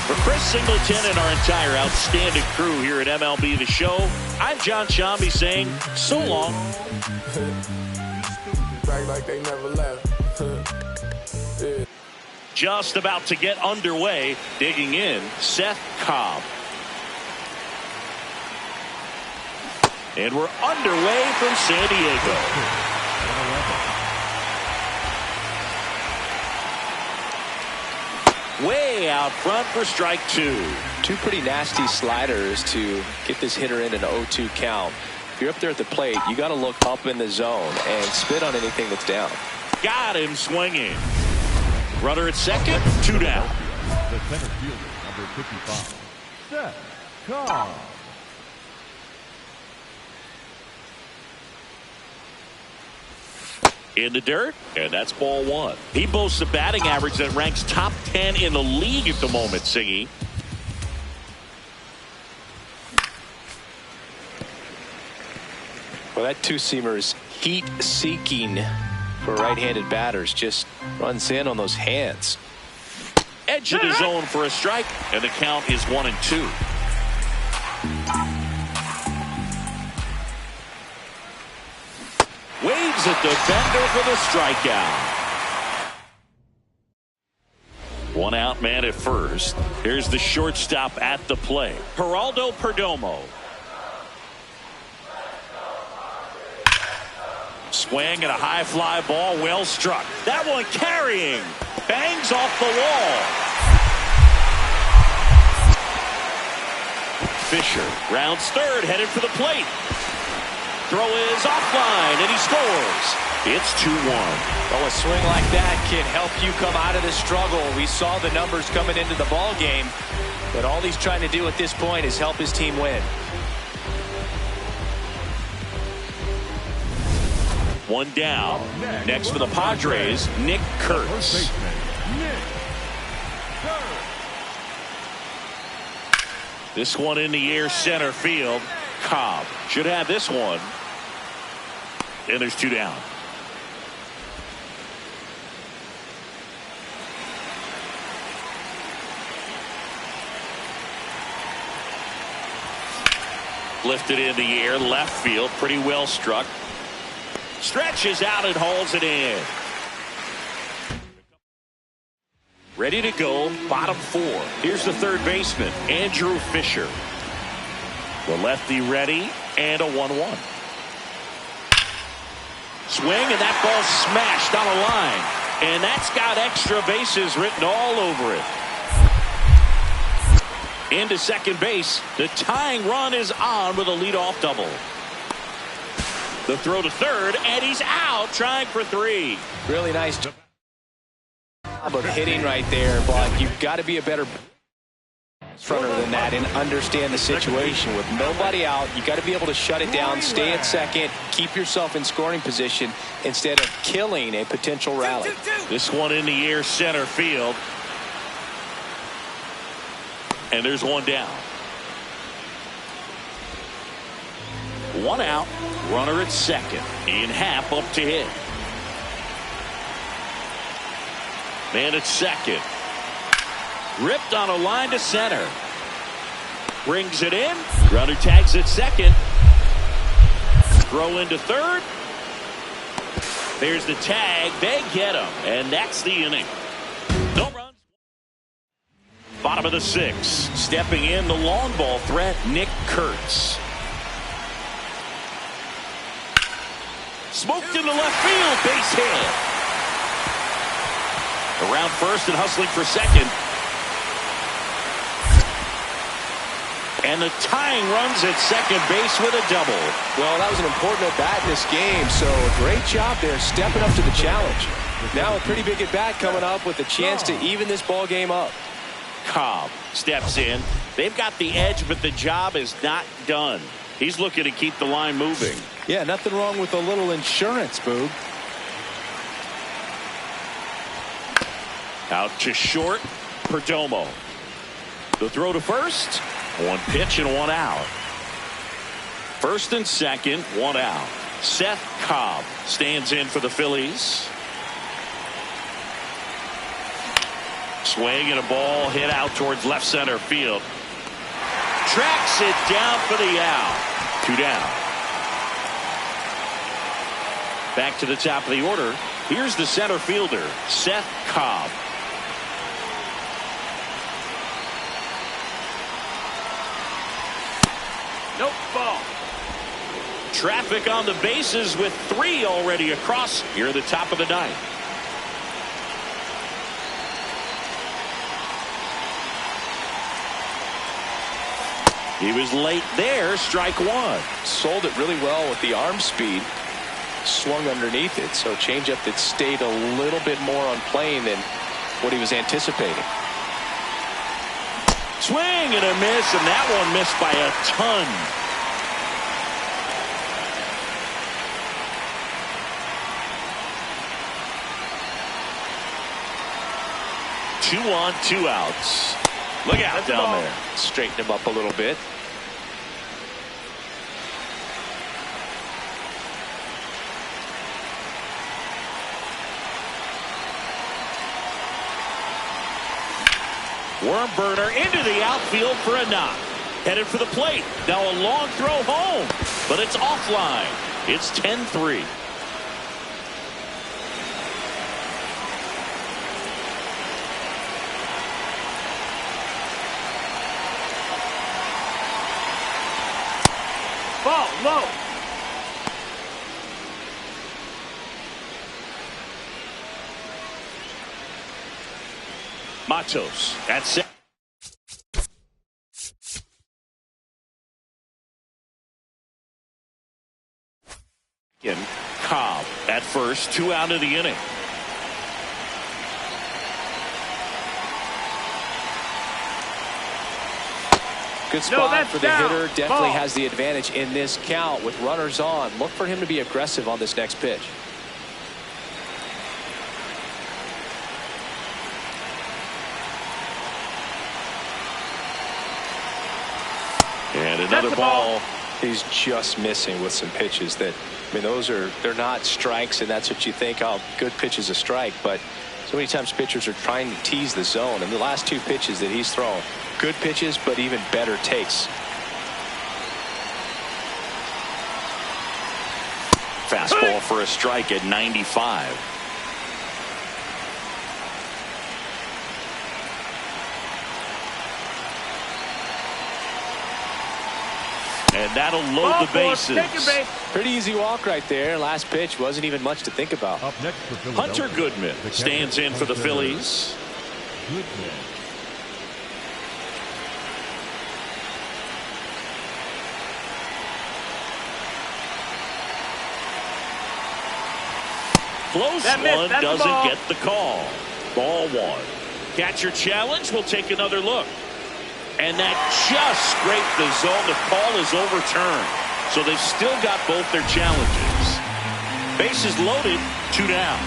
For Chris Singleton and our entire outstanding crew here at MLB The Show, I'm John Shambi saying so long. Like they never left. Yeah. Just about to get underway, digging in, Szen Cobb. And we're underway from San Diego. Way out front for strike 2. 2 pretty nasty sliders to get this hitter in an 0-2 count. If you're up there at the plate, you got to look up in the zone and spit on anything that's down. Got him swinging. Runner at second, 2 down. The center fielder, number 55, Szen Cobb. In the dirt, and that's ball 1. He boasts a batting average that ranks top 10 in the league at the moment, Singy. Well, that two-seamer is heat-seeking for right-handed batters. Just runs in on those hands. Edge of the zone for a strike, and the count is 1-2. Waves at the bender for the strikeout. One out man at first. Here's the shortstop at the plate, Geraldo Perdomo. Swing and a high fly ball, well struck. That one carrying, bangs off the wall. Fisher rounds third, headed for the plate. Throw is offline, and he scores. It's 2-1. Well, a swing like that can help you come out of the struggle. We saw the numbers coming into the ball game, but all he's trying to do at this point is help his team win. One down. Next for the Padres, Nick Kurtz. This one in the air, center field. Cobb should have this one. And there's 2 down. Lifted in the air, left field, pretty well struck. Stretches out and hauls it in. Ready to go, bottom 4. Here's the third baseman, Andrew Fisher. The lefty ready, and a 1-1. Swing, and that ball smashed on a line. And that's got extra bases written all over it. Into second base. The tying run is on with a leadoff double. The throw to third, and he's out trying for 3. Really nice job of hitting right there, but you've got to be a better fronter than that and understand the situation. With nobody out, you got to be able to shut it down, stay at second, keep yourself in scoring position instead of killing a potential rally. This one in the air, center field. And there's 1 down. 1 out, runner at second. Ian Happ up to hit. Man at second. Ripped on a line to center. Brings it in. Runner tags at second. Throw into third. There's the tag. They get him. And that's the inning. No runs. Bottom of the 6th. Stepping in, the long ball threat, Nick Kurtz. Smoked into left field. Base hit. Around first and hustling for second. And the tying runs at second base with a double. Well, that was an important at-bat in this game, so great job there stepping up to the challenge. Now a pretty big at-bat coming up with a chance to even this ball game up. Cobb steps in. They've got the edge, but the job is not done. He's looking to keep the line moving. Yeah, nothing wrong with a little insurance, Boog. Out to short, Perdomo. The throw to first. 1 pitch and 1 out. First and second, 1 out. Szen Cobb stands in for the Phillies. Swing and a ball hit out towards left center field. Tracks it down for the out. 2 down. Back to the top of the order. Here's the center fielder, Szen Cobb. Nope, ball. Traffic on the bases with 3 already across here at the top of the 9th. He was late there, strike 1. Sold it really well with the arm speed. Swung underneath it, so changeup that stayed a little bit more on plane than what he was anticipating. Swing and a miss, and that one missed by a ton. Two on, 2 outs. Look out down there. Straighten him up a little bit. Worm burner into the outfield for a knock. Headed for the plate. Now a long throw home, but it's offline. It's 10-3. Ball low. Matos at second. Cobb at first, 2 out of the inning. Good spot for the down. hitter. Definitely Ball. has the advantage in this count with runners on. Look for him to be aggressive on this next pitch. And another ball. He's just missing with some pitches that, I mean, they're not strikes, and that's what you think, oh, good pitch is a strike. But so many times pitchers are trying to tease the zone, and the last 2 pitches that he's thrown, good pitches, but even better takes. Fastball for a strike at 95. And that'll load the bases. Pretty easy walk right there. Last pitch wasn't even much to think about. Up next for Philadelphia, Hunter Goodman stands in for the Phillies. Goodman. Close one, doesn't get the call. Ball 1. Catcher challenge. We'll take another look. And that just scraped the zone. The call is overturned. So they've still got both their challenges. Bases loaded, 2 down.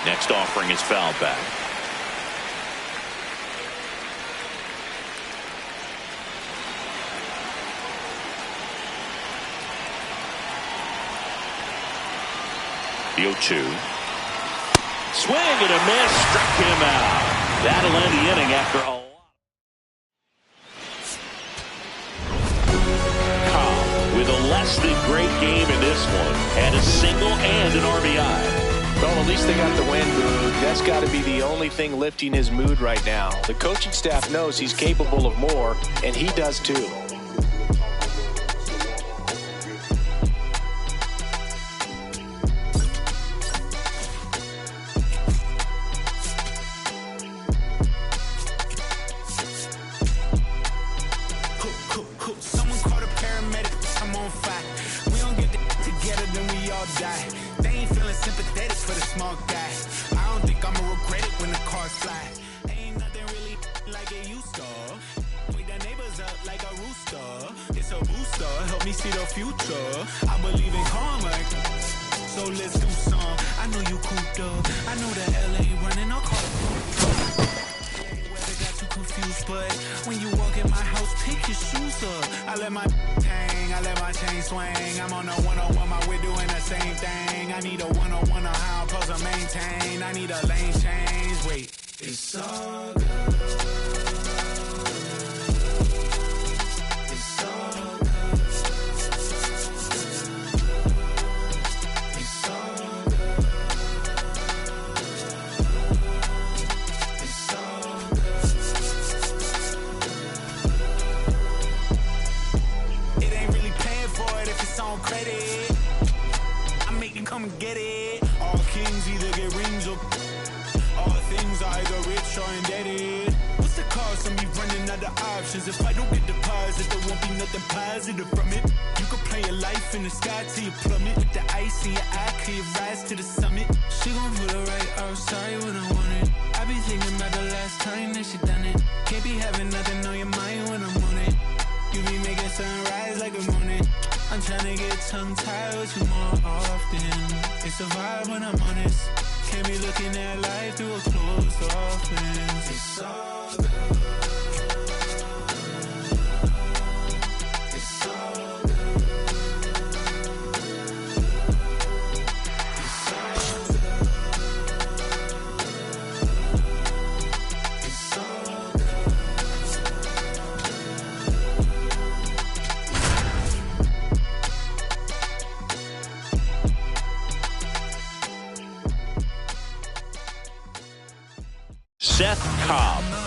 Next offering is fouled back. The 0-2. Swing and a miss, struck him out. That'll end the inning after a lot. Cobb with a less than great game in this one. Had a single and an RBI. Well, at least they got the win, Boog. That's got to be the only thing lifting his mood right now. The coaching staff knows he's capable of more, and he does too.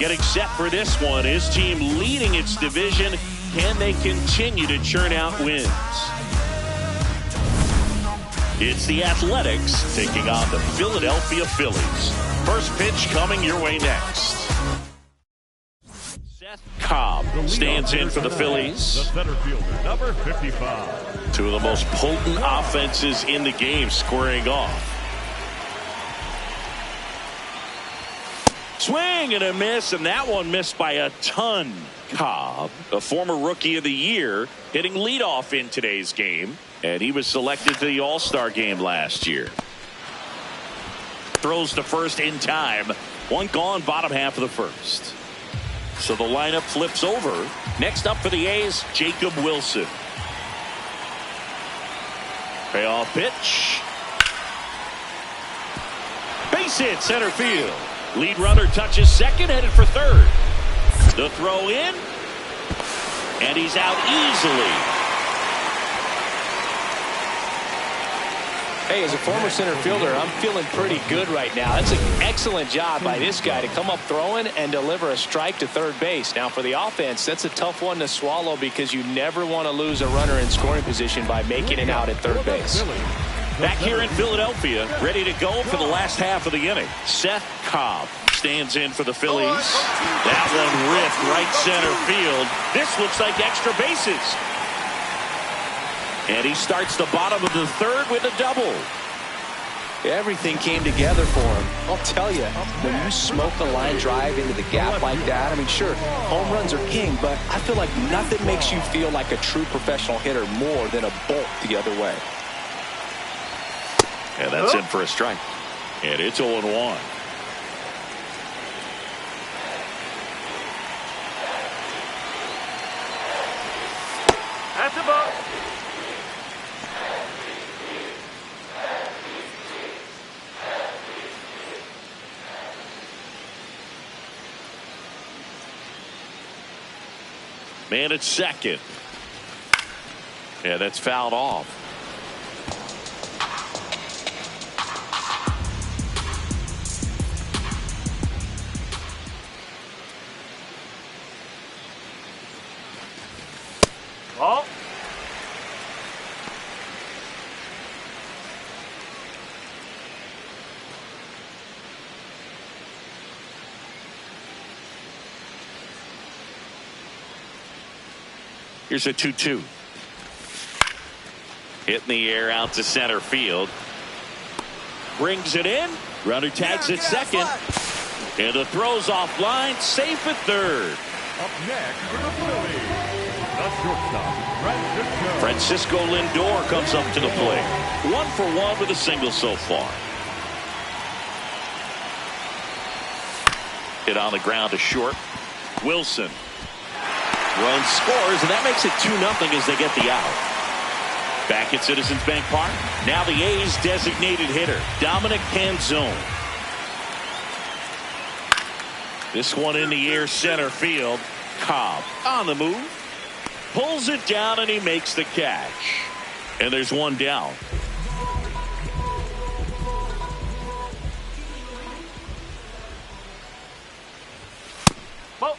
getting set for this one. His team leading its division. Can they continue to churn out wins? It's the Athletics taking on the Philadelphia Phillies. First pitch coming your way next. Szen Cobb stands in for the Phillies. The center fielder, number 55. Two of the most potent offenses in the game squaring off. Swing and a miss, and that one missed by a ton. Cobb, a former Rookie of the Year, hitting leadoff in today's game, and he was selected to the All-Star game last year. Throws to first in time. One gone, bottom half of the first. So the lineup flips over. Next up for the A's, Jacob Wilson. Payoff pitch. Base hit, center field. Lead runner touches second, headed for third. The throw in, and he's out easily. Hey, as a former center fielder, I'm feeling pretty good right now. That's an excellent job by this guy to come up throwing and deliver a strike to third base. Now, for the offense, that's a tough one to swallow because you never want to lose a runner in scoring position by making it out at third base. Back here in Philadelphia, ready to go for the last half of the inning. Szen Cobb stands in for the Phillies. That one ripped right center field. This looks like extra bases. And he starts the bottom of the third with a double. Everything came together for him. I'll tell you, when you smoke a line drive into the gap like that, I mean, sure, home runs are king, but I feel like nothing makes you feel like a true professional hitter more than a bolt the other way. And that's in for a strike. And it's 0-1. That's a ball. Man at second. Yeah, that's fouled off. Ball. Here's a 2-2. Hit in the air out to center field. Brings it in. Runner tags at second. And the throw's offline. Safe at third. Up next for the Phillies, the shortstop, Francisco Lindor comes up to the plate. 1 for 1 with a single so far. Hit on the ground to short. Wilson. Run scores, and that makes it 2-0 as they get the out. Back at Citizens Bank Park. Now the A's designated hitter, Dominic Canzone. This one in the air center field. Cobb on the move. Pulls it down, and he makes the catch. And there's one down. Ball.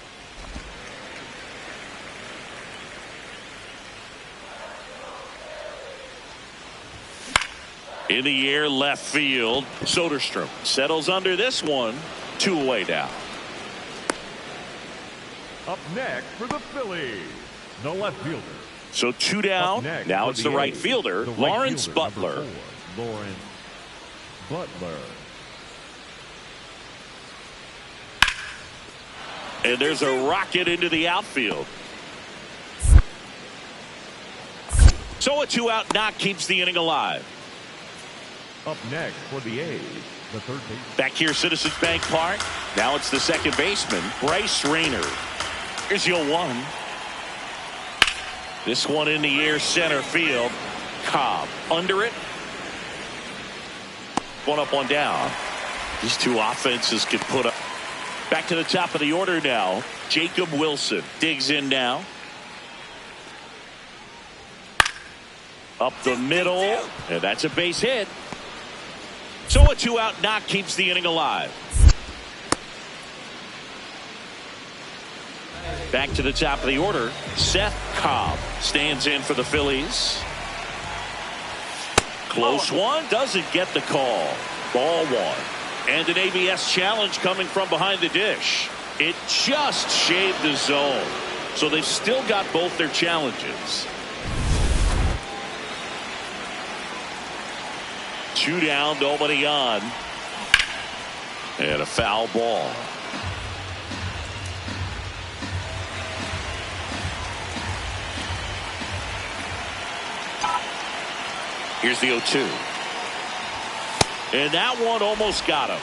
In the air left field. Soderstrom settles under this one. 2 away down. Up next for the Phillies, the left fielder. So 2 down. Now it's the right fielder, Lawrence Butler. Lawrence Butler. And there's a rocket into the outfield. So a 2-out knock keeps the inning alive. Up next for the A's, the third baseman. Back here, Citizens Bank Park. Now it's the second baseman, Bryce Rayner. Here's your 1. This one in the air center field. Cobb under it. 1 up, 1 down. These two offenses can put up. Back to the top of the order now. Jacob Wilson digs in now. Up the middle. And that's a base hit. So a 2-out knock keeps the inning alive. Back to the top of the order, Szen Cobb stands in for the Phillies. Close one, doesn't get the call. Ball one. And an ABS challenge coming from behind the dish. It just shaved the zone. So they've still got both their challenges. 2 down, nobody on. And a foul ball. Here's the 0-2. And that one almost got him.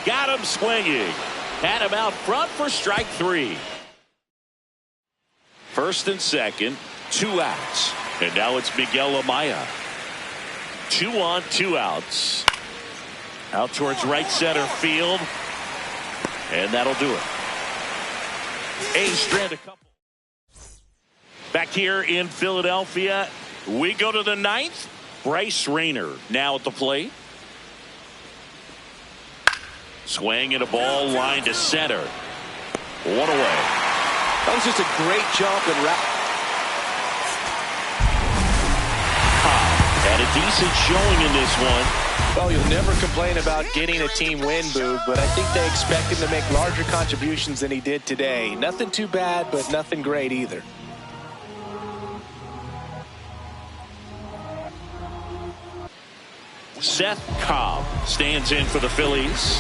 Got him swinging. Had him out front for strike 3. First and second, 2 outs. And now it's Miguel Amaya. 2 on, 2 outs. Out towards right center field. And that'll do it. A's strand a couple. Back here in Philadelphia, we go to the 9th. Bryce Rayner now at the plate. Swing and a ball line to center. 1 away. That was just a great jump and Had a decent showing in this one. Well, you'll never complain about getting a team win, Boog, but I think they expect him to make larger contributions than he did today. Nothing too bad, but nothing great either. Szen Cobb stands in for the Phillies.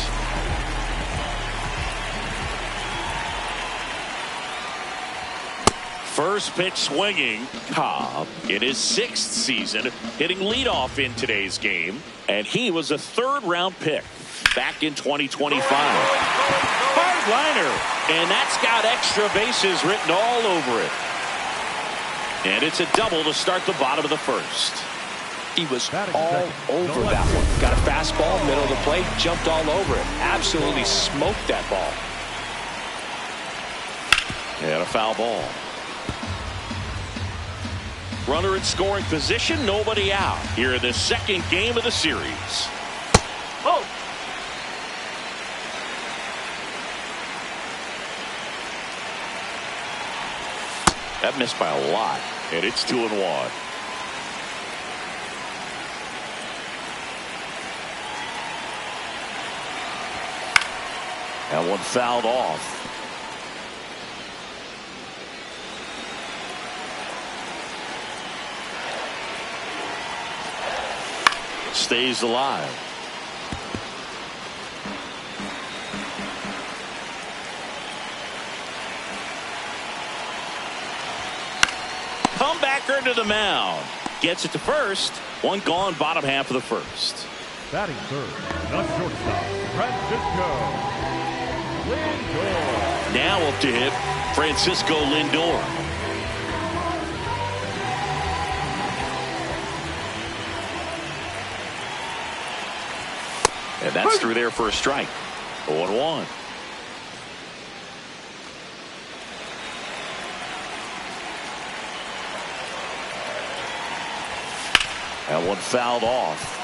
First pitch swinging. Cobb in his 6th season hitting leadoff in today's game. And he was a 3rd-round pick back in 2025. Hard liner. And that's got extra bases written all over it. And it's a double to start the bottom of the 1st. He was all over that one. Got a fastball, middle of the plate, jumped all over it. Absolutely smoked that ball. And a foul ball. Runner in scoring position, nobody out. Here in the 2nd game of the series. Oh! That missed by a lot. And it's 2-1. That one fouled off. Stays alive. Comebacker to the mound. Gets it to first. 1 gone, bottom half of the 1st. Batting third, the shortstop, Francisco Lindor. Now up to hit, Francisco Lindor. And that's through there for a strike. 0-1. That one fouled off.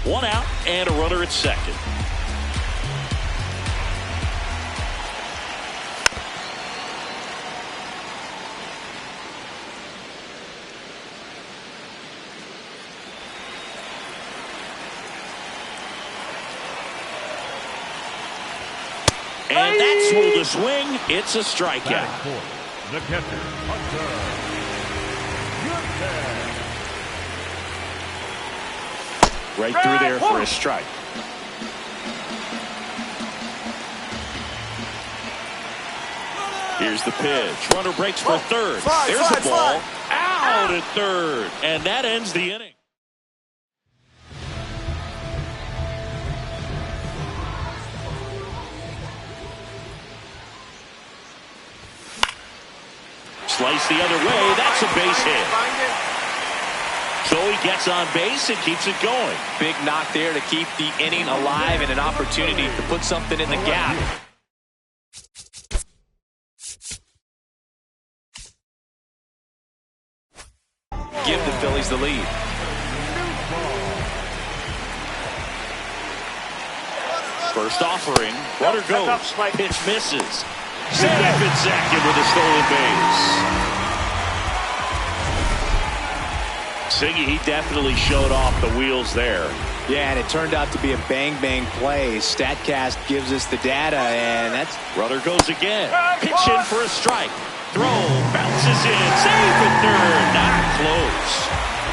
One out and a runner at second. And that's through the swing. It's a strikeout. The catcher, Right through there for a strike. Here's the pitch. Runner breaks for third. There's a ball. Out at third. And that ends the inning. Slice the other way. That's a base hit. So he gets on base and keeps it going. Big knock there to keep the inning alive and an opportunity to put something in the gap. Give the Phillies the lead. First offering, runner goes, pitch misses. Safe at second with a stolen base. Siggy, he definitely showed off the wheels there. Yeah, and it turned out to be a bang-bang play. StatCast gives us the data, and that's... Runner goes again. Pitch in for a strike. Throw, bounces in, safe at third, not close.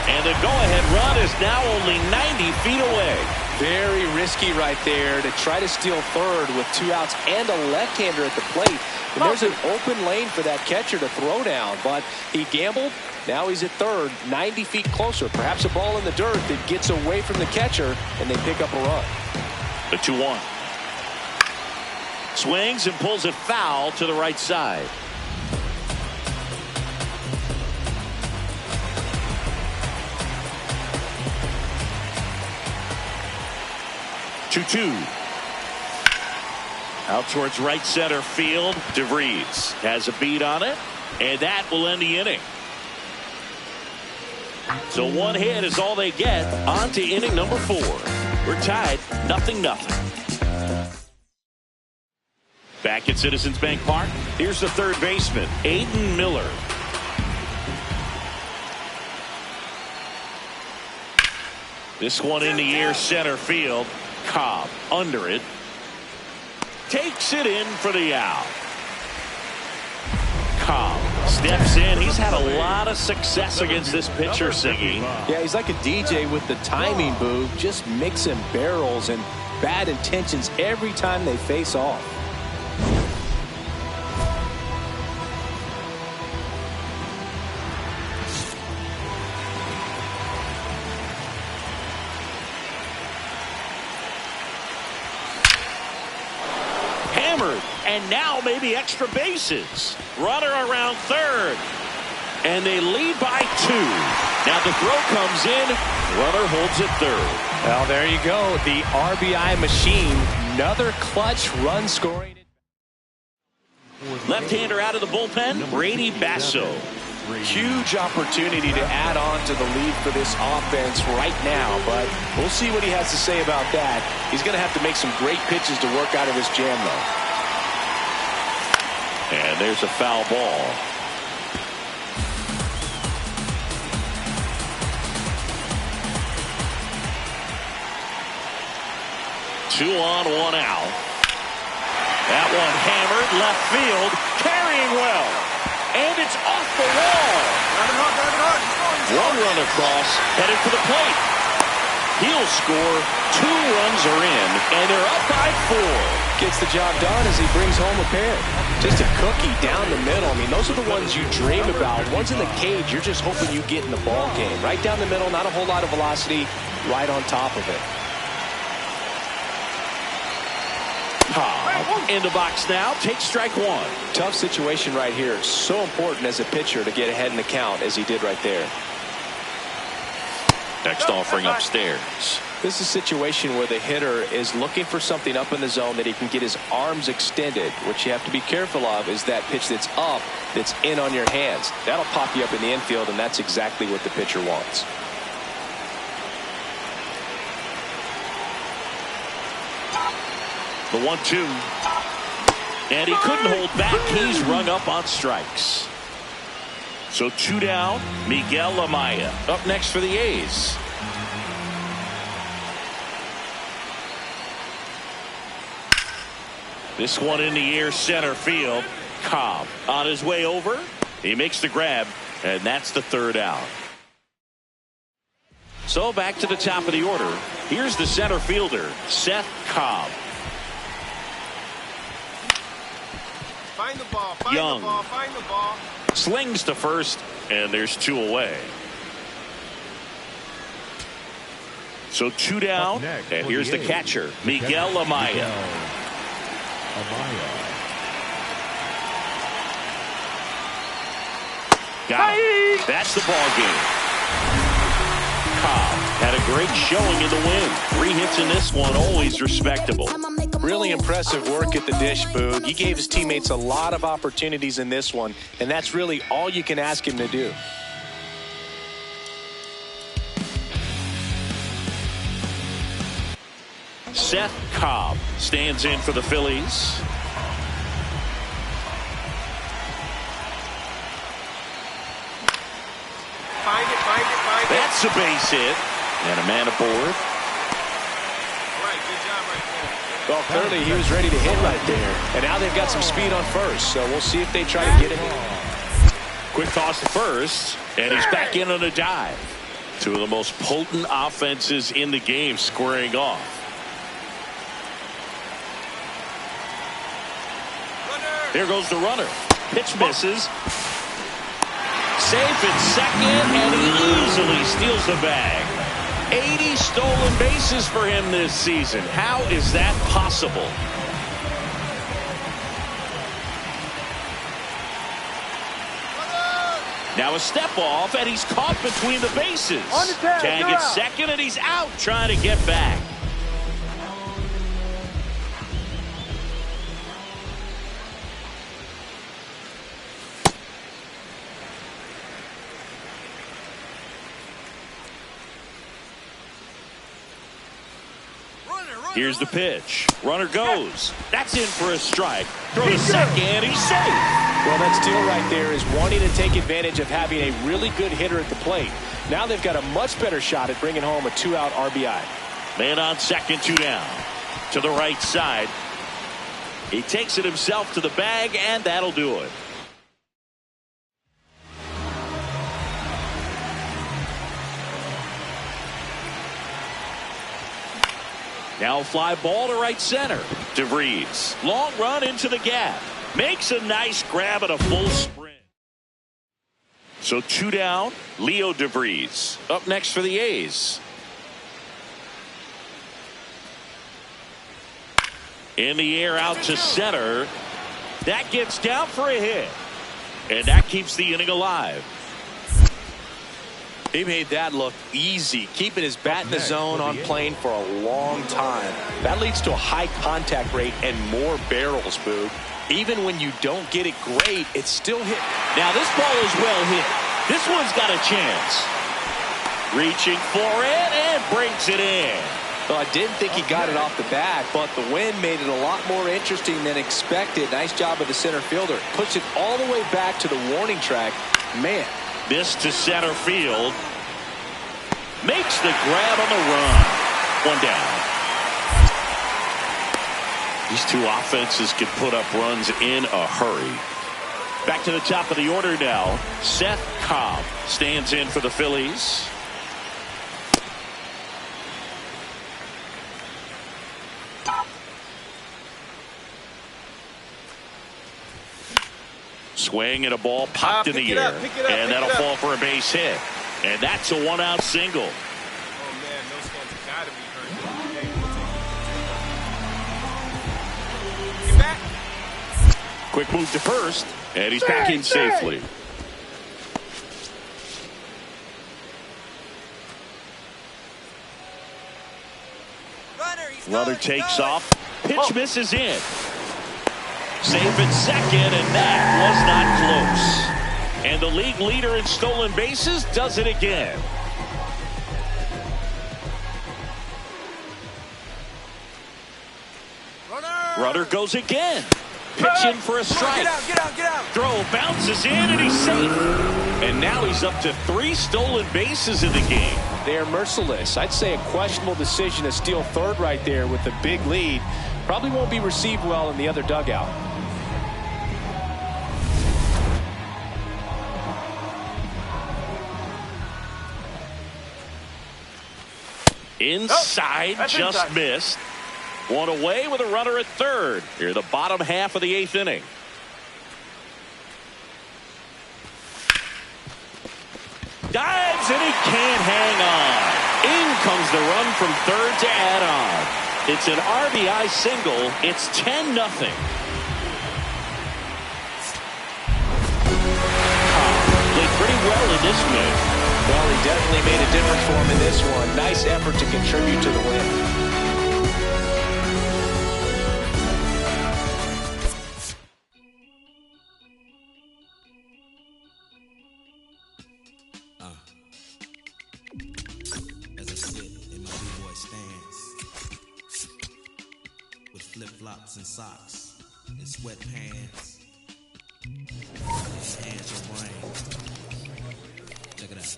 And the go-ahead run is now only 90 feet away. Very risky right there to try to steal third with 2 outs and a left-hander at the plate. And there's an open lane for that catcher to throw down, but he gambled. Now he's at third, 90 feet closer. Perhaps a ball in the dirt that gets away from the catcher, and they pick up a run. The 2-1. Swings and pulls it foul to the right side. Two. Out towards right center field. DeVries has a beat on it, and that will end the inning. So 1 hit is all they get. On to inning number 4. We're tied 0-0. Back at Citizens Bank Park, here's the third baseman, Aiden Miller. This one in the air, center field. Cobb under it. Takes it in for the out. Cobb steps in. He's had a lot of success against this pitcher, Siggy. Yeah, he's like a DJ with the timing, Boo. Just mixing barrels and bad intentions every time they face off. And now maybe extra bases. Runner around third. And they lead by 2. Now the throw comes in. Runner holds it third. Well, there you go. The RBI machine. Another clutch run scoring. Left-hander out of the bullpen. Brady Basso. Huge opportunity to add on to the lead for this offense right now, but we'll see what he has to say about that. He's going to have to make some great pitches to work out of this jam, though. And there's a foul ball. Two on, 1 out. That one hammered left field, carrying well. And it's off the wall. One run across, headed for the plate. He'll score. 2 runs are in, and they're up by 4. Gets the job done as he brings home a pair. Just a cookie down the middle. I mean, those are the ones you dream about. Ones in the cage, you're just hoping you get in the ball game. Right down the middle, not a whole lot of velocity, right on top of it. In the box now, takes strike 1. Tough situation right here. It's so important as a pitcher to get ahead in the count as he did right there. Next offering upstairs. This is a situation where the hitter is looking for something up in the zone that he can get his arms extended. What you have to be careful of is that pitch that's up, that's in on your hands. That'll pop you up in the infield, and that's exactly what the pitcher wants. The 1-2. And he couldn't hold back. He's rung up on strikes. So 2 down. Miguel Amaya up next for the A's. This one in the air, center field. Cobb on his way over. He makes the grab, and that's the 3rd out. So back to the top of the order. Here's the center fielder, Szen Cobb. Find the ball, Young. find the ball. Slings to first, and there's 2 away. So 2 down, and here's the catcher, Miguel Amaya. Got it. That's the ball game. Cobb had a great showing in the win. 3 hits in this one, always respectable. Really impressive work at the dish, Boog. He gave his teammates a lot of opportunities in this one, and that's really all you can ask him to do. Szen Cobb stands in for the Phillies. Find it. That's a base hit. And a man aboard. Right, good job right there. Well, clearly he was ready to hit right there. And now they've got some speed on first, so we'll see if they try to get him. Quick toss to first, and he's back in on a dive. Two of the most potent offenses in the game squaring off. Here goes the runner. Pitch misses. Safe at second, and he easily steals the bag. 80 stolen bases for him this season. How is that possible? Now a step off, and he's caught between the bases. Tag at second, and he's out trying to get back. Here's the pitch. Runner goes. That's in for a strike. Throw to second. He's safe. Well, that steal right there is wanting to take advantage of having a really good hitter at the plate. Now they've got a much better shot at bringing home a 2-out RBI. Man on second, 2 down. To the right side. He takes it himself to the bag, and that'll do it. Now a fly ball to right center. DeVries. Long run into the gap. Makes a nice grab at a full sprint. So 2 down. Leo DeVries up next for the A's. In the air out to center. That gets down for a hit. And that keeps the inning alive. He made that look easy, keeping his bat in the zone on plane for a long time. That leads to a high contact rate and more barrels, Boog. Even when you don't get it great, it's still hit. Now this ball is well hit. This one's got a chance. Reaching for it and brings it in. Well, I didn't think he got it off the bat, but the wind made it a lot more interesting than expected. Nice job of the center fielder. Puts it all the way back to the warning track. Man. This to center field. Makes the grab on the run. 1 down. These two offenses can put up runs in a hurry. Back to the top of the order now. Szen Cobb stands in for the Phillies. Swing and a ball popped in the air. And that'll fall for a base hit. And that's a 1-out single. Oh, man, those guys got to be hurt. Get back. Quick move to first. And he's back in safely. Runner takes off. Pitch misses in. Safe at second, and that was not close. And the league leader in stolen bases does it again. Runner goes again. Pitch in for a strike. Get out. Throw bounces in, and he's safe. And now he's up to 3 stolen bases in the game. They are merciless. I'd say a questionable decision to steal third right there with the big lead. Probably won't be received well in the other dugout. Inside, just missed. One away with a runner at third. Here, the bottom half of the 8th inning. Dives, and he can't hang on. In comes the run from third to add on. It's an RBI single. It's 10-0. Played pretty well in this win. Well, he definitely made a difference for him in this one. Nice effort to contribute to the win. As I sit in my B-boy stance, flip-flops and socks and sweatpants. Enhance your brain. Check it out.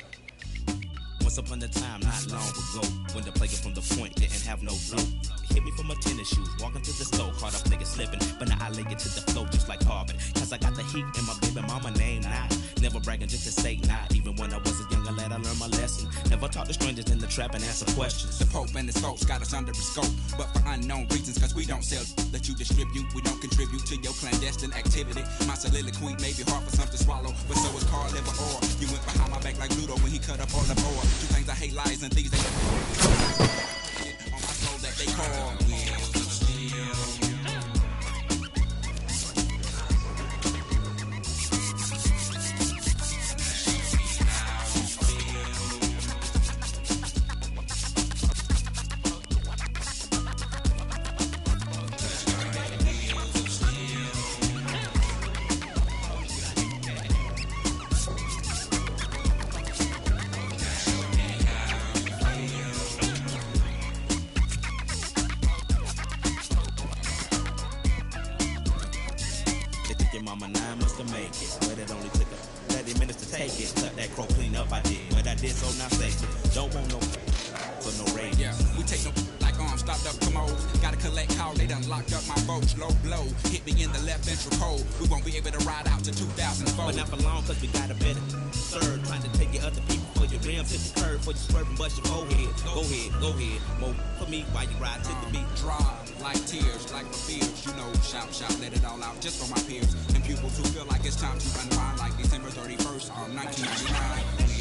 Once upon a time, not long ago, when the player from the point didn't have no flow. He hit me from my tennis shoes, walking to the store, caught up nigga slipping, but now I lay it to the flow just like Harvard. Cause I got the heat and my baby mama name not. Never bragging just to say not. Even when I was a younger lad, I learned my lesson. Never talk to strangers in the trap and answer questions. The Pope and his folks got us under a scope, but for unknown reasons, cause we don't sell that you distribute. We don't contribute to your clandestine activity. My soliloquy may be hard for some to swallow, but so is Carl Liver or you went behind my back like Ludo when he cut up all the board. Two things I hate, lies and thieves. They on my soul that they call wheels of steel. Mama 9 must have made it, but it only took 30 minutes to take it. Cut that crow clean up, I did, but I did so now say don't want no for no rain. Yeah, we take no like stopped up commodes. Gotta collect how they done locked up my folks. Low blow, hit me in the left ventral cold. We won't be able to ride out to 2004. But not for long, cause we got a better third. Trying to take your other people for your rims, hit the curve for your swerving, bust your forehead. Go ahead, more for me while you ride to the beat. Drive like tears, like my fears. You know, shout, let it all out just for my peers. And pupils who feel like it's time to unwind like December 31st of 1999.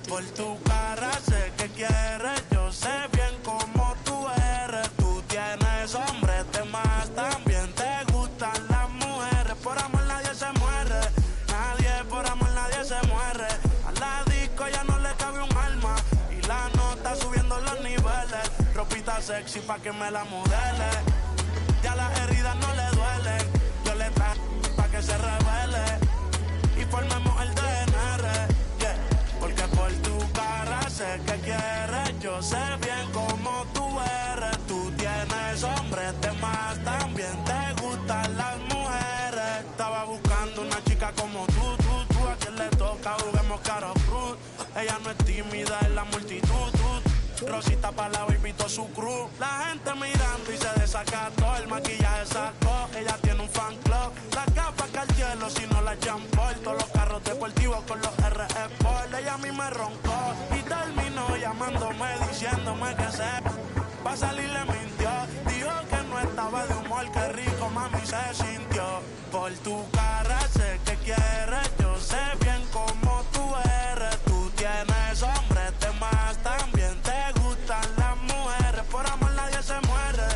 Por tu cara sé que quieres, yo sé bien cómo tú eres. Tú tienes hombres de más, también te gustan las mujeres. Por amor nadie se muere, nadie por amor nadie se muere. A la disco ya no le cabe un alma y la nota subiendo los niveles. Ropita sexy pa' que me la modele, ya las heridas no le duelen. Yo le traje pa' que se revele y formemos el DNR, yeah. Porque por tu cara sé que quieres, yo sé bien cómo tú eres. Tú tienes hombres de más, también te gustan las mujeres. Estaba buscando una chica como tú. A quien le toca juguemos caro cruz. Ella no es tímida en la multitud. Rosita pa' la baby, todo su crew. La gente mirando y se desacató. El maquillaje sacó, ella tiene un fan club. Las gafas Cartier, si no la Jean-Paul. Todos los carros deportivos con los RE Sport. Ella a mí me roncó y terminó llamándome, diciéndome que pa' salir le mintió. Dijo que no estaba de humor, que rico mami se sintió. Por tu cara sé que quieres, yo sé bien cómo tú eres. Tú tienes hombres de más, también te gustan las mujeres. Por amor nadie se muere,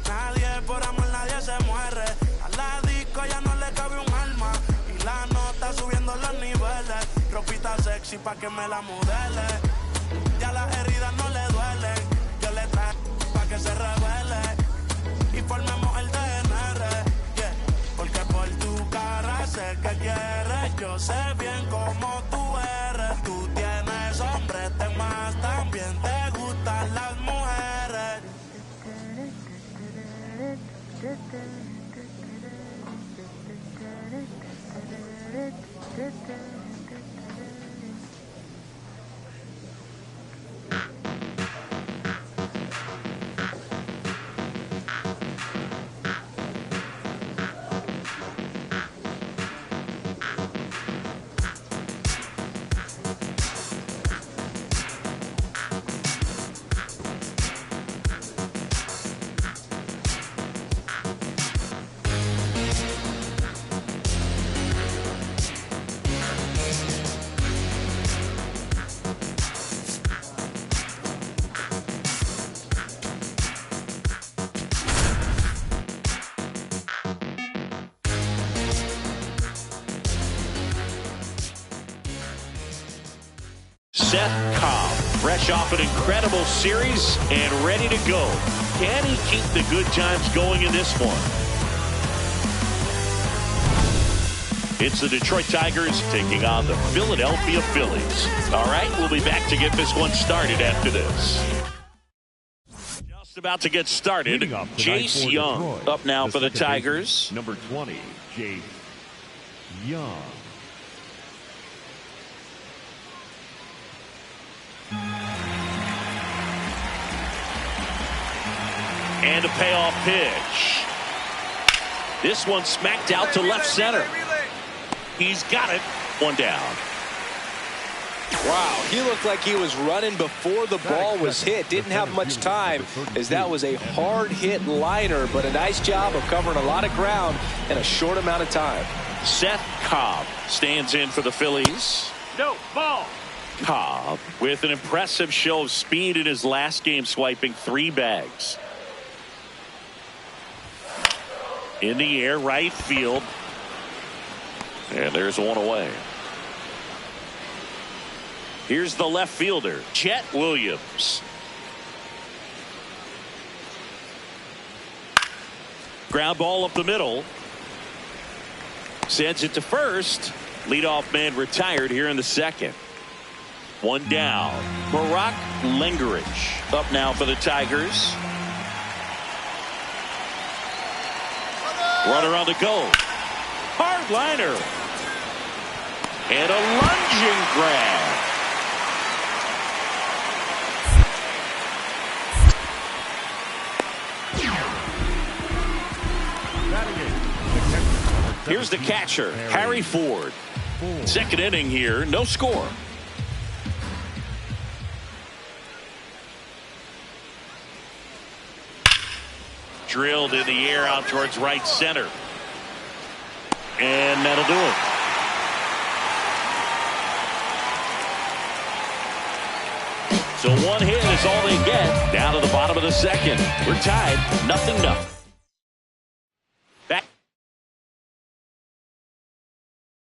nadie por amor nadie se muere. A la disco ya no le cabe un alma y la nota subiendo los niveles. Ropita sexy pa' que me la modele, ya las heridas no le duelen. Yo le traje pa' que se revele y formemos el DNR, yeah. Porque por tu cara sé que quieres, yo sé bien cómo tú eres. Tú tienes hombres de más, también te gustan las mujeres. Szen Cobb, fresh off an incredible series and ready to go. Can he keep the good times going in this one? It's the Detroit Tigers taking on the Philadelphia Phillies. All right, we'll be back to get this one started after this. Just about to get started. Jace Young Detroit, up now for the second baseman, Tigers. Number 20, Jace Young. And a payoff pitch. This one smacked out to left center. He's got it. One down. Wow, he looked like he was running before the ball was hit. Didn't have much time as that was a hard hit liner, but a nice job of covering a lot of ground in a short amount of time. Szen Cobb stands in for the Phillies. No, ball. Cobb with an impressive show of speed in his last game, swiping 3 bags. In the air, right field. And there's one away. Here's the left fielder, Chet Williams. Ground ball up the middle. Sends it to first. Leadoff man retired here in the second. One down. Barack Lengerich up now for the Tigers. Runner on the go. Hard liner. And a lunging grab. Here's the catcher, Harry Ford. Second inning here, no score. drilled in the air out towards right center. And that'll do it. So one hit is all they get. Down to the bottom of the second. We're tied, 0-0. Back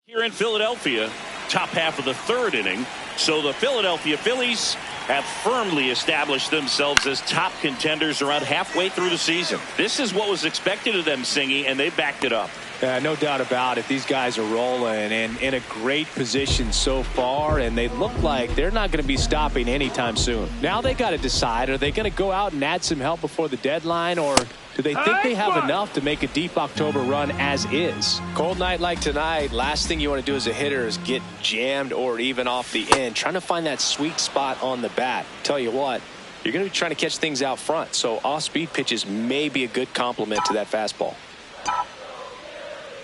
here in Philadelphia, top half of the third inning. So the Philadelphia Phillies have firmly established themselves as top contenders around halfway through the season. This is what was expected of them, Singy, and they backed it up. No doubt about it. These guys are rolling and in a great position so far, and they look like they're not going to be stopping anytime soon. Now they got to decide, are they going to go out and add some help before the deadline, or do they think they have enough to make a deep October run as is? Cold night like tonight, last thing you want to do as a hitter is get jammed or even off the end, trying to find that sweet spot on the bat. Tell you what, you're going to be trying to catch things out front, so off-speed pitches may be a good complement to that fastball.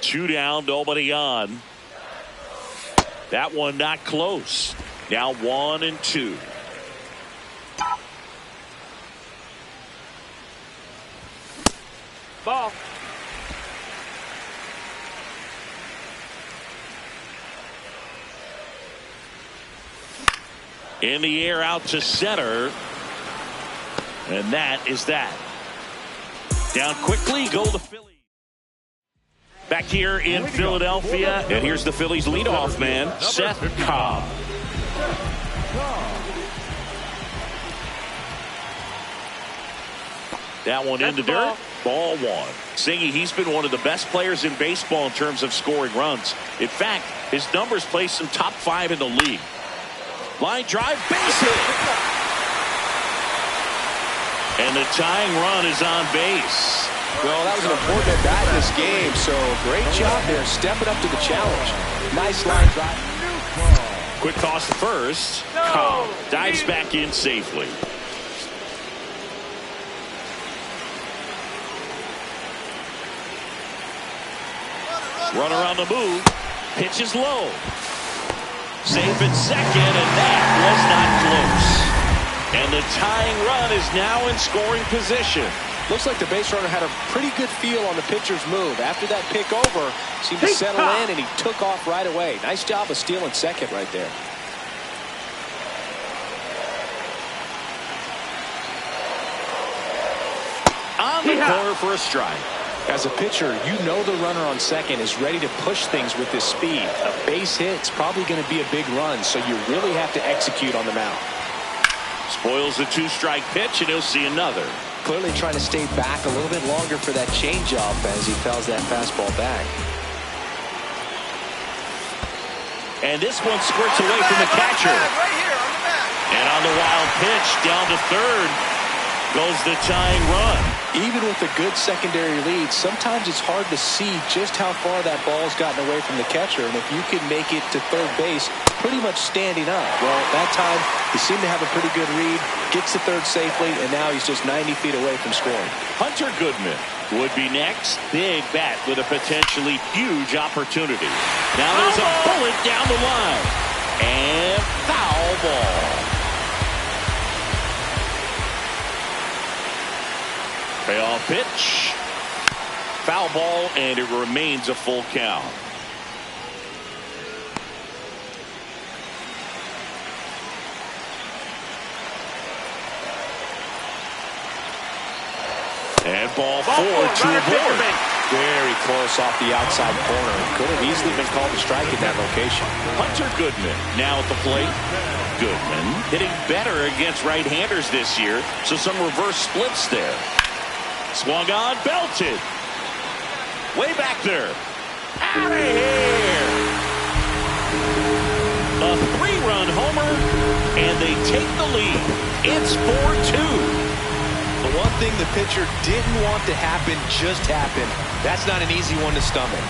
2 down, nobody on. That one not close. Now 1-2. Ball. In the air out to center. And that is that. Down quickly go the Phillies. Back here in Philadelphia, and here's the Phillies leadoff man, Szen Cobb. That one in the dirt. Ball one. Singy, he's been one of the best players in baseball in terms of scoring runs. In fact, his numbers place him top 5 in the league. Line drive, base hit. And the tying run is on base. Well, that was an important at bat in this game, so great job there stepping up to the challenge. Nice line drive. Quick toss to first. Cobb dives back in safely. Runner on the move. Pitch is low. Safe at second, and that was not close. And the tying run is now in scoring position. Looks like the base runner had a pretty good feel on the pitcher's move. After that pick over, seemed to settle in, and he took off right away. Nice job of stealing second right there. On the corner for a strike. As a pitcher, you know the runner on second is ready to push things with this speed. A base hit's probably going to be a big run, so you really have to execute on the mound. Spoils the 2-strike pitch, and he'll see another. Clearly trying to stay back a little bit longer for that changeup as he fouls that fastball back. And this one squirts away from the catcher. And on the wild pitch, down to third, goes the tying run. Even with a good secondary lead, sometimes it's hard to see just how far that ball's gotten away from the catcher. And if you can make it to third base pretty much standing up, well, that time he seemed to have a pretty good read, gets to third safely, and now he's just 90 feet away from scoring. Hunter Goodman would be next. Big bat with a potentially huge opportunity. Now there's a bullet down the line. And foul ball. Payoff pitch. Foul ball, and it remains a full count. And ball 4 to a board. Very close off the outside corner. Could have easily been called a strike in that location. Hunter Goodman now at the plate. Goodman hitting better against right-handers this year, so some reverse splits there. Swung on, belted. Way back there. Out of here. A 3-run homer, and they take the lead. It's 4-2. The one thing the pitcher didn't want to happen just happened. That's not an easy one to stomach.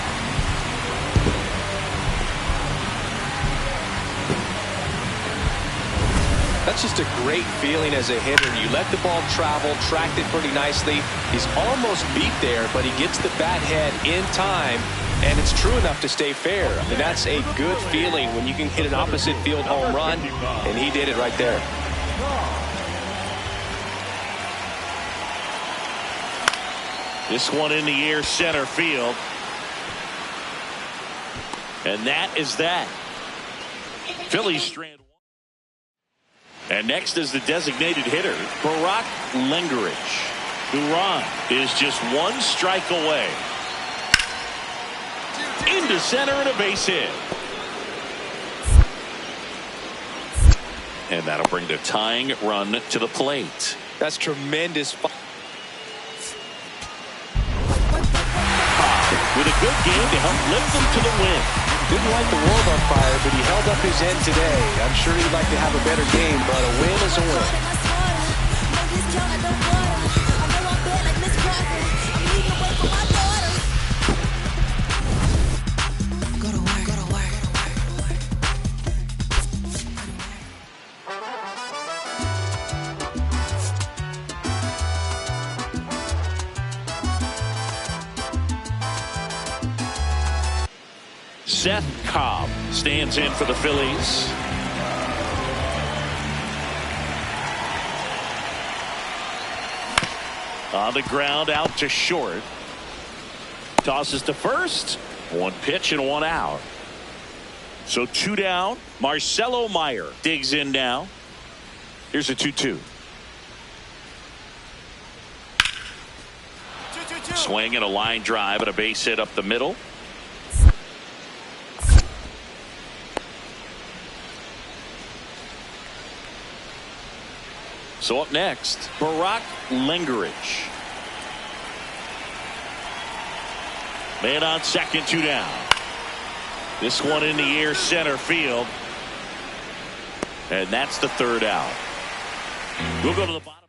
That's just a great feeling as a hitter. You let the ball travel, tracked it pretty nicely. He's almost beat there, but he gets the bat head in time, and it's true enough to stay fair. I mean, that's a good feeling when you can hit an opposite field home run, and he did it right there. This one in the air, center field. And that is that. Phillies strand one. And next is the designated hitter, Barack Lengerich. Duran is just one strike away. Into center and a base hit. And that'll bring the tying run to the plate. That's tremendous. With a good game to help lift them to the win. Didn't light the world on fire, but he held up his end today. I'm sure he'd like to have a better game, but a win is a win. Szen Cobb stands in for the Phillies. On the ground, out to short. Tosses to first. One pitch and one out. So 2 down. Marcelo Meyer digs in now. Here's a 2-2. Swing and a line drive and a base hit up the middle. So up next, Barack Lengerich. Man on second, 2 down. This one in the air, center field. And that's the 3rd out. We'll go to the bottom.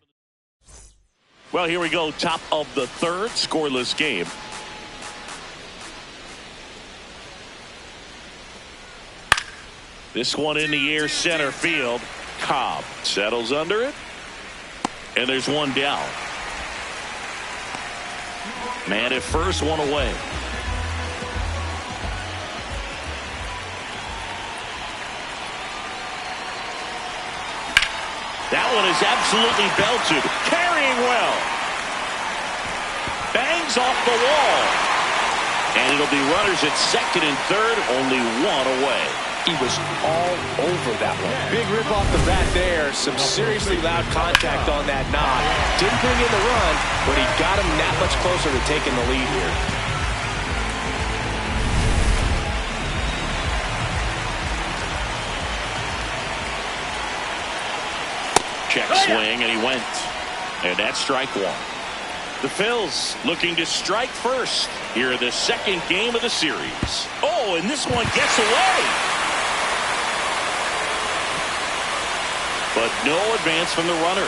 Well, here we go. Top of the 3rd, scoreless game. This one in the air, center field. Cobb settles under it. And there's one down. Man at first, one away. That one is absolutely belted. Carrying well. Bangs off the wall. And it'll be runners at second and third, only one away. He was all over that one. Big rip off the bat there. Some seriously loud contact on that knock. Didn't bring in the run, but he got him that much closer to taking the lead here. Check swing, and he went. And that's strike one. The Phils looking to strike first here in the 2nd game of the series. Oh, and this one gets away. But no advance from the runners.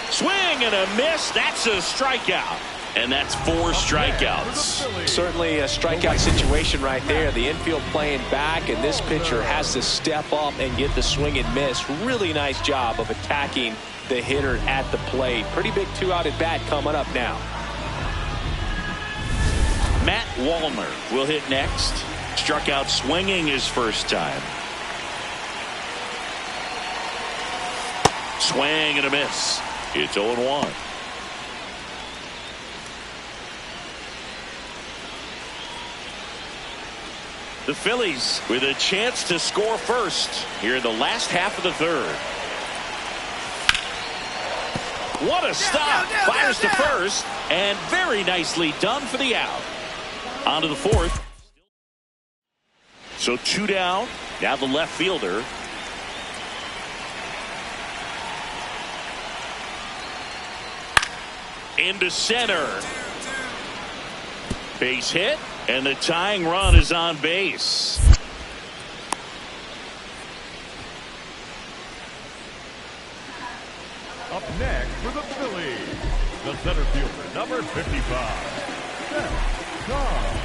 Swing and a miss. That's a strikeout. And that's 4 strikeouts. Certainly a strikeout situation right there. The infield playing back, and this pitcher has to step up and get the swing and miss. Really nice job of attacking the hitter at the plate. Pretty big 2-out at bat coming up now. Matt Wallner will hit next. Struck out swinging his first time. Swing and a miss. It's 0-1. The Phillies with a chance to score first here in the last half of the 3rd. What a stop. Fires to first, and very nicely done for the out. On to the 4th. So 2 down. Now the left fielder. Into center. Base hit. And the tying run is on base. Up next for the Phillies, the center fielder, number 55, Szen Cobb.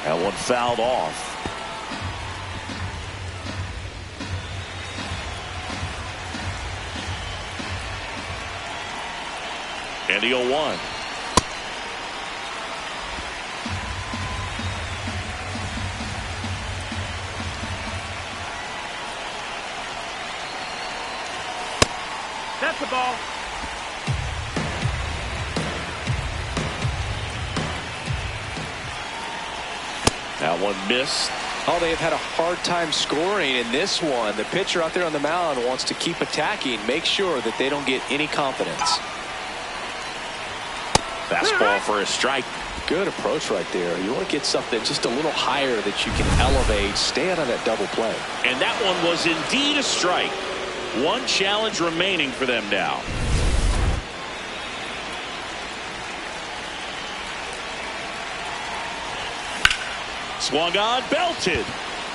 That one fouled off. And the 0-1. That's the ball. That one missed. Oh, they have had a hard time scoring in this one. The pitcher out there on the mound wants to keep attacking, make sure that they don't get any confidence. Fastball for a strike. Good approach right there. You want to get something just a little higher that you can elevate. Stay out of that double play. And that one was indeed a strike. One challenge remaining for them now. Swung on, belted.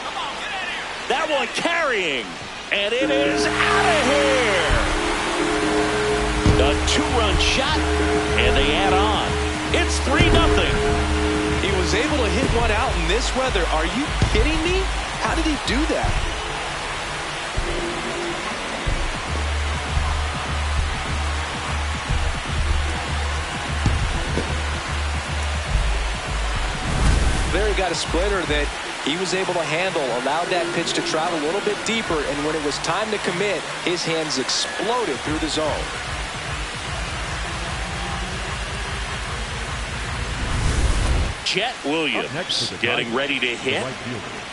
Come on, get out of here. That one carrying. And it is out of here. A 2-run shot, and they add on. It's 3-0. He was able to hit one out in this weather. Are you kidding me? How did he do that? There he got a splitter that he was able to handle, allowed that pitch to travel a little bit deeper, and when it was time to commit, his hands exploded through the zone. Chet Williams getting ready to hit.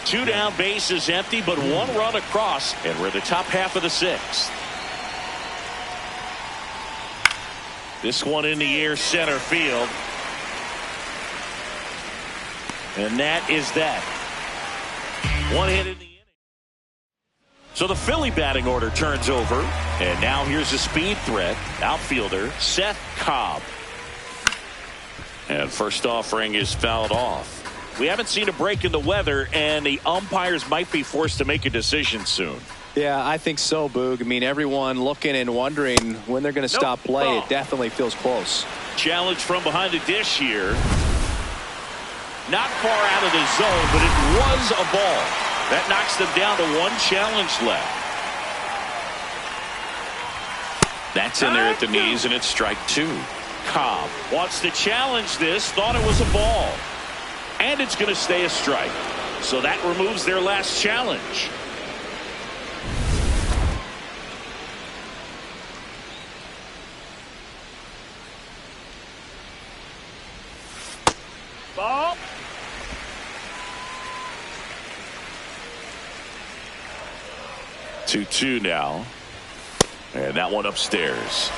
2 down, bases empty, but 1 run across, and we're in the top half of the 6th. This one in the air, center field. And that is that. 1 hit in the inning. So the Philly batting order turns over. And now here's a speed threat. Outfielder Szen Cobb. And first offering is fouled off. We haven't seen a break in the weather, and the umpires might be forced to make a decision soon. Yeah, I think so, Boog. I mean, everyone looking and wondering when they're going to stop play. Ball. It definitely feels close. Challenge from behind the dish here. Not far out of the zone, but it was a ball. That knocks them down to 1 challenge left. That's in there at the knees, and it's strike 2. Cobb wants to challenge this, thought it was a ball. And it's going to stay a strike. So that removes their last challenge. Ball. 2-2 now. And that one upstairs.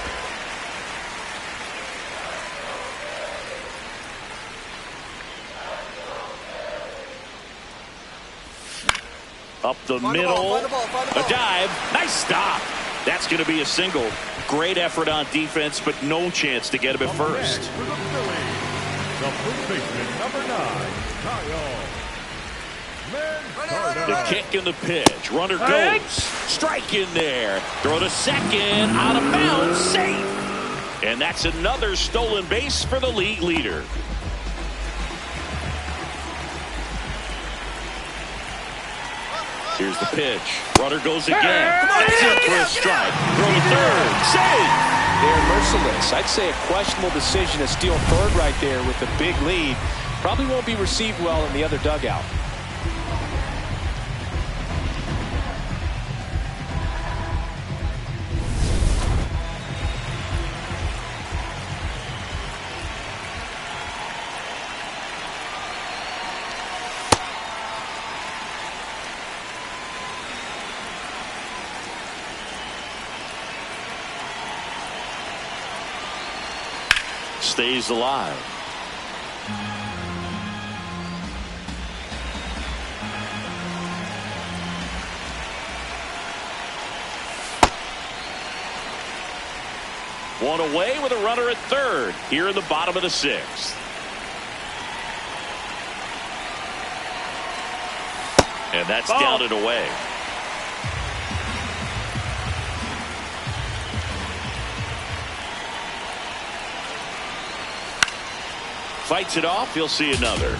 Up the middle. A dive. Nice stop. That's going to be a single. Great effort on defense, but no chance to get him at first. For the Phillies, the first baseman, number 9, Kyle. The kick and the pitch. Runner goes. Strike in there. Throw to second. Out of bounds. Safe. And that's another stolen base for the league leader. Here's the pitch. Runner goes again. That's it for a strike. Throw to third. Safe. They're merciless. I'd say a questionable decision to steal third right there with a big lead. Probably won't be received well in the other dugout. Stays alive. One away with a runner at third here in the bottom of the 6th. And that's down and away. Fights it off. You'll see another.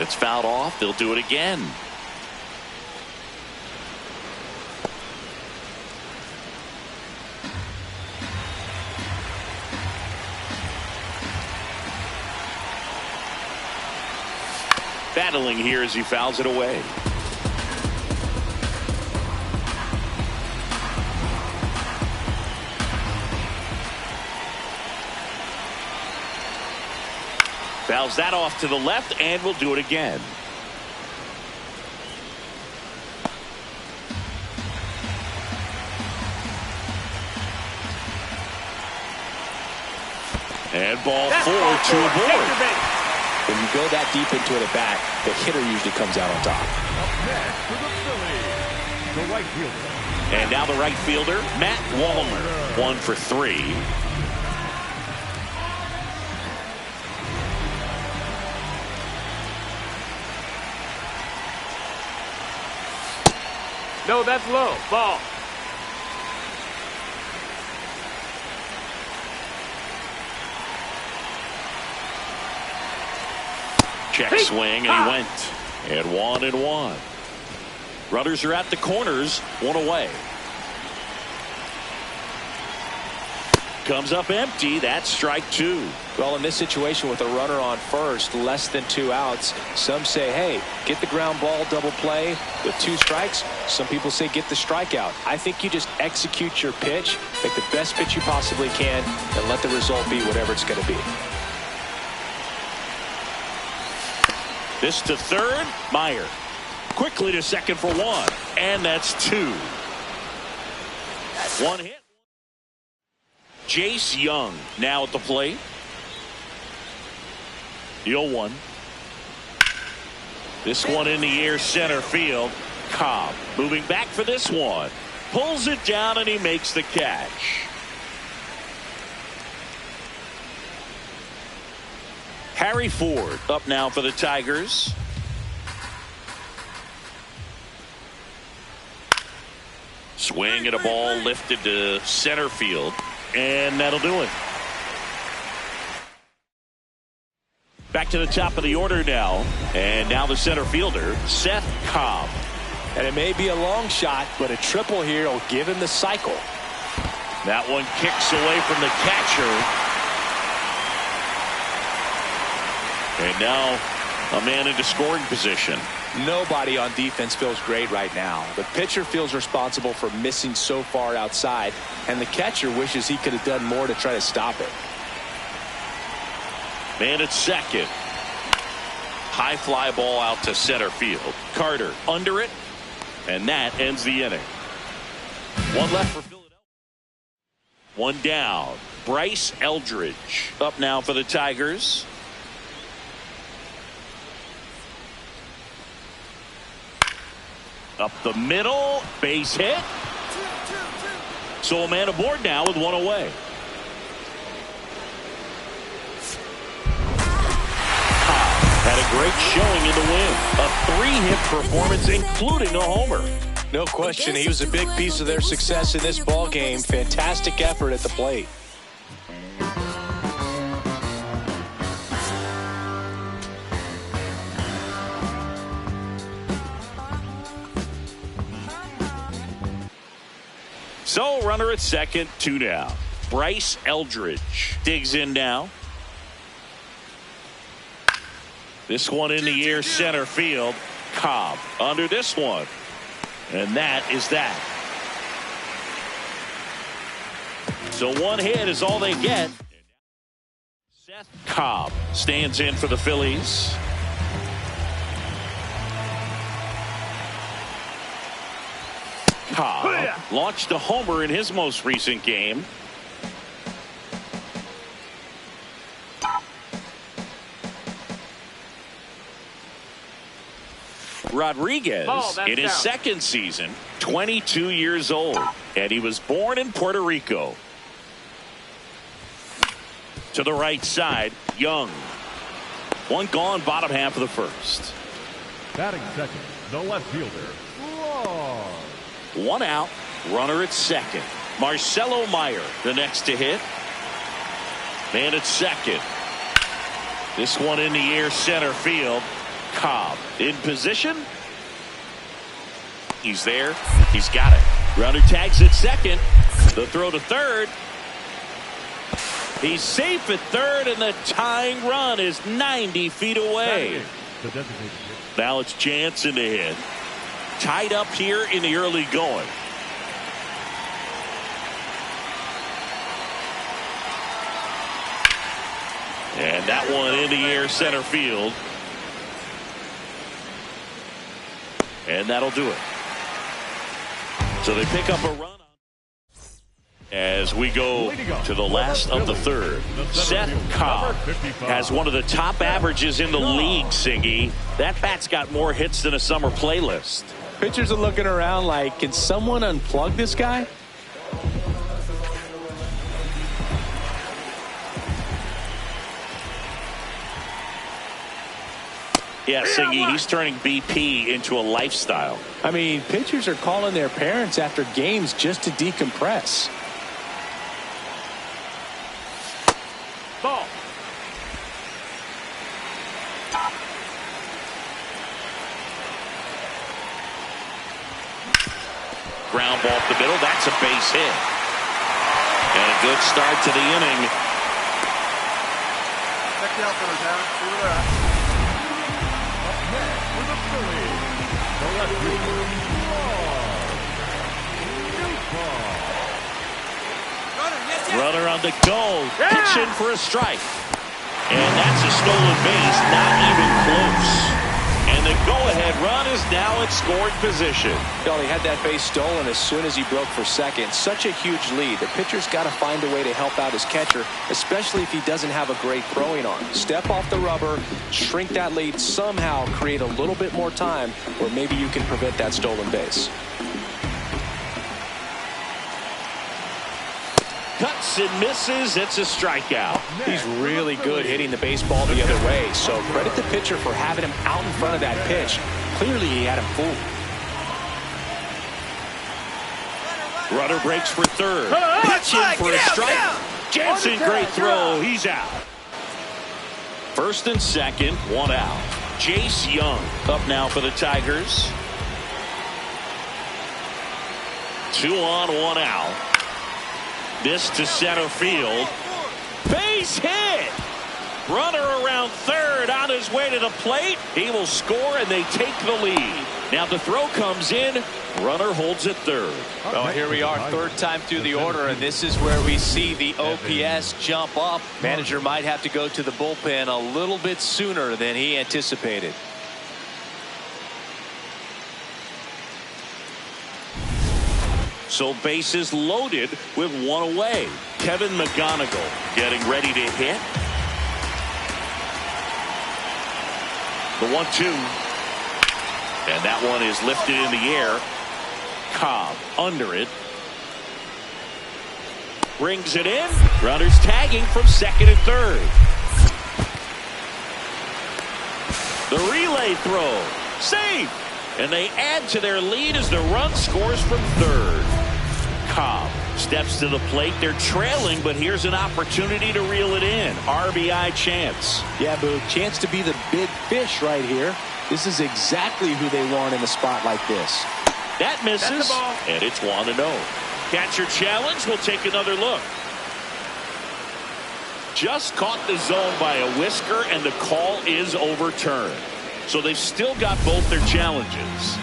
it's fouled off. They'll do it again. Battling here as he fouls it away. Fouls that off to the left, and we'll do it again. And ball four to a board. When you go that deep into it at bat, the hitter usually comes out on top. Up next for the Phillies, the right fielder. And now the right fielder, Matt Wallner, 1 for 3. No, that's low. Ball. Check swing, and he went. And 1-1. Runners are at the corners, 1 away. Comes up empty. That's strike 2. Well, in this situation with a runner on first, less than 2 outs, some say, hey, get the ground ball, double play with 2 strikes. Some people say get the strikeout. I think you just execute your pitch, make the best pitch you possibly can, and let the result be whatever it's going to be. This to third, Meyer. Quickly to second for 1. And that's 2. 1 hit. Jace Young now at the plate. The 0-1. This one in the air, center field. Cobb moving back for this one. Pulls it down, and he makes the catch. Harry Ford up now for the Tigers. Swing at a ball lifted to center field, and that'll do it. Back to the top of the order now, and now the center fielder, Szen Cobb. And it may be a long shot, but a triple here will give him the cycle. That one kicks away from the catcher. And now a man into scoring position. Nobody on defense feels great right now. The pitcher feels responsible for missing so far outside, and the catcher wishes he could have done more to try to stop it. Man at second. High fly ball out to center field. Carter under it, and that ends the inning. 1 left for Philadelphia. 1 down. Bryce Eldridge up now for the Tigers. Up the middle, base hit. So a man aboard now with 1 away. Had a great showing in the win. A 3-hit performance, including a homer. No question, he was a big piece of their success in this ball game. Fantastic effort at the plate. So runner at second, 2 down. Bryce Eldridge digs in now. This one in the air, center field. Cobb under this one. And that is that. So 1 hit is all they get. Szen Cobb stands in for the Phillies. Cobb launched a homer in his most recent game. Rodriguez in his second season, 22 years old, and he was born in Puerto Rico. To the right side, Young. 1 gone, bottom half of the first. Batting second, the left fielder, Long. 1 out, runner at second. Marcelo Meyer, the next to hit. Man at second. This one in the air, center field. Cobb in position. He's there. He's got it. Runner tags at second. The throw to third. He's safe at third, and the tying run is 90 feet away. Now it's Jansen to hit. Tied up here in the early going. And that one in the air center field. And that'll do it. So they pick up a run as we go to the last of the third. Szen Cobb has one of the top averages in the league, Singy. That bat's got more hits than a summer playlist. Pitchers are looking around like, can someone unplug this guy? Yeah, Singy, he's turning BP into a lifestyle. I mean, pitchers are calling their parents after games just to decompress. Ball. Ground ball up the middle. That's a base hit. And a good start to the inning. Check the outfielders now. See where they're at. For the Phillies, the left fielder, Runner on the go. Pitch in for a strike. And that's a stolen base. Not even close. And the go-ahead run is now in scoring position. Well, he had that base stolen as soon as he broke for second. Such a huge lead. The pitcher's got to find a way to help out his catcher, especially if he doesn't have a great throwing arm. Step off the rubber, shrink that lead, somehow create a little bit more time where maybe you can prevent that stolen base. Cuts and misses. It's a strikeout. He's really good hitting the baseball the other way, so credit the pitcher for having him out in front of that pitch. Clearly he had him fooled. Runner breaks for third. Pitch in for a strike. Jansen, great throw. He's out. First and second, one out. Jace Young up now for the Tigers. 2 on, 1 out. This to center field. Base hit. Runner around third on his way to the plate. He will score and they take the lead. Now the throw comes in. Runner holds at third. Well, here we are, third time through the order, and this is where we see the OPS jump up. Manager might have to go to the bullpen a little bit sooner than he anticipated. So bases loaded with 1 away. Kevin McGonigal getting ready to hit. The 1-2. And that one is lifted in the air. Cobb under it. Brings it in. Runners tagging from second and third. The relay throw. Safe. And they add to their lead as the run scores from third. Cobb steps to the plate. They're trailing, but here's an opportunity to reel it in. RBI chance. Yeah, Boo, chance to be the big fish right here. This is exactly who they want in a spot like this. That misses, and it's 1-0. Catcher challenge. We'll take another look. Just caught the zone by a whisker, and the call is overturned. So they've still got both their challenges.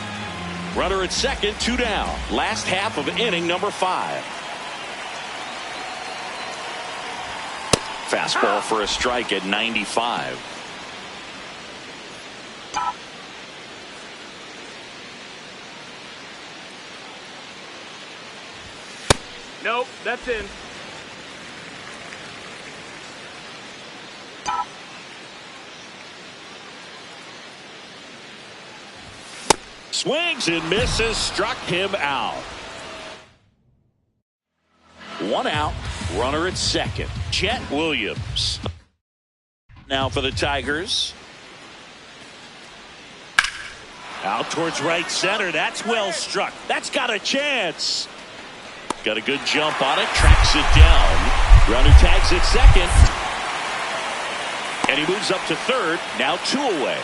Runner at second, 2 down. Last half of inning number 5. Fastball for a strike at 95. Nope, that's in. Swings and misses, struck him out. 1 out, runner at second. Jet Williams. Now for the Tigers. Out towards right center. That's well struck. That's got a chance. Got a good jump on it. Tracks it down. Runner tags at second. And he moves up to third. Now 2 away.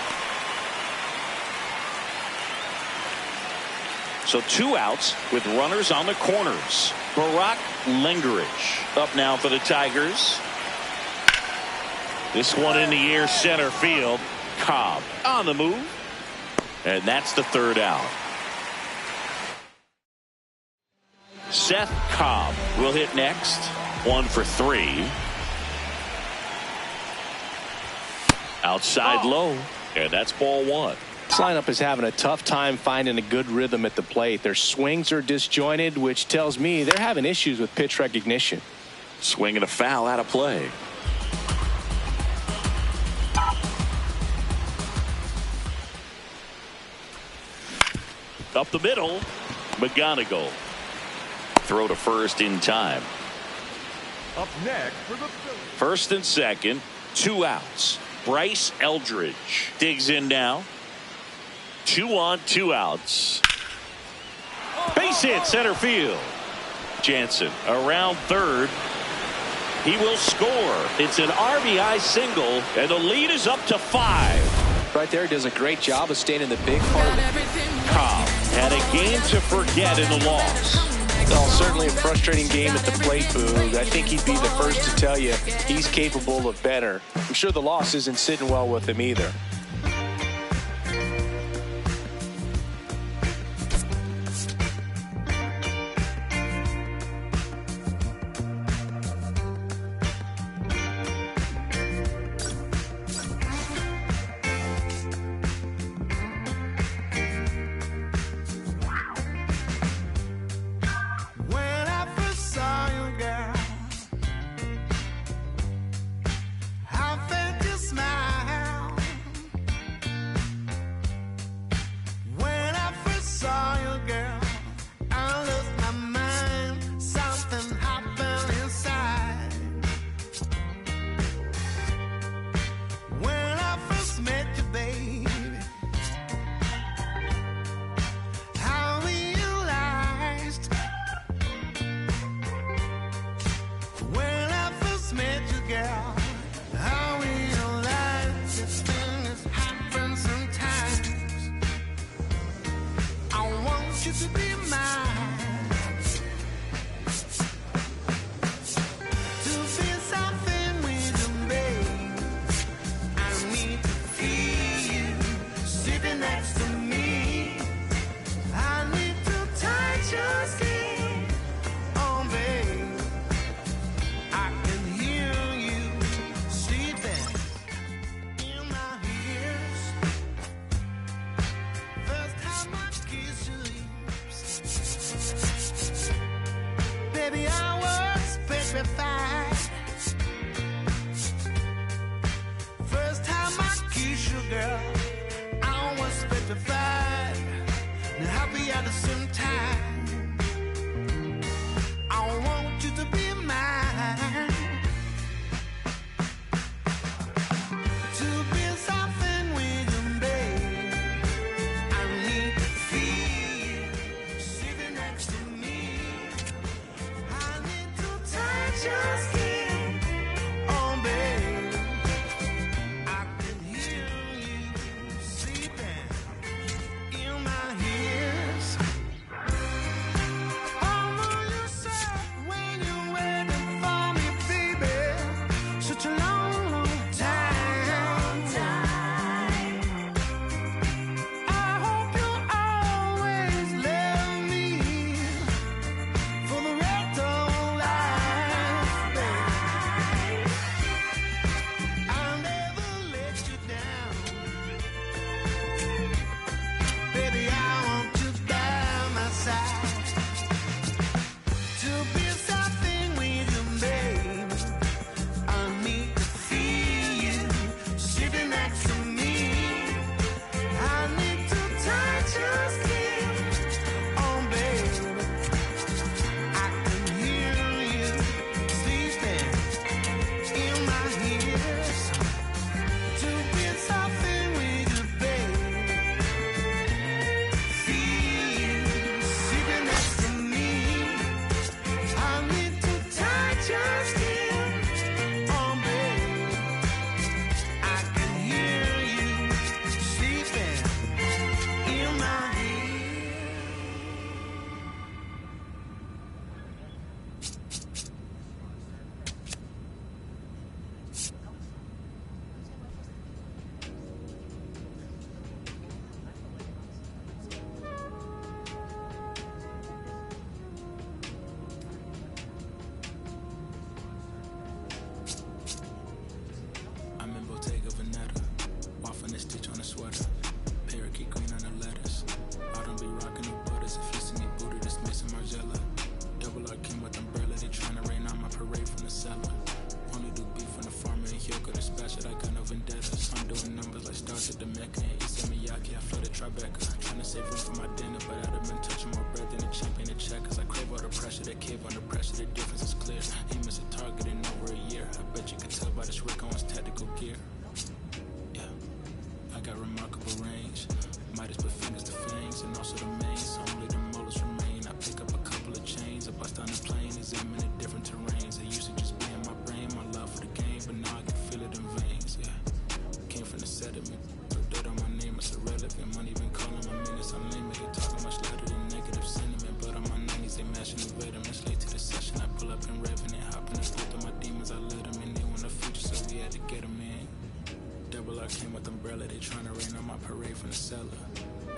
So 2 outs with runners on the corners. Barack Lingerich up now for the Tigers. This one in the air, center field. Cobb on the move. And that's the 3rd out. Szen Cobb will hit next. 1 for 3. Outside low. And that's ball 1. This lineup is having a tough time finding a good rhythm at the plate. Their swings are disjointed, which tells me they're having issues with pitch recognition. Swing and a foul out of play. Up the middle, McGonigal. Throw to first in time. Up next for the Phillies. First and second, 2 outs. Bryce Eldridge digs in now. 2 on, 2 outs. Base hit, center field. Jansen around third. He will score. It's an RBI single, and the lead is up to 5. Right there, does a great job of staying in the big part of it. Cobb had a game to forget in the loss. Well, certainly a frustrating game at the plate, Boog. I think he'd be the first to tell you he's capable of better. I'm sure the loss isn't sitting well with him either. Tribeca. Trying to save room for my dinner, but I'd have been touching more bread than a champion at checkers. I crave all the pressure, that cave under pressure, the difference is clear. Ain't miss a target in over a year. I bet you can tell by this Rick Owens tactical gear. Yeah, I got remarkable range. Midas put fingers to fangs, and also the mains. Only the molars remain. I pick up a couple of chains. I bust down the plane, examining different terrains. It used to just be in my brain, my love for the game, but now I can feel it in veins. Yeah, came from the sediment. So dirt on my name, it's irrelevant. Money been calling my minutes unlimited. Talking much louder than negative sentiment. But on my 90s, they mashing the veterans. Late to the session, I pull up in Revenant. Hop in the booth of my demons, I let them in. They want the future, so we had to get them in. Double R came with umbrella. They trying to rain on my parade from the cellar.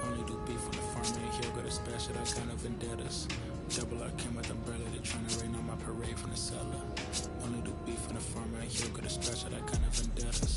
Only do beef on the farm, and here go to splash it. I kind of vendettas. Double R came with umbrella. They trying to rain on my parade from the cellar. Only do beef on the farm, and here go to splash it. I kind of vendettas.